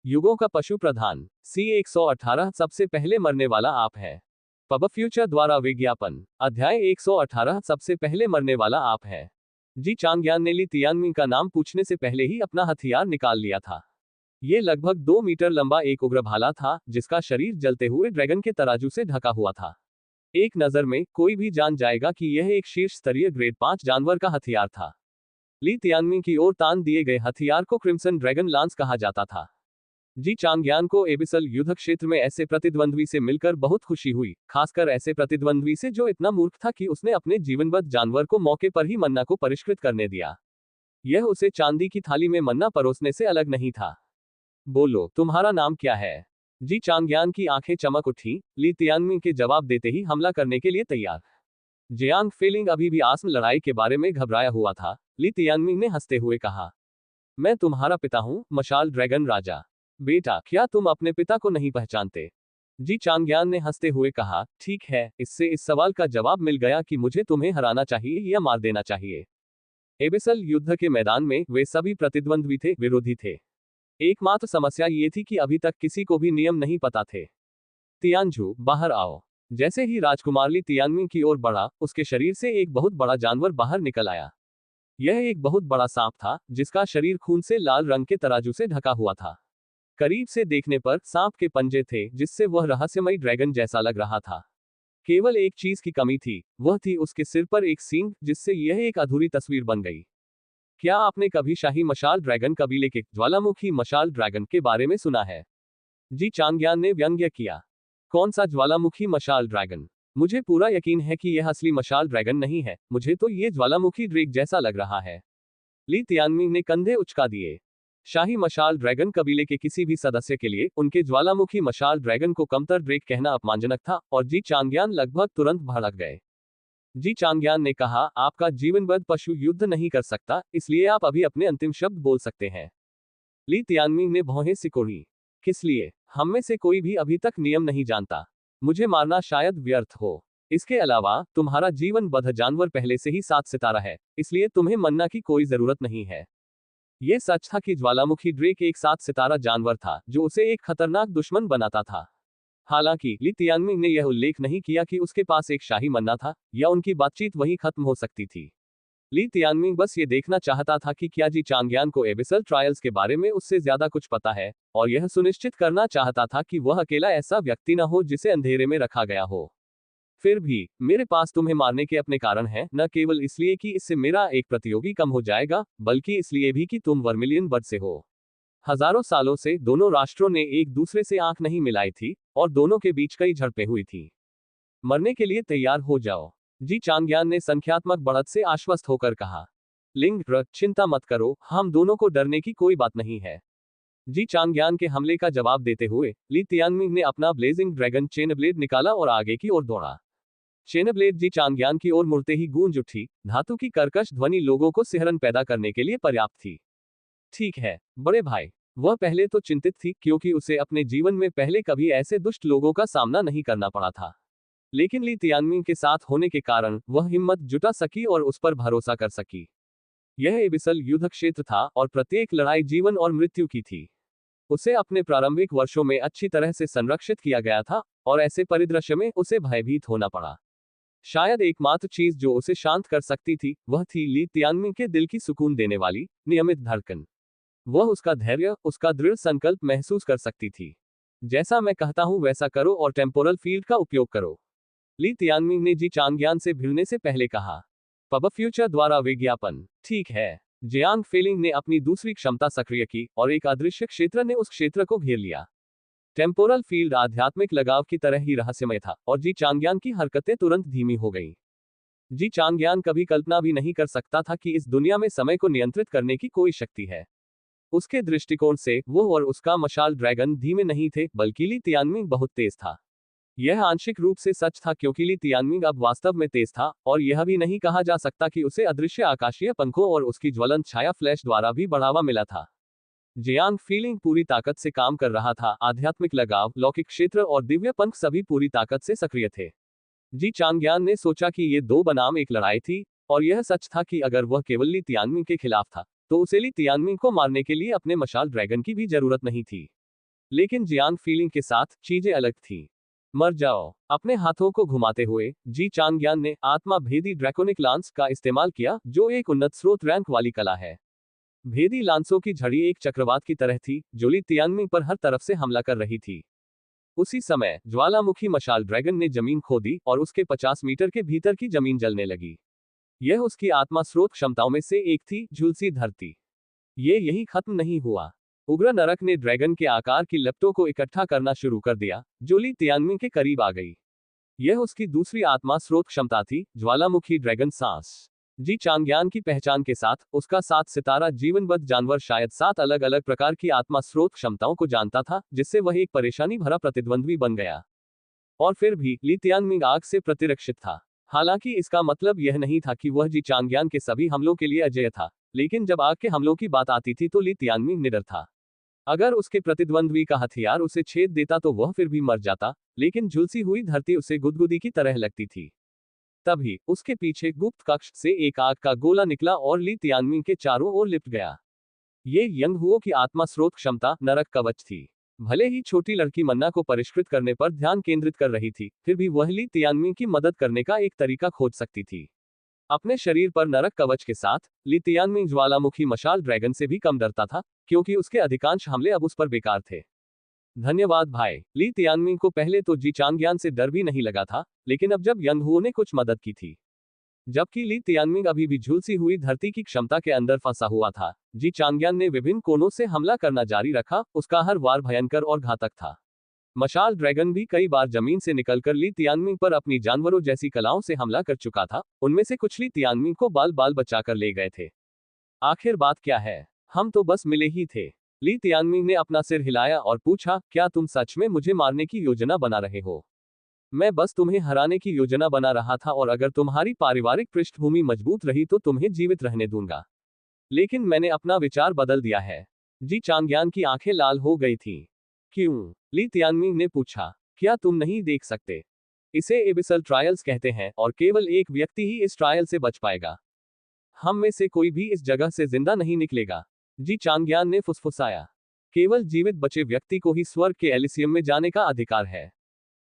युगों का पशु प्रधान सी 118 सबसे पहले मरने वाला आप है। पब फ्यूचर द्वारा विज्ञापन। अध्याय 118 सबसे पहले मरने वाला आप है। जी चांगयान ने ली तियानमिंग का नाम पूछने से पहले ही अपना हथियार निकाल लिया था। ये लगभग 2 मीटर लंबा एक उग्र भाला था, जिसका शरीर जलते हुए ड्रैगन के तराजू से ढका हुआ था। एक नजर में कोई भी जान जाएगा कि यह एक शीर्ष स्तरीय ग्रेड 5 जानवर का हथियार था। ली तियानमिंग की ओर तान दिए गए हथियार को क्रिम्सन ड्रैगन लांस कहा जाता था। जी चांगयान को एबिसल युद्ध क्षेत्र में ऐसे प्रतिद्वंद्वी से मिलकर बहुत खुशी हुई, खासकर ऐसे प्रतिद्वंद्वी से जो इतना मूर्ख था कि उसने अपने जीवनबद्ध जानवर को मौके पर ही मन्ना को परिष्कृत करने दिया। यह उसे चांदी की थाली में मन्ना परोसने से अलग नहीं था। बोलो, तुम्हारा नाम क्या है? जी चांगयान की आंखें चमक उठी। ली तियानमिंग के जवाब देते ही हमला करने के लिए तैयार। जियांग फेलिंग अभी भी आसन्न लड़ाई के बारे में घबराया हुआ था। ली तियानमिंग ने हंसते हुए कहा, मैं तुम्हारा पिता हूं, मशाल ड्रैगन राजा। बेटा, क्या तुम अपने पिता को नहीं पहचानते? जी चांगयान ने हंसते हुए कहा, ठीक है, इससे इस सवाल का जवाब मिल गया कि मुझे तुम्हें हराना चाहिए या मार देना चाहिए। एबिसल युद्ध के मैदान में वे सभी प्रतिद्वंद्वी थे, विरोधी थे। एकमात्र समस्या ये थी कि अभी तक किसी को भी नियम नहीं पता थे। तियानझू, बाहर आओ। जैसे ही राजकुमार ली तियानमिंग की ओर बढ़ा, उसके शरीर से एक बहुत बड़ा जानवर बाहर निकल आया। यह एक बहुत बड़ा सांप था, जिसका शरीर खून से लाल रंग के तराजू से ढका हुआ था। करीब से देखने पर सांप के पंजे थे, जिससे वह रहस्यमयी ड्रैगन जैसा लग रहा था। केवल एक चीज की कमी थी, वह थी उसके सिर पर एक सींग, जिससे यह एक अधूरी तस्वीर बन गई। क्या आपने कभी शाही मशाल ड्रैगन कबीले के ज्वालामुखी मशाल ड्रैगन के बारे में सुना है? जी चांगयान ने व्यंग्य किया। कौन सा ज्वालामुखी मशाल ड्रैगन? मुझे पूरा यकीन है कि यह असली मशाल ड्रैगन नहीं है, मुझे तो ये ज्वालामुखी ड्रेक जैसा लग रहा है। ली तियानमिंग ने कंधे उचका दिए। शाही मशाल ड्रैगन कबीले के किसी भी सदस्य के लिए उनके ज्वालामुखी मशाल ड्रैगन को कमतर ड्रेक कहना अपमानजनक था, और जी चांगयान लगभग तुरंत भड़क गए। जी चांगयान ने कहा, आपका जीवनबद्ध पशु युद्ध नहीं कर सकता, इसलिए आप अभी अपने अंतिम शब्द बोल सकते हैं। ली तियानमिंग ने भौहें सिकोड़ी। किस लिए? हम में से कोई भी अभी तक नियम नहीं जानता। मुझे मारना शायद व्यर्थ हो। इसके अलावा तुम्हारा जीवनबद्ध जानवर पहले से ही 7 सितारा है, इसलिए तुम्हें मरना की कोई जरूरत नहीं है। यह सच था कि ज्वालामुखी ड्रेक एक 7 सितारा जानवर था, जो उसे एक खतरनाक दुश्मन बनाता था। हालांकि ली तियानमिंग ने यह उल्लेख नहीं किया कि उसके पास एक शाही मन्ना था, या उनकी बातचीत वहीं खत्म हो सकती थी। ली तियानमिंग बस ये देखना चाहता था कि क्या जी चांगयान को एबिसल ट्रायल्स के बारे में उससे ज्यादा कुछ पता है, और यह सुनिश्चित करना चाहता था कि वह अकेला ऐसा व्यक्ति न हो जिसे अंधेरे में रखा गया हो। फिर भी, मेरे पास तुम्हें मारने के अपने कारण हैं, न केवल इसलिए कि इससे मेरा एक प्रतियोगी कम हो जाएगा, बल्कि इसलिए भी कि तुम वर्मिलियन बर्ड से हो। हजारों सालों से दोनों राष्ट्रों ने एक दूसरे से आंख नहीं मिलाई थी, और दोनों के बीच कई झड़पें हुई थी। मरने के लिए तैयार हो जाओ। जी चांगयान ने संख्यात्मक बढ़त से आश्वस्त होकर कहा। चिंता मत करो, हम दोनों को डरने की कोई बात नहीं है। जी चांगयान के हमले का जवाब देते हुए ली तियानमिंग ने अपना ब्लेजिंग ड्रैगन चेनब्लेड निकाला और आगे की ओर दौड़ा। चेनब्लेड जी चांगयान की ओर मुड़ते ही गूंज उठी। धातु की कर्कश ध्वनि लोगों को सिहरन पैदा करने के लिए पर्याप्त थी। ठीक है, बड़े भाई। वह पहले तो चिंतित थी, क्योंकि उसे अपने जीवन में पहले कभी ऐसे दुष्ट लोगों का सामना नहीं करना पड़ा था। लेकिन ली तियानमिंग के साथ होने के कारण वह हिम्मत जुटा सकी और उस पर भरोसा कर सकी। यह एबिसल युद्ध क्षेत्र था, और प्रत्येक लड़ाई जीवन और मृत्यु की थी। उसे अपने प्रारंभिक वर्षों में अच्छी तरह से संरक्षित किया गया था, और ऐसे परिदृश्य में उसे भयभीत होना पड़ा। शायद एकमात्र चीज जो उसे शांत कर सकती थी, वह थी ली तियानमिंग के दिल की सुकून देने वाली नियमित धड़कन। वह उसका धैर्य, उसका दृढ़ संकल्प महसूस कर सकती थी। जैसा मैं कहता हूं वैसा करो और टेम्पोरल फील्ड का उपयोग करो। ली तियानमिंग ने जी चांगयान से भिड़ने से पहले कहा। पब फ्यूचर द्वारा विज्ञापन। ठीक है। जियांग फेलिंग ने अपनी दूसरी क्षमता सक्रिय की, और एक अदृश्य क्षेत्र ने उस क्षेत्र को घेर लिया। टेम्पोरल फील्ड आध्यात्मिक लगाव की तरह ही रहस्यमय था, और जी चांगयान की हरकतें तुरंत धीमी हो गईं। जी चांगयान कभी कल्पना भी नहीं कर सकता था कि इस दुनिया में समय को नियंत्रित करने की कोई शक्ति है। उसके दृष्टिकोण से वो और उसका मशाल ड्रैगन धीमे नहीं थे, बल्कि ली तियानमिंग बहुत तेज था। यह आंशिक रूप से सच था, क्योंकि ली तियानमिंग अब वास्तव में तेज था, और यह भी नहीं कहा जा सकता कि उसे अदृश्य आकाशीय पंखों और उसकी ज्वलंत छाया फ्लैश द्वारा भी बढ़ावा मिला था। जियांग फीलिंग पूरी ताकत से काम कर रहा था। आध्यात्मिक लगाव, लौकिक क्षेत्र और दिव्य पंख सभी पूरी ताकत से सक्रिय थे। जी चांगयान ने सोचा कि ये दो बनाम एक लड़ाई थी, और यह सच था कि अगर वह केवल ली तियानमिंग के खिलाफ था, तो उसे ली तियानमिंग को मारने के लिए अपने मशाल ड्रैगन की भी जरूरत नहीं थी। लेकिन जियांग फीलिंग के साथ चीजें अलग थी। मर जाओ। अपने हाथों को घुमाते हुए जी चांगयान ने आत्मा भेदी ड्रैकोनिक लांस का इस्तेमाल किया, जो एक उन्नत स्रोत रैंक वाली कला है। भेदी लांसों की झड़ी एक चक्रवात की तरह थी, जो ली तियानमिंग पर हर तरफ से हमला कर रही थी। उसी समय ज्वालामुखी मशाल ड्रैगन ने जमीन खोदी, और उसके 50 मीटर के भीतर की जमीन जलने लगी। यह उसकी आत्मा स्रोत क्षमताओं में से एक थी, झुलसी धरती। ये यही खत्म नहीं हुआ। उग्र नरक ने ड्रैगन के आकार की लपटों को इकट्ठा करना शुरू कर दिया, जो ली तियानमिंग के करीब आ गई। यह उसकी दूसरी आत्मा स्रोत क्षमता थी, ज्वालामुखी ड्रैगन सांस। जी चांगयान की पहचान के साथ उसका 7 सितारा जीवनबद्ध जानवर शायद 7 अलग अलग प्रकार की आत्मा स्रोत क्षमताओं को जानता था, जिससे वह एक परेशानी भरा प्रतिद्वंद्वी बन गया। और फिर भी ली तियानमिंग आग से प्रतिरक्षित था। हालांकि इसका मतलब यह नहीं था कि वह जी चांगयान के सभी हमलों के लिए अजेय था, लेकिन जब आग के हमलों की बात आती थी तो ली तियानमिंग निडर था। अगर उसके प्रतिद्वंद्वी का हथियार उसे छेद देता तो वह फिर भी मर जाता, लेकिन झुलसी हुई धरती उसे गुदगुदी की तरह लगती थी। तभी उसके पीछे गुप्त कक्ष से एक आग का गोला निकला और ली तियानमिंग के चारों ओर लिपट गया। ये यंग हुओ की आत्मा स्रोत क्षमता नरक कवच थी। भले ही छोटी लड़की मन्ना को परिष्कृत करने पर ध्यान केंद्रित कर रही थी, फिर भी वह ली तियानमिंग की मदद करने का एक तरीका खोज सकती थी। अपने शरीर पर नरक कवच के साथ ली तियानमिंग ज्वालामुखी मशाल ड्रैगन से भी कम डरता था, क्योंकि उसके अधिकांश हमले अब उस पर बेकार थे। धन्यवाद भाई। ली तियानमिंग को पहले तो जी चांगयान से डर भी नहीं लगा था, लेकिन अब जब यंग हुओ ने कुछ मदद की थी, जबकि ली तियानमिंग अभी भी झुलसी हुई धरती की क्षमता के अंदर फंसा हुआ था, जी चांगयान ने विभिन्न कोनों से हमला करना जारी रखा। उसका हर वार भयंकर और घातक था। मशाल ड्रैगन भी कई बार जमीन से निकलकर ली तियानमिंग पर अपनी जानवरों जैसी कलाओं से हमला कर चुका था, उनमें से कुछ ली तियानमिंग को बाल बाल बचाकर ले गए थे। आखिर बात क्या है? हम तो बस मिले ही थे। ली तियानमिंग ने अपना सिर हिलाया और पूछा, क्या तुम सच में मुझे मारने की योजना बना रहे हो? मैं बस तुम्हें हराने की योजना बना रहा था, और अगर तुम्हारी पारिवारिक पृष्ठभूमि मजबूत रही तो तुम्हें जीवित रहने दूंगा। लेकिन मैंने अपना विचार बदल दिया है। जी चांगयान की आंखें लाल हो गई थीं। क्यों? ली तियानमिंग ने पूछा। क्या तुम नहीं देख सकते? इसे एबिसल ट्रायल्स कहते हैं, और केवल एक व्यक्ति ही इस ट्रायल से बच पाएगा। हम में से कोई भी इस जगह से जिंदा नहीं निकलेगा। जी चांगयान ने फुसफुसाया। केवल जीवित बचे व्यक्ति को ही स्वर्ग के एलिसियम में जाने का अधिकार है।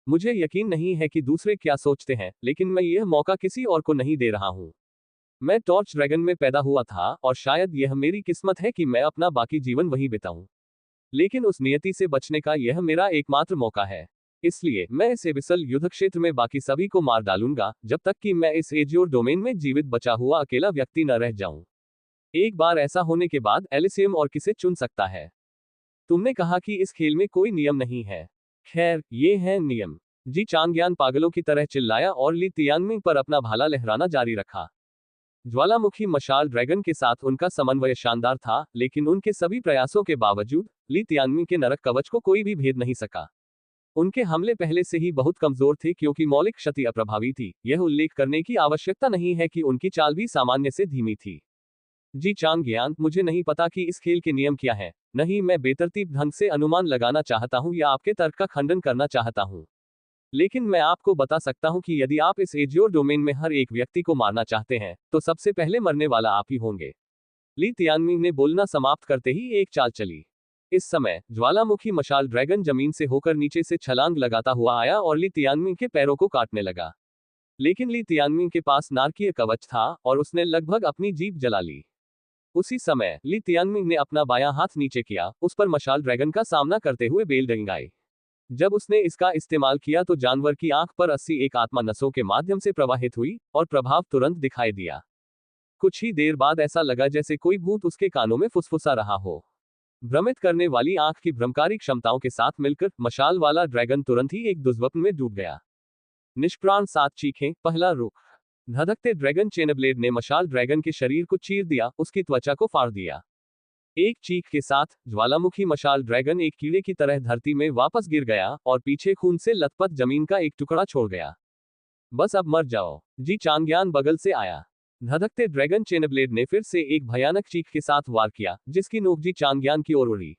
मुझे यकीन नहीं है कि दूसरे क्या सोचते हैं, लेकिन मैं यह मौका किसी और को नहीं दे रहा हूं। मैं टॉर्च ड्रैगन में पैदा हुआ था, और शायद यह मेरी किस्मत है कि मैं अपना बाकी जीवन वहीं बिताऊं। लेकिन उस नियति से बचने का यह मेरा एकमात्र मौका है। इसलिए मैं इस एबिसल युद्ध क्षेत्र में बाकी सभी को मार डालूंगा, जब तक कि मैं इस एजियोर डोमेन में जीवित बचा हुआ अकेला व्यक्ति न रह जाऊं। एक बार ऐसा होने के बाद एलिसियम और किसे चुन सकता है? तुमने कहा कि इस खेल में कोई नियम नहीं है। खैर, ये है नियम। जी चांगयान पागलों की तरह चिल्लाया और ली तियानमिंग पर अपना भाला लहराना जारी रखा। ज्वालामुखी मशाल ड्रैगन के साथ उनका समन्वय शानदार था, लेकिन उनके सभी प्रयासों के बावजूद ली तियानमिंग के नरक कवच को कोई भी भेद नहीं सका। उनके हमले पहले से ही बहुत कमजोर थे, क्योंकि मौलिक क्षति अप्रभावी थी। यह उल्लेख करने की आवश्यकता नहीं है कि उनकी चाल भी सामान्य से धीमी थी। जी चांगयान, मुझे नहीं पता कि इस खेल के नियम क्या हैं। नहीं, मैं बेतरतीब ढंग से अनुमान लगाना चाहता हूं या आपके तर्क का खंडन करना चाहता हूं। लेकिन मैं आपको बता सकता हूं कि यदि आप इस एजियोर डोमेन में हर एक व्यक्ति को मारना चाहते हैं, तो सबसे पहले मरने वाला आप ही होंगे। ली तियानमिंग ने बोलना समाप्त करते ही एक चाल चली। इस समय ज्वालामुखी मशाल ड्रैगन जमीन से होकर नीचे से छलांग लगाता हुआ आया और ली तियानमिंग के पैरों को काटने लगा। लेकिन ली तियानमिंग के पास नारकीय कवच था, और उसने लगभग अपनी जीभ जला ली। उसी समय ली तियानमिंग ने अपना बायां हाथ नीचे किया, उस पर मशाल ड्रैगन का सामना करते हुए बेल डंगाई। जब उसने इसका इस्तेमाल किया तो जानवर की आंख पर 81 आत्मा नसों के माध्यम से प्रवाहित हुई, और प्रभाव तुरंत दिखाई दिया। कुछ ही देर बाद ऐसा लगा जैसे कोई भूत उसके कानों में फुसफुसा रहा हो। भ्रमित करने वाली आंख की भ्रमकारी क्षमताओं के साथ मिलकर मशाल वाला ड्रैगन तुरंत ही एक दुष्स्वप्न में डूब गया। निष्प्राण 7 चीखें, पहला रुख। धधकते ड्रैगन चेनब्लेड ने मशाल ड्रैगन के शरीर को चीर दिया, उसकी त्वचा को फाड़ दिया। एक चीख के साथ ज्वालामुखी मशाल ड्रैगन एक कीड़े की तरह धरती में वापस गिर गया, और पीछे खून से लथपथ जमीन का एक टुकड़ा छोड़ गया। बस अब मर जाओ। जी चांगयान बगल से आया। धधकते ड्रैगन चेनब्लेड ने फिर से एक भयानक चीख के साथ वार किया, जिसकी नोक जी चांगयान की ओर उड़ी।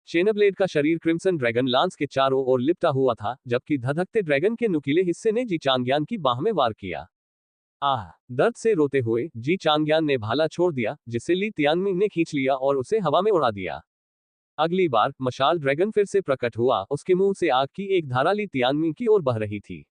चेनब्लेड का शरीर क्रिम्सन ड्रैगन लांस के चारों ओर लिपटा हुआ था, जबकि धधकते ड्रैगन के नुकीले हिस्से ने जी चांगयान की बाह में वार किया। आह! दर्द से रोते हुए जी चांगयान ने भाला छोड़ दिया, जिसे ली तियानमिंग ने खींच लिया और उसे हवा में उड़ा दिया। अगली बार मशाल ड्रैगन फिर से प्रकट हुआ, उसके मुंह से आग की एक धारा ली तियानमिंग की ओर बह रही थी।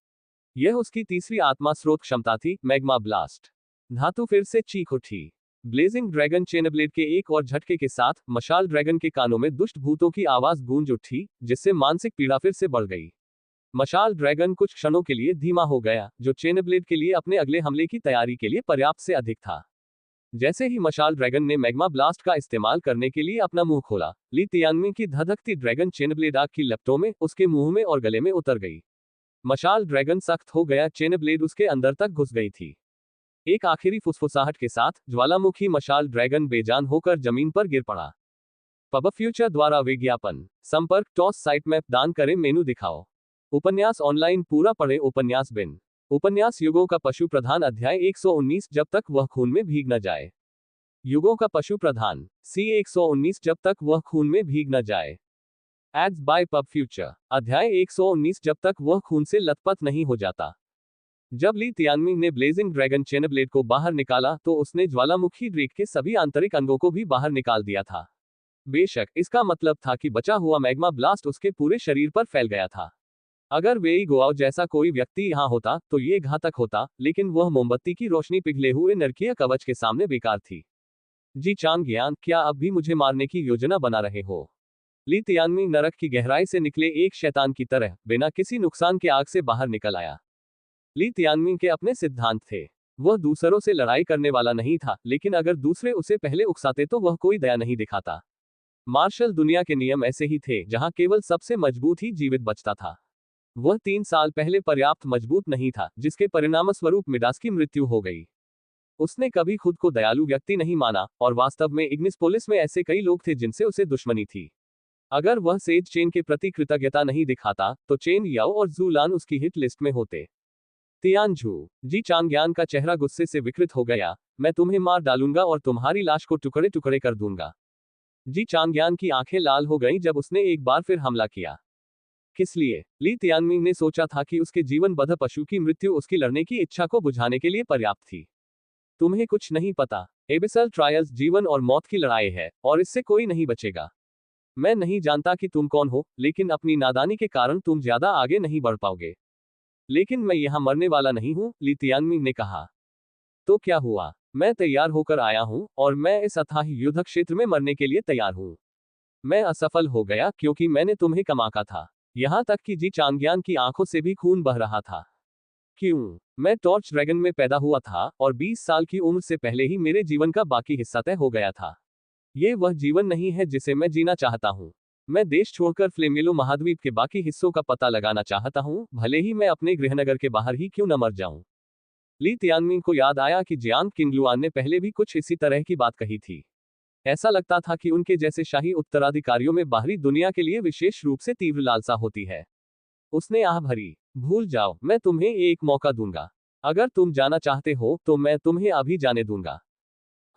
यह उसकी तीसरी आत्मा स्रोत क्षमता थी, मैग्मा ब्लास्ट। धातु फिर से चीख उठी। ब्लेजिंग ड्रैगन चेनब्लेड के एक और झटके के साथ मशाल ड्रैगन के कानों में दुष्ट भूतों की आवाज गूंज उठी, जिससे मानसिक पीड़ा फिर से बढ़ गई। मशाल ड्रैगन कुछ क्षणों के लिए धीमा हो गया, जो चेनब्लेड के लिए अपने अगले हमले की तैयारी के लिए पर्याप्त से अधिक था। जैसे ही मशाल ड्रैगन ने मैग्मा ब्लास्ट का इस्तेमाल करने के लिए अपना मुंह खोला, ली तियानमिंग की धधकती ड्रैगन चेनब्लेड आग की लपटों में उसके मुंह में और गले में उतर गई। मशाल ड्रैगन सख्त हो गया, चेनब्लेड उसके अंदर तक घुस गई थी। एक आखिरी फुसफुसाहट के साथ ज्वालामुखी मशाल ड्रैगन बेजान होकर जमीन पर गिर पड़ा। पब फ्यूचर द्वारा विज्ञापन। संपर्क टॉस साइट मैप दान करें, मेनू दिखाओ। उपन्यास ऑनलाइन पूरा पढ़े उपन्यास बिन। उपन्यास युगों का पशु प्रधान अध्याय 119 जब तक वह खून में भीग न जाए। युगों का पशु प्रधान सी 119 जब तक वह खून में भीग न जाए। एड्स बाय पब फ्यूचर अध्याय 119 जब तक वह खून से लथपथ नहीं हो जाता। जब ली तियानमिंग ने ब्लेजिंग ड्रैगन चेनब्लेड को बाहर निकाला तो उसने ज्वालामुखी ड्रेक के सभी आंतरिक अंगों को भी बाहर निकाल दिया था। बेशक इसका मतलब था कि बचा हुआ मैग्मा ब्लास्ट उसके पूरे शरीर पर फैल गया था। अगर वेई गोआओ जैसा कोई व्यक्ति यहाँ होता तो ये घातक होता, लेकिन वह मोमबत्ती की रोशनी पिघले हुए नरकीय कवच के सामने बेकार थी। जी चांगयान, क्या अब भी मुझे मारने की योजना बना रहे हो? ली तियानमिंग नरक की गहराई से निकले एक शैतान की तरह बिना किसी नुकसान के आग से बाहर निकल आया। ली तियानमिंग के अपने सिद्धांत थे। वह दूसरों से लड़ाई करने वाला नहीं था, लेकिन अगर दूसरे उसे पहले उकसाते तो वह कोई दया नहीं दिखाता। मार्शल दुनिया के नियम ऐसे ही थे जहां केवल सबसे मजबूत ही जीवित बचता था। वह 3 साल पहले पर्याप्त मजबूत नहीं था, जिसके परिणामस्वरूप मिडास की मृत्यु हो गई। उसने कभी खुद को दयालु व्यक्ति नहीं माना, और वास्तव में इग्निसपोलिस में ऐसे कई लोग थे जिनसे उसे दुश्मनी थी। अगर वह सेज चेन के प्रति कृतज्ञता नहीं दिखाता तो चेन याओ और जूलान उसकी हिट लिस्ट में होते। तियानझू जी चांगयान का चेहरा गुस्से से विकृत हो गया। मैं तुम्हें मार डालूंगा और तुम्हारी लाश को टुकड़े टुकड़े कर दूंगा। जी चांगयान की आंखें लाल हो गईं जब उसने एक बार फिर हमला किया। किस लिए? ली तियानमिंग ने सोचा था कि उसके जीवनबद्ध पशु की मृत्यु उसकी लड़ने की इच्छा को बुझाने के लिए पर्याप्त थी। तुम्हें कुछ नहीं पता। एबिसल ट्रायल्स जीवन और मौत की लड़ाई है, और इससे कोई नहीं बचेगा। मैं नहीं जानता कि तुम कौन हो, लेकिन अपनी नादानी के कारण तुम ज्यादा आगे नहीं बढ़ पाओगे। लेकिन मैं यहां मरने वाला नहीं हूं, ली तियानमिंग ने कहा। तो क्या हुआ? मैं तैयार होकर आया हूं, और मैं इस अथाह युद्ध क्षेत्र में मरने के लिए तैयार हूं। मैं असफल हो गया क्योंकि मैंने तुम्हें कम आंका था। यहां तक कि जी चांगयान की आंखों से भी खून बह रहा था। क्यों? मैं टॉर्च ड्रैगन में पैदा हुआ था, और 20 साल की उम्र से पहले ही मेरे जीवन का बाकी हिस्सा तय हो गया था। ये वह जीवन नहीं है जिसे मैं जीना चाहता हूँ। मैं देश छोड़कर फ्लेमिलो महाद्वीप के बाकी हिस्सों का पता लगाना चाहता हूँ, भले ही मैं अपने गृहनगर के बाहर ही क्यों न मर जाऊं। ली तियानमिंग को याद आया कि जियांग किंगलुआन ने पहले भी कुछ इसी तरह की बात कही थी। ऐसा लगता था कि उनके जैसे शाही उत्तराधिकारियों में बाहरी दुनिया के लिए विशेष रूप से तीव्र लालसा होती है। उसने आह भरी। भूल जाओ, मैं तुम्हें एक मौका दूंगा। अगर तुम जाना चाहते हो तो मैं तुम्हें अभी जाने दूंगा।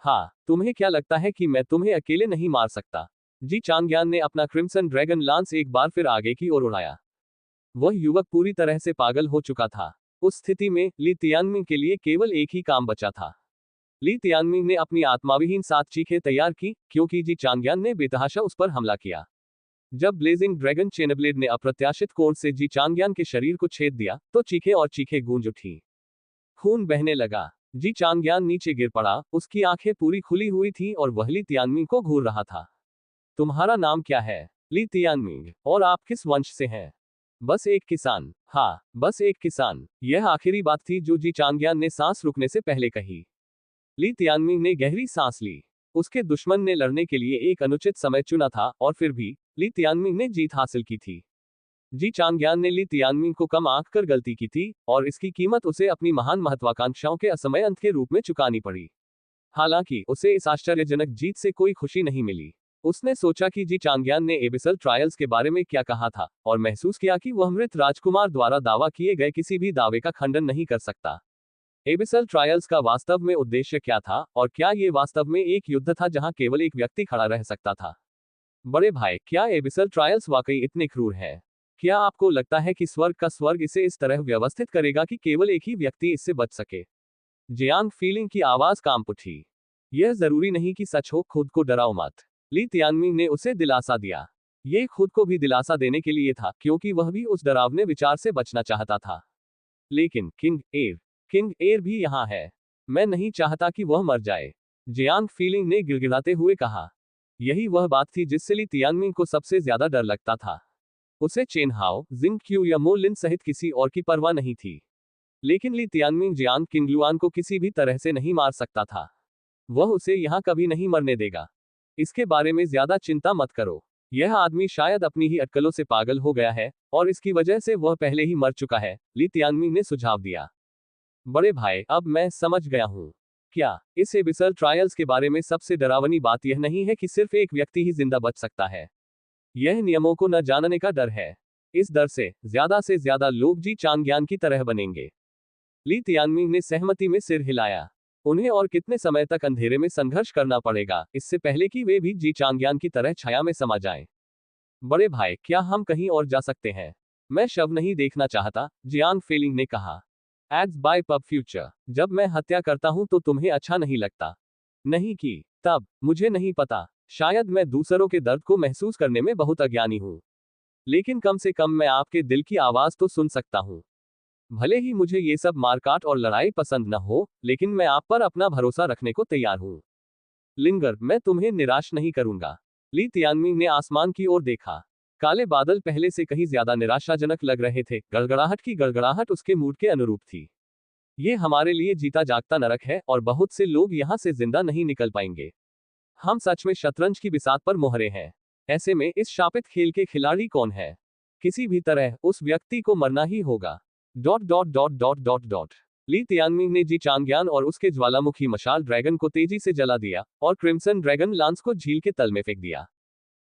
हाँ, तुम्हें क्या लगता है कि मैं तुम्हें अकेले नहीं मार सकता? जी चांगयान ने अपना क्रिम्सन ड्रैगन लांस एक बार फिर आगे की ओर उड़ाया। वह युवक पूरी तरह से पागल हो चुका था। उस स्थिति में ली तियानमिंग के लिए केवल एक ही काम बचा था। ली तियानमिंग ने अपनी आत्माविहीन 7 चीखें तैयार की, क्योंकि जी चांगयान ने बेतहाशा उस पर हमला किया। जब ब्लेजिंग ड्रैगन चेनब्लेड ने अप्रत्याशित कोण से जी चांगयान के शरीर को छेद दिया तो चीखें और चीखें गूंज उठी। खून बहने लगा। जी चांगयान नीचे गिर पड़ा, उसकी आंखें पूरी खुली हुई थी और वह ली तियानमिंग को घूर रहा था। तुम्हारा नाम क्या है? ली तियानमिंग। और आप किस वंश से हैं? बस एक किसान। हाँ, बस एक किसान। यह आखिरी बात थी जो जी चांगयान ने सांस रुकने से पहले कही। ली तियानमिंग ने गहरी सांस ली। उसके दुश्मन ने लड़ने के लिए एक अनुचित समय चुना था, और फिर भी ली तियानमिंग ने जीत हासिल की थी। जी चांगयान ने ली तियानमिंग को कम आंक कर गलती की थी, और इसकी कीमत उसे अपनी महान महत्वाकांक्षाओं के असमय अंत के रूप में चुकानी पड़ी। हालांकि उसे इस आश्चर्यजनक जीत से कोई खुशी नहीं मिली। उसने सोचा कि जी चांगयान ने एबिसल ट्रायल्स के बारे में क्या कहा था, और महसूस किया कि वह मृत राजकुमार द्वारा दावा किए गए किसी भी दावे का खंडन नहीं कर सकता। एबिसल ट्रायल्स का वास्तव में उद्देश्य क्या था, और क्या ये वास्तव में एक युद्ध था जहां केवल एक व्यक्ति खड़ा रह सकता था? बड़े भाई, क्या एबिसल ट्रायल्स वाकई इतने क्रूर है? क्या आपको लगता है कि स्वर्ग का स्वर्ग इसे इस तरह व्यवस्थित करेगा कि केवल एक ही व्यक्ति इससे बच सके? जियांग फीलिंग की आवाज कांप उठी। यह जरूरी नहीं कि सच हो, खुद को डराओ मत। ली तियानमिंग ने उसे दिलासा दिया। ये खुद को भी दिलासा देने के लिए था, क्योंकि वह भी उस डरावने विचार से बचना चाहता था। लेकिन किंग एयर भी यहाँ है। मैं नहीं चाहता कि वह मर जाए। जियांग फीलिंग ने गिड़गिड़ाते हुए कहा। यही वह बात थी जिससे ली तियानमिंग को सबसे ज्यादा डर लगता था। उसे चेन हाओ, जिंग क्यू या मो लिन सहित किसी और की परवाह नहीं थी। लेकिन ली तियानमिंग जियांग किंगलुआन को किसी भी तरह से नहीं मार सकता था। वह उसे यहाँ कभी नहीं मरने देगा। इसके बारे में ज्यादा चिंता मत करो। यह आदमी शायद अपनी ही अटकलों से पागल हो गया है, और इसकी वजह से वह पहले ही मर चुका है, ली तियानमिंग ने सुझाव दिया। बड़े भाई, अब मैं समझ गया हूँ। क्या इस एबिसल ट्रायल्स के बारे में सबसे डरावनी बात यह नहीं है कि सिर्फ एक व्यक्ति ही जिंदा बच सकता है? यह नियमों को न जानने का डर है। इस डर से ज्यादा लोग जी चांगयान की तरह बनेंगे। ली तियानमिंग ने सहमति में सिर हिलाया। उन्हें और कितने समय तक अंधेरे में संघर्ष करना पड़ेगा, इससे पहले कि वे भी जी चांगयान की तरह छाया में समा जाएं। बड़े भाई, क्या हम कहीं और जा सकते हैं? मैं शव नहीं देखना चाहता, जियांग फेलिंग ने कहा। Ads by pub future. जब मैं हत्या करता हूं तो तुम्हें अच्छा नहीं लगता? नहीं कि तब, मुझे नहीं पता। शायद मैं दूसरों के दर्द को महसूस करने में बहुत अज्ञानी हूं। लेकिन कम से कम मैं आपके दिल की आवाज तो सुन सकता हूं। भले ही मुझे ये सब मारकाट और लड़ाई पसंद न हो, लेकिन मैं आप पर अपना भरोसा रखने को तैयार हूं। लिंगर, मैं तुम्हें निराश नहीं करूंगा। ली तियानमिंग ने आसमान की ओर देखा। काले बादल पहले से कहीं ज्यादा निराशाजनक लग रहे थे। गड़गड़ाहट की गड़गड़ाहट उसके मूड के अनुरूप थी। ये हमारे लिए जीता जागता नरक है और बहुत से लोग यहां से जिंदा नहीं निकल पाएंगे। हम सच में शतरंज की बिसात पर मोहरे हैं। ऐसे में इस शापित खेल के खिलाड़ी कौन है? किसी भी तरह उस व्यक्ति को मरना ही होगा। Dot dot dot dot dot dot. Li Tianming ने जी चांगयान और उसके ज्वालामुखी मशाल ड्रैगन को तेजी से जला दिया और क्रिम्सन ड्रैगन लांस को झील के तल में फेंक दिया।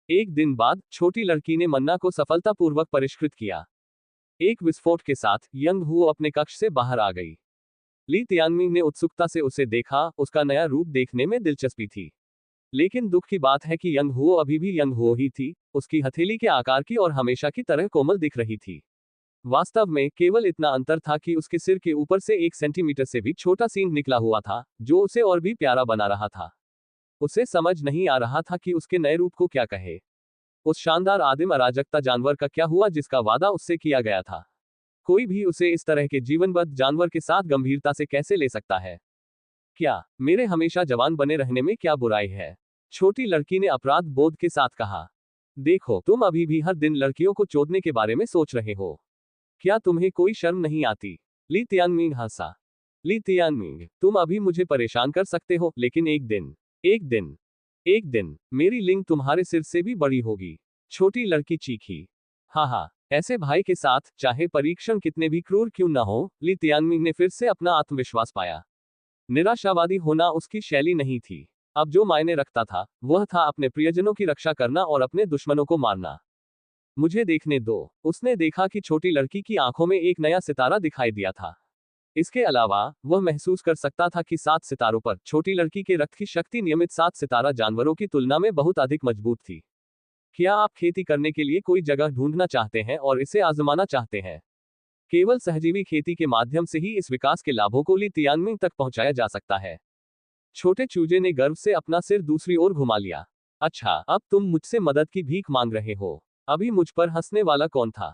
एक दिन बाद छोटी लड़की ने मन्ना को सफलतापूर्वक परिष्कृत किया। एक विस्फोट के साथ यंग हुओ अपने कक्ष से बाहर आ गई। ली तियानमिंग ने उत्सुकता से उसे देखा, उसका नया रूप देखने में दिलचस्पी थी। लेकिन दुख की बात है कि यंग हुओ अभी भी यंग हुओ ही थी, उसकी हथेली के आकार की और हमेशा की तरह कोमल दिख रही थी। वास्तव में केवल इतना अंतर था कि उसके सिर के ऊपर से 1 सेंटीमीटर से भी छोटा सींग निकला हुआ था, जो उसे और भी प्यारा बना रहा था। उसे समझ नहीं आ रहा था कि उसके नए रूप को क्या कहे। उस शानदार आदिम अराजकता जानवर का क्या हुआ जिसका वादा उससे किया गया था? कोई भी उसे इस तरह के जीवनबद्ध जानवर के साथ गंभीरता से कैसे ले सकता है? क्या मेरे हमेशा जवान बने रहने में क्या बुराई है? छोटी लड़की ने अपराध बोध के साथ कहा। देखो, तुम अभी भी हर दिन लड़कियों को चोदने के बारे में सोच रहे हो। क्या तुम्हें कोई शर्म नहीं आती? ली तियानमिंग हंसा। ली तियानमिंग, तुम अभी मुझे परेशान कर सकते हो, लेकिन एक दिन मेरी लिंग तुम्हारे सिर से भी बड़ी होगी। छोटी लड़की चीखी। हाँ, ऐसे भाई के साथ चाहे परीक्षण कितने भी क्रूर क्यों न हो, ली तियानमिंग ने फिर से अपना आत्मविश्वास पाया। निराशावादी होना उसकी शैली नहीं थी। अब जो मायने रखता था, वह था अपने प्रियजनों की रक्षा करना और अपने दुश्मनों को मारना। मुझे देखने दो। उसने देखा कि छोटी लड़की की आंखों में एक नया सितारा दिखाई दिया था। इसके अलावा वह महसूस कर सकता था कि 7 सितारों पर छोटी लड़की के रक्त की शक्ति नियमित 7 सितारा जानवरों की तुलना में बहुत अधिक मजबूत थी। क्या आप खेती करने के लिए कोई जगह ढूंढना चाहते हैं और इसे आजमाना चाहते हैं? केवल सहजीवी खेती के माध्यम से ही इस विकास के लाभों को ली तियानमिंग तक पहुंचाया जा सकता है। छोटे चूजे ने गर्व से अपना सिर दूसरी ओर घुमा लिया। अच्छा, अब तुम मुझसे मदद की भीख मांग रहे हो। अभी मुझ पर हंसने वाला कौन था?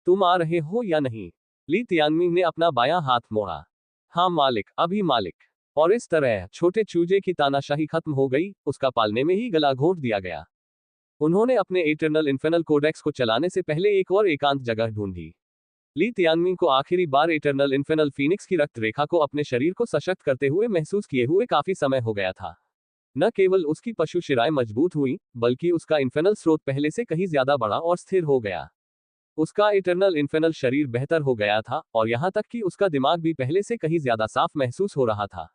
तुम आ रहे हो या नहीं? ली तियानमिंग ने अपना बायां हाथ मोड़ा। हाँ मालिक, अभी मालिक। और इस तरह छोटे चूजे की तानाशाही खत्म हो गई, उसका पालने में ही गला घोंट दिया गया। उन्होंने अपने इटरनल इन्फेनल कोडेक्स को चलाने से पहले एक और एकांत जगह ढूंढी। ली तियानमिंग को आखिरी बार इटरनल इन्फेनल फीनिक्स की रक्त रेखा को अपने शरीर को सशक्त करते हुए महसूस किए हुए काफी समय हो गया था। न केवल उसकी पशु शिराएं मजबूत हुई, बल्कि उसका इन्फेनल स्रोत पहले से कहीं ज्यादा बड़ा और स्थिर हो गया। उसका इटरनल इन्फेनल शरीर बेहतर हो गया था, और यहां तक कि उसका दिमाग भी पहले से कहीं ज्यादा साफ महसूस हो रहा था।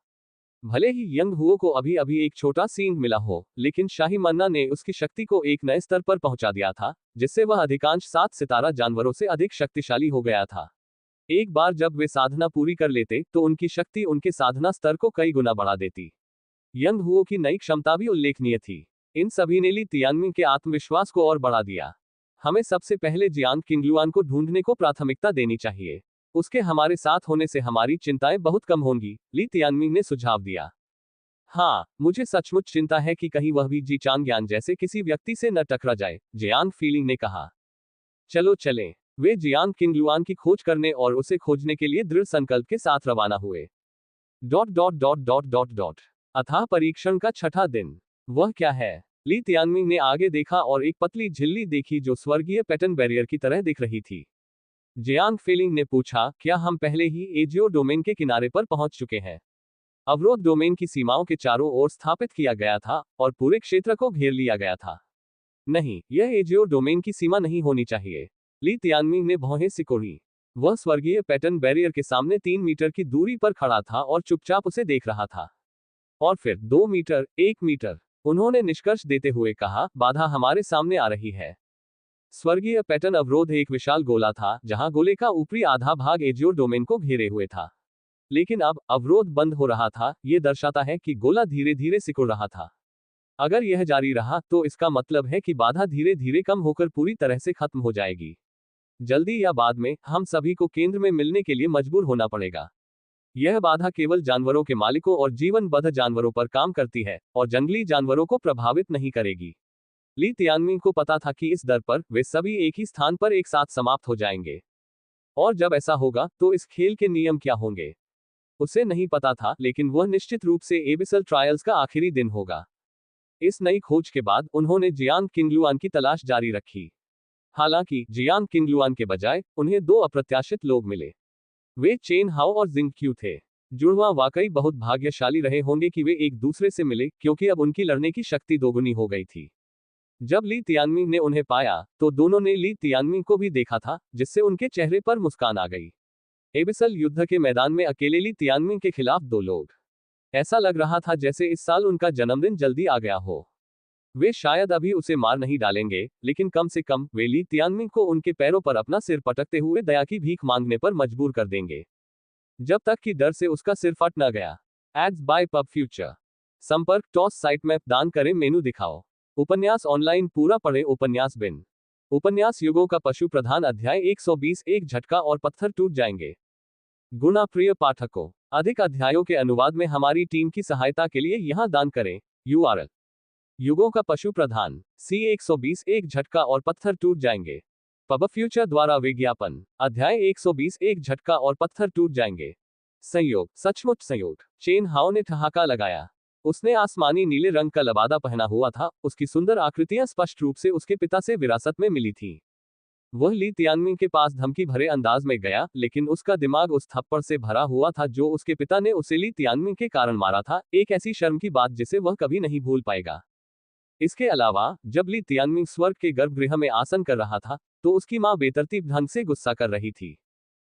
भले ही यंग हुओ को अभी अभी एक छोटा सींग मिला हो, लेकिन शाही मन्ना ने उसकी शक्ति को एक नए स्तर पर पहुंचा दिया था, जिससे वह अधिकांश 7 सितारा जानवरों से अधिक शक्तिशाली हो गया था। एक बार जब वे साधना पूरी कर लेते, तो उनकी शक्ति उनके साधना स्तर को कई गुना बढ़ा देती। यंग हुओ की नई क्षमता भी उल्लेखनीय थी। इन सभी ने ली तियानमिंग के आत्मविश्वास को और बढ़ा दिया। हमें सबसे पहले जियांग किंगलुआन को ढूंढने को प्राथमिकता देनी चाहिए। उसके हमारे साथ होने से हमारी चिंताएं बहुत कम होंगी, ली तियानमिंग ने सुझाव दिया। हाँ, मुझे सचमुच चिंता है कि कहीं वह भी जी चांगयान जैसे किसी व्यक्ति से न टकरा जाए, जियांग फीलिंग ने कहा। चलो चलें। वे जियांग किंगलुआन की खोज करने और उसे खोजने के लिए दृढ़ संकल्प के साथ रवाना हुए। Dot dot dot dot dot dot. अथाह परीक्षण का छठा दिन। वह क्या है? ली तियानमिंग ने आगे देखा और एक पतली झिल्ली देखी जो स्वर्गीय पैटर्न बैरियर की तरह दिख रही थी। जियांग फीलिंग ने पूछा, क्या हम पहले ही एजियो डोमेन के किनारे पर पहुंच चुके हैं? अवरोध डोमेन की सीमाओं के चारों ओर स्थापित किया गया था और पूरे क्षेत्र को घेर लिया गया था। नहीं, यह एजियो डोमेन की सीमा नहीं होनी चाहिए। ली तियानमिंग ने भौहें सिकोड़ी। वह स्वर्गीय पैटर्न बैरियर के सामने 3 मीटर की दूरी पर खड़ा था और चुपचाप उसे देख रहा था। और फिर 2 मीटर, 1 मीटर। उन्होंने निष्कर्ष देते हुए कहा, बाधा हमारे सामने आ रही है। स्वर्गीय पैटर्न अवरोध एक विशाल गोला था, जहां गोले का ऊपरी आधा भाग एजियो डोमेन को घेरे हुए था। लेकिन अब अवरोध बंद हो रहा था। ये दर्शाता है कि गोला धीरे धीरे सिकुड़ रहा था। अगर यह जारी रहा तो इसका मतलब है कि बाधा धीरे धीरे कम होकर पूरी तरह से खत्म हो जाएगी। जल्दी या बाद में हम सभी को केंद्र में मिलने के लिए मजबूर होना पड़ेगा। यह बाधा केवल जानवरों के मालिकों और जीवनबद्ध जानवरों पर काम करती है और जंगली जानवरों को प्रभावित नहीं करेगी। ली तियानमिंग को पता था कि इस दर पर वे सभी एक ही स्थान पर एक साथ समाप्त हो जाएंगे। और जब ऐसा होगा तो इस खेल के नियम क्या होंगे, उसे नहीं पता था, लेकिन वह निश्चित रूप से एबिसल ट्रायल्स का आखिरी दिन होगा। इस नई खोज के बाद उन्होंने जियांग किंगलुआन की तलाश जारी रखी। हालांकि जियांग किंगलुआन के बजाय उन्हें दो अप्रत्याशित लोग मिले। वे चेन हाओ और जिंग क्यू थे। जुड़वा वाकई बहुत भाग्यशाली रहे होंगे कि वे एक दूसरे से मिले, क्योंकि अब उनकी लड़ने की शक्ति दोगुनी हो गई थी। जब ली तियानमिंग ने उन्हें पाया तो दोनों ने ली तियानमिंग को भी देखा था, जिससे उनके चेहरे पर मुस्कान आ गई। एबिसल युद्ध के मैदान में अकेले ली तियानमिंग के खिलाफ दो लोग। ऐसा लग रहा था जैसे इस साल उनका जन्मदिन जल्दी आ गया हो। वे शायद अभी उसे मार नहीं डालेंगे, लेकिन कम से कम वे ली तियानमिंग को उनके पैरों पर अपना सिर पटकते हुए दया की भीख मांगने पर मजबूर कर देंगे, जब तक कि डर से उसका सिर फट न गया। Ads by pub future. संपर्क टॉस साइट मैप दान करें मेनू दिखाओ। उपन्यास ऑनलाइन पूरा पढ़े। उपन्यास बिन। उपन्यास युगों का पशु प्रधान अध्याय 120। एक झटका और पत्थर टूट जाएंगे। गुणा प्रिय पाठकों, अधिक अध्यायों के अनुवाद में हमारी टीम की सहायता के लिए यहां दान करें। URL: युगों का पशु प्रधान C 120। एक झटका और पत्थर टूट जाएंगे। पब फ्यूचर द्वारा विज्ञापन। अध्याय 120। एक झटका और पत्थर टूट जाएंगे। संयोग, सचमुच संयोग। चेन हाओ ने ठहाका लगाया। उसने आसमानी नीले रंग का लबादा पहना हुआ था। उसकी सुंदर आकृतियां स्पष्ट रूप से उसके पिता से विरासत में मिली थी। वह ली तियानमिंग के पास धमकी भरे अंदाज में गया, लेकिन उसका दिमाग उस थप्पड़ से भरा हुआ था जो उसके पिता ने उसे ली तियानमिंग के कारण मारा था। एक ऐसी शर्म की बात जिसे वह कभी नहीं भूल पाएगा। इसके अलावा जब ली तियानमिंग स्वर्ग के गर्भगृह में आसन कर रहा था तो उसकी मां बेतरतीब ढंग से गुस्सा कर रही थी।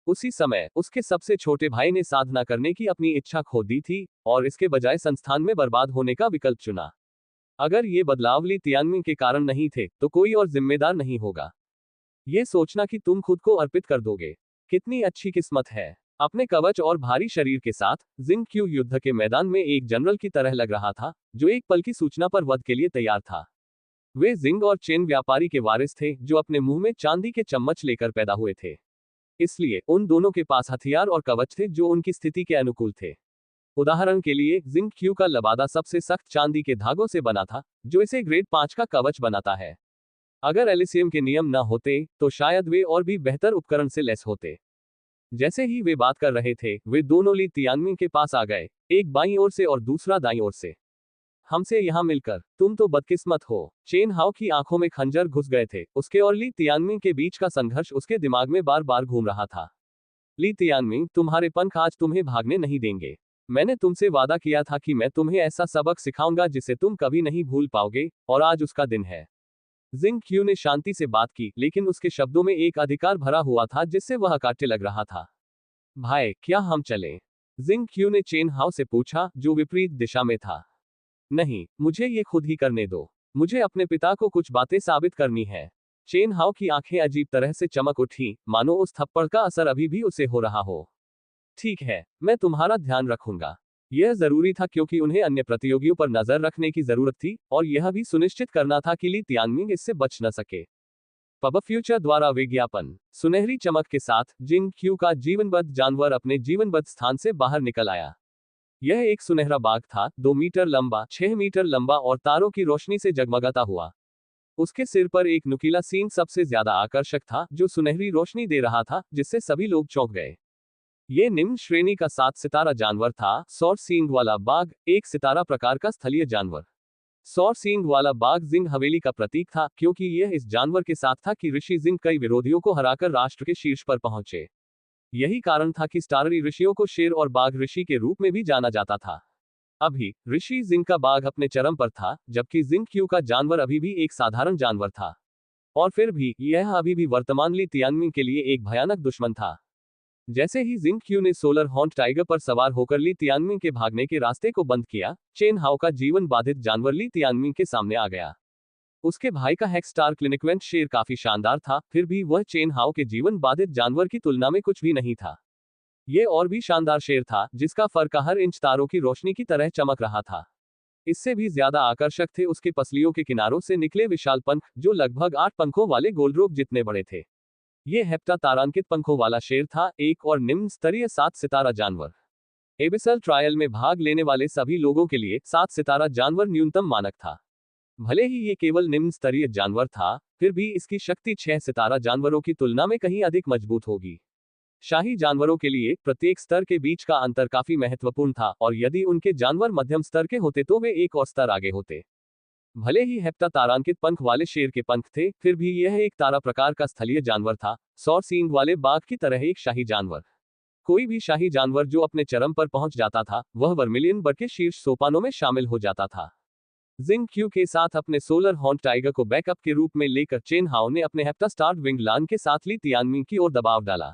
उसी समय उसके सबसे छोटे भाई ने साधना करने की अपनी इच्छा खो दी थी और इसके बजाय संस्थान में बर्बाद होने का विकल्प चुना। अगर ये बदलाव ली तियानमिंग के कारण नहीं थे तो कोई और जिम्मेदार नहीं होगा। ये सोचना कि तुम खुद को अर्पित कर दोगे, कितनी अच्छी किस्मत है। अपने कवच और भारी शरीर के साथ जिंग क्यू युद्ध के मैदान में एक जनरल की तरह लग रहा था, जो एक पल की सूचना पर वध के लिए तैयार था। वे जिंग और चेन व्यापारी के वारिस थे जो अपने मुंह में चांदी के चम्मच लेकर पैदा हुए थे। इसलिए उन दोनों के पास हथियार और कवच थे जो उनकी स्थिति के अनुकूल थे। उदाहरण के लिए जिंग क्यू का लबादा सबसे सख्त चांदी के धागों से बना था, जो इसे ग्रेड 5 का कवच बनाता है। अगर एलिसियम के नियम न होते तो शायद वे और भी बेहतर उपकरण से लैस होते। जैसे ही वे बात कर रहे थे, वे दोनों ली तियानमिंग के पास आ गए, एक बाईं ओर से और दूसरा दाईं ओर से। हमसे यहां मिलकर तुम तो बदकिस्मत हो। चेन हाओ की आंखों में खंजर घुस गए थे। उसके और ली तियानमिंग के बीच का संघर्ष उसके दिमाग में बार बार घूम रहा था। ली तियानमिंग, तुम्हारे पंख आज तुम्हें भागने नहीं देंगे। मैंने तुमसे वादा किया था कि मैं तुम्हें ऐसा सबक सिखाऊंगा जिसे तुम कभी नहीं भूल पाओगे, और आज उसका दिन है। जिंग क्यू ने शांति से बात की, लेकिन उसके शब्दों में एक अधिकार भरा हुआ था जिससे वह अकाट्य लग रहा था। भाई, क्या हम चलें? जिंग क्यू ने चेन हाओ से पूछा, जो विपरीत दिशा में था। नहीं, मुझे ये खुद ही करने दो। मुझे अपने पिता को कुछ बातें साबित करनी है। चेन हाओ की आंखें अजीब तरह से चमक उठी, मानो उस थप्पड़ का असर अभी भी उसे हो रहा हो। ठीक है, मैं तुम्हारा ध्यान रखूंगा। यह जरूरी था क्योंकि उन्हें अन्य प्रतियोगियों पर नजर रखने की जरूरत थी, और यह भी सुनिश्चित करना था कि ली तियानमिंग इससे बच न सके। पब फ्यूचर द्वारा विज्ञापन। सुनहरी चमक के साथ जिंग क्यू का जीवनबद्ध जानवर अपने जीवनबद्ध स्थान से बाहर निकल आया। यह एक सुनहरा बाग था, 2 मीटर लंबा, 6 मीटर लंबा और तारों की रोशनी से जगमगाता हुआ। उसके सिर पर एक नुकीला सींग सबसे ज्यादा आकर्षक था, जो सुनहरी रोशनी दे रहा था, जिससे सभी लोग चौंक गए। ये निम्न श्रेणी का 7 सितारा जानवर था। सौर सींग वाला बाघ, 1 सितारा प्रकार का स्थलीय जानवर। सौर सींग वाला बाघ जिंग हवेली का प्रतीक था, क्योंकि यह इस जानवर के साथ था कि ऋषि जिंग कई विरोधियों को हराकर राष्ट्र के शीर्ष पर पहुंचे। यही कारण था कि स्टाररी ऋषियों को शेर और बाघ ऋषि के रूप में भी जाना जाता था। अभी ऋषि जिंग का बाघ अपने चरम पर था, जबकि जिंग क्यू का जानवर अभी भी एक साधारण जानवर था। और फिर भी यह अभी भी वर्तमान ली तियानमिंग के लिए एक भयानक दुश्मन था। जैसे ही जिंग क्यू ने सोलर हॉर्न टाइगर पर सवार होकर ली तियानमिंग के भागने के रास्ते को बंद किया, चेन हाओ का जीवन बाधित जानवर ली तियानमिंग के सामने आ गया। उसके भाई का हेक्स्टार क्लिनिक्वेंट शेर काफी शानदार था, फिर भी वह चेन हाओ के जीवन बाधित जानवर की तुलना में कुछ भी नहीं था। ये और भी शानदार शेर था, जिसका फर का हर इंच तारों की रोशनी की तरह चमक रहा था। इससे भी ज्यादा आकर्षक थे उसके पसलियों के किनारों से निकले विशाल पंख, जो लगभग 8 पंखों वाले गोल्डरोक जितने बड़े थे। ये हेप्टा तारांकित पंखों वाला शेर था, एक और निम्न स्तरीय 7 सितारा जानवर। एबिसल ट्रायल में भाग लेने वाले सभी लोगों के लिए 7 सितारा जानवर न्यूनतम मानक था। भले ही ये केवल निम्न स्तरीय जानवर था, फिर भी इसकी शक्ति 6 सितारा जानवरों की तुलना में कहीं अधिक मजबूत होगी। शाही जानवरों के लिए प्रत्येक स्तर के बीच का अंतर काफी महत्वपूर्ण था, और यदि उनके जानवर मध्यम स्तर के होते तो वे एक और स्तर आगे होते। भले ही हेप्टा तारांकित पंख वाले शेर के पंख थे, फिर भी यह एक तारा प्रकार का स्थलीय जानवर था, सौर सींग वाले बाघ की तरह एक शाही जानवर। कोई भी शाही जानवर जो अपने चरम पर पहुंच जाता था, वह वर्मिलियन बर्ड के शीर्ष सोपानों में शामिल हो जाता था। जिंग क्यू के साथ अपने सोलर हॉर्न टाइगर को बैकअप के रूप में लेकर चेन हाओ ने अपने हेप्टा स्टार्ड विंग लान के साथ ली तियानमिंग की ओर दबाव डाला।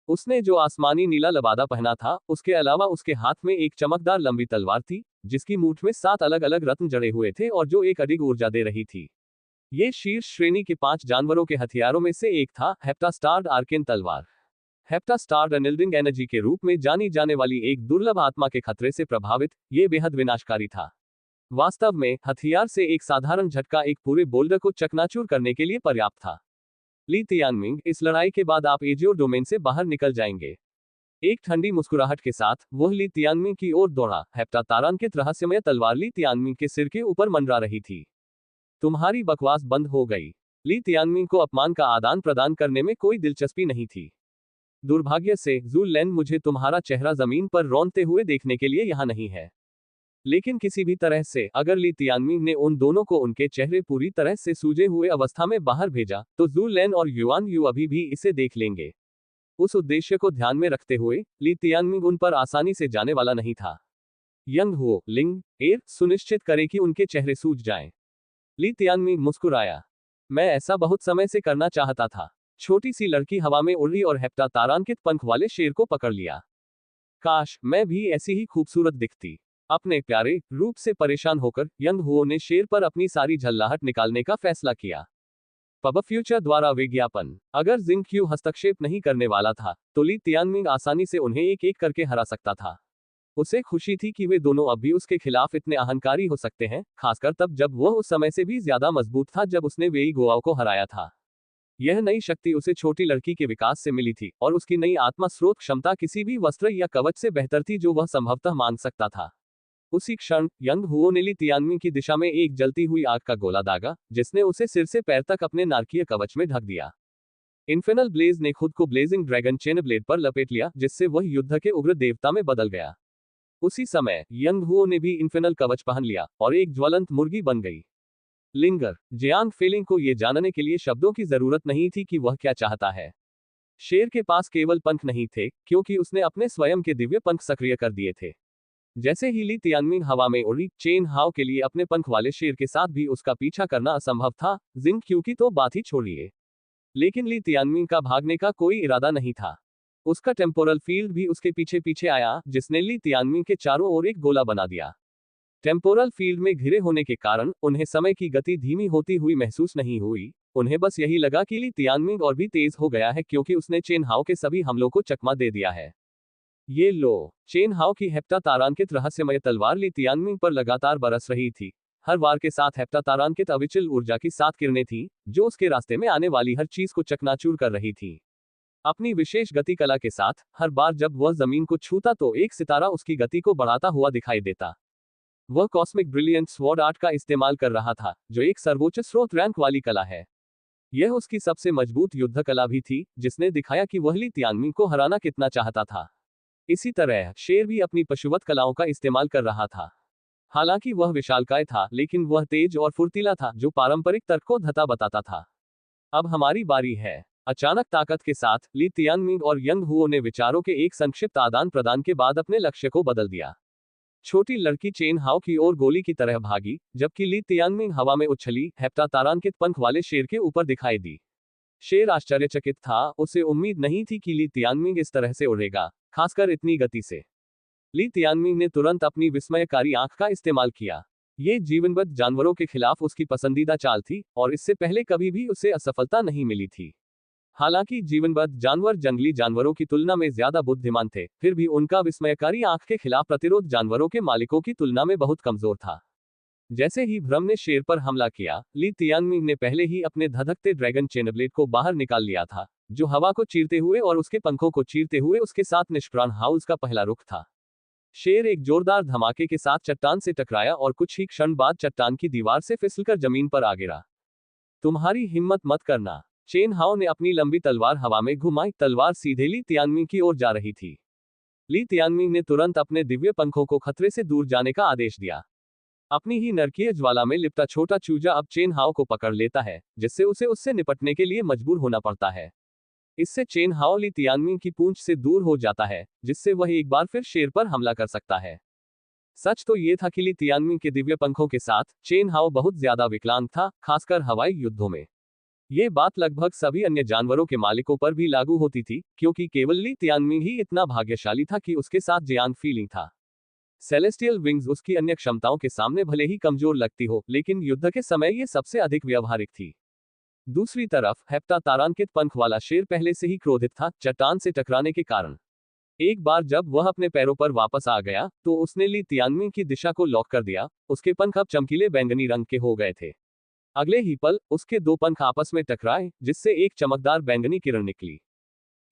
उसने जो आसमानी नीला लबादा पहना था, उसके अलावा उसके हाथ में एक चमकदार लंबी तलवार थी, जिसकी मूठ में 7 अलग अलग रत्न जड़े हुए थे और जो एक अडिग ऊर्जा दे रही थी। ये शीर्ष श्रेणी के 5 जानवरों के हथियारों में से एक था, हेप्टा स्टार्ड आर्केन तलवार। हेप्टा स्टार्ड अनइल्डिंग एनर्जी के रूप में जानी जाने वाली एक दुर्लभ आत्मा के खतरे से प्रभावित, ये बेहद विनाशकारी था। वास्तव में हथियार से एक साधारण झटका एक पूरे बोल्डर को चकनाचूर करने के लिए पर्याप्त था। ली तियानमिंग, इस लड़ाई के बाद आप एजियो डोमेन से बाहर निकल जाएंगे। एक ठंडी मुस्कुराहट के साथ वह ली तियानमिंग की ओर दौड़ा। हेप्टा तारांकित रहस्यमय तलवार ली तियानमिंग के सिर के ऊपर मंडरा रही थी। तुम्हारी बकवास बंद हो गई। ली तियानमिंग को अपमान का आदान प्रदान करने में कोई दिलचस्पी नहीं थी। दुर्भाग्य से ज़ू लैन, मुझे तुम्हारा चेहरा जमीन पर रौंदते हुए देखने के लिए यहाँ नहीं है। लेकिन किसी भी तरह से अगर ली तियानमिंग ने उन दोनों को उनके चेहरे पूरी तरह से सूजे हुए अवस्था में बाहर भेजा, तो ज़ू लैन और युआन यू अभी भी इसे देख लेंगे। उस उद्देश्य को ध्यान में रखते हुए ली तियानमिंग उन पर आसानी से जाने वाला नहीं था। यंग हो लिंग एर, सुनिश्चित करें कि उनके चेहरे सूज जाएं। ली तियानमिंग मुस्कुराया। मैं ऐसा बहुत समय से करना चाहता था। छोटी सी लड़की हवा में उड़ी और हेप्टा तारांकित पंख वाले शेर को पकड़ लिया। काश मैं भी ऐसी ही खूबसूरत दिखती। अपने प्यारे रूप से परेशान होकर यंग हुओ ने शेर पर अपनी सारी झल्लाहट निकालने का फैसला किया। पब फ्यूचर द्वारा विज्ञापन। अगर जिंग क्यू हस्तक्षेप नहीं करने वाला था, तो ली तियानमिंग आसानी से उन्हें एक एक करके हरा सकता था। उसे खुशी थी कि वे दोनों अब भी उसके खिलाफ इतने अहंकारी हो सकते हैं, खासकर तब जब वह उस समय से भी ज्यादा मजबूत था जब उसने वेई गोआओ को हराया था। यह नई शक्ति उसे छोटी लड़की के विकास से मिली थी, और उसकी नई आत्मा स्रोत क्षमता किसी भी वस्त्र या कवच से बेहतर थी जो वह संभवतः मांग सकता था। उसी क्षण यंग हुओ ने ली तियानमिंग की दिशा में एक जलती हुई आग का गोला दागा, जिसने उसे सिर से पैर तक अपने नारकीय कवच में ढक दिया। इन्फेनल ब्लेज ने खुद को ब्लेजिंग ड्रैगन चेन ब्लेड पर लपेट लिया, जिससे वह युद्ध के उग्र देवता में बदल गया। उसी समय यंग हुओ ने भी इन्फेनल कवच पहन लिया और एक ज्वलंत मुर्गी बन गई। लिंगर जियांग फेलिंग को यह जानने के लिए शब्दों की जरूरत नहीं थी कि वह क्या चाहता है। शेर के पास केवल पंख नहीं थे, क्योंकि उसने अपने स्वयं के दिव्य पंख सक्रिय कर दिए थे। जैसे ही ली तियानमिंग हवा में उड़ी, चेन हाओ के लिए अपने पंख वाले शेर के साथ भी उसका पीछा करना असंभव था। जिंग क्यू की तो बात ही छोड़िए। लेकिन ली तियानमिंग का भागने का कोई इरादा नहीं था। उसका टेम्पोरल फील्ड भी उसके पीछे पीछे आया, जिसने ली तियानमिंग के चारों ओर एक गोला बना दिया। टेम्पोरल फील्ड में घिरे होने के कारण उन्हें समय की गति धीमी होती हुई महसूस नहीं हुई। उन्हें बस यही लगा कि ली तियानमिंग और भी तेज हो गया है, क्योंकि उसने चेन हाओ के सभी हमलों को चकमा दे दिया है। ये लो। चेन हाओ की हेप्टा तारांकित रहस्यमय तलवार ली तियानमिंग पर लगातार बरस रही थी। हर वार के साथ हेप्टा तारांकित अविचल ऊर्जा की 7 किरणें थीं, जो उसके रास्ते में आने वाली हर चीज को चकनाचूर कर रही थी। अपनी विशेष गति कला के साथ हर बार जब वह जमीन को छूता तो एक सितारा उसकी गति को बढ़ाता हुआ दिखाई देता। वह कॉस्मिक ब्रिलियंट स्वॉर्ड आर्ट का इस्तेमाल कर रहा था, जो एक सर्वोच्च स्रोत रैंक वाली कला है। यह उसकी सबसे मजबूत युद्ध कला भी थी, जिसने दिखाया कि वह ली तियानमिंग को हराना कितना चाहता था। इसी तरह शेर भी अपनी पशुवत कलाओं का इस्तेमाल कर रहा था। हालांकि वह विशालकाय था, लेकिन वह तेज और फुर्तीला था, जो पारंपरिक तर्क को धता बताता था। अब हमारी बारी है। अचानक ताकत के साथ ली तियानमिंग और यंग हुओ ने विचारों के एक संक्षिप्त आदान प्रदान के बाद अपने लक्ष्य को बदल दिया। छोटी लड़की चेन हाओ की ओर गोली की तरह भागी, जबकि ली तियानमिंग हवा में उछली, हेप्टा तारांकित पंख वाले शेर के ऊपर दिखाई दी। शेर आश्चर्यचकित था, उसे उम्मीद नहीं थी कि ली तियानमिंग इस तरह से उड़ेगा, खासकर इतनी गति से। ली तियानमिंग ने तुरंत अपनी विस्मयकारी आंख का इस्तेमाल किया। ये जीवनबद्ध जानवरों के खिलाफ उसकी पसंदीदा चाल थी, और इससे पहले कभी भी उसे असफलता नहीं मिली थी। हालांकि जीवनबद्ध जानवर जंगली जानवरों की तुलना में ज्यादा बुद्धिमान थे, फिर भी उनका विस्मयकारी आंख के खिलाफ प्रतिरोध जानवरों के मालिकों की तुलना में बहुत कमजोर था। जैसे ही भ्रम ने शेर पर हमला किया, ली तियानमिंग ने पहले ही अपने धधकते ड्रैगन चेनब्लेड को बाहर निकाल लिया था, जो हवा को चीरते हुए और उसके पंखों को चीरते हुए उसके साथ निष्प्राण हाउस का पहला रुख था। शेर एक जोरदार धमाके के साथ चट्टान से टकराया और कुछ ही क्षण बाद चट्टान की दीवार से फिसलकर जमीन पर आ गिरा। तुम्हारी हिम्मत मत करना। चेन हाओ ने अपनी लंबी तलवार हवा में घुमाई, तलवार सीधे ली तियानमिंग की ओर जा रही थी। ली तियानमिंग ने तुरंत अपने दिव्य पंखों को खतरे से दूर जाने का आदेश दिया। अपनी ही नरकीय ज्वाला में लिपटा छोटा चूजा अब चेन हाओ को पकड़ लेता है, जिससे उसे उससे निपटने के लिए मजबूर होना पड़ता है। इससे चेन हाओ ली तियानमिंग की पूंछ से दूर हो जाता है, जिससे वह एक बार फिर शेर पर हमला कर सकता है। सच तो ये था कि ली तियानमिंग के दिव्य पंखों के साथ चेन हाओ बहुत ज्यादा विकलांग था, खासकर हवाई युद्धों में। ये बात लगभग सभी अन्य जानवरों के मालिकों पर भी लागू होती थी, क्योंकि केवल ली तियानमिंग ही इतना भाग्यशाली था कि उसके साथ जियांग फीलिंग था। सेलेस्टियल विंग्स उसकी अन्य क्षमताओं के सामने भले ही कमजोर लगती हो, लेकिन युद्ध के समय ये सबसे अधिक व्यवहारिक थी। दूसरी तरफ हेप्टा तारांकित पंख वाला शेर पहले से ही क्रोधित था, चट्टान से टकराने के कारण। एक बार जब वह अपने पैरों पर वापस आ गया, तो उसने ली तियानमिंग की दिशा को लॉक कर दिया। उसके पंख अब चमकीले बैंगनी रंग के हो गए थे। अगले ही पल उसके दो पंख आपस में टकराए, जिससे एक चमकदार बैंगनी किरण निकली।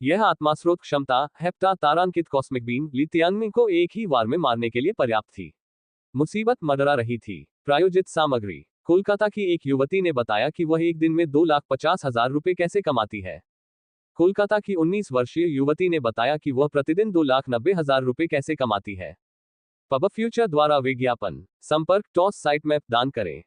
यह आत्मास्रोत क्षमता, हेप्टा तारांकित कॉस्मिक बीम, ली तियानमिंग को एक ही वार में मारने के लिए पर्याप्त थी। मुसीबत मंडरा रही थी। प्रायोजित सामग्री। कोलकाता की एक युवती ने बताया कि वह एक दिन में 2,50,000 रुपए कैसे कमाती है। कोलकाता की 19 वर्षीय युवती ने बताया कि वह प्रतिदिन 2,90,000 रुपए कैसे कमाती है। पब फ्यूचर द्वारा विज्ञापन। संपर्क टॉस साइट मैप दान करें।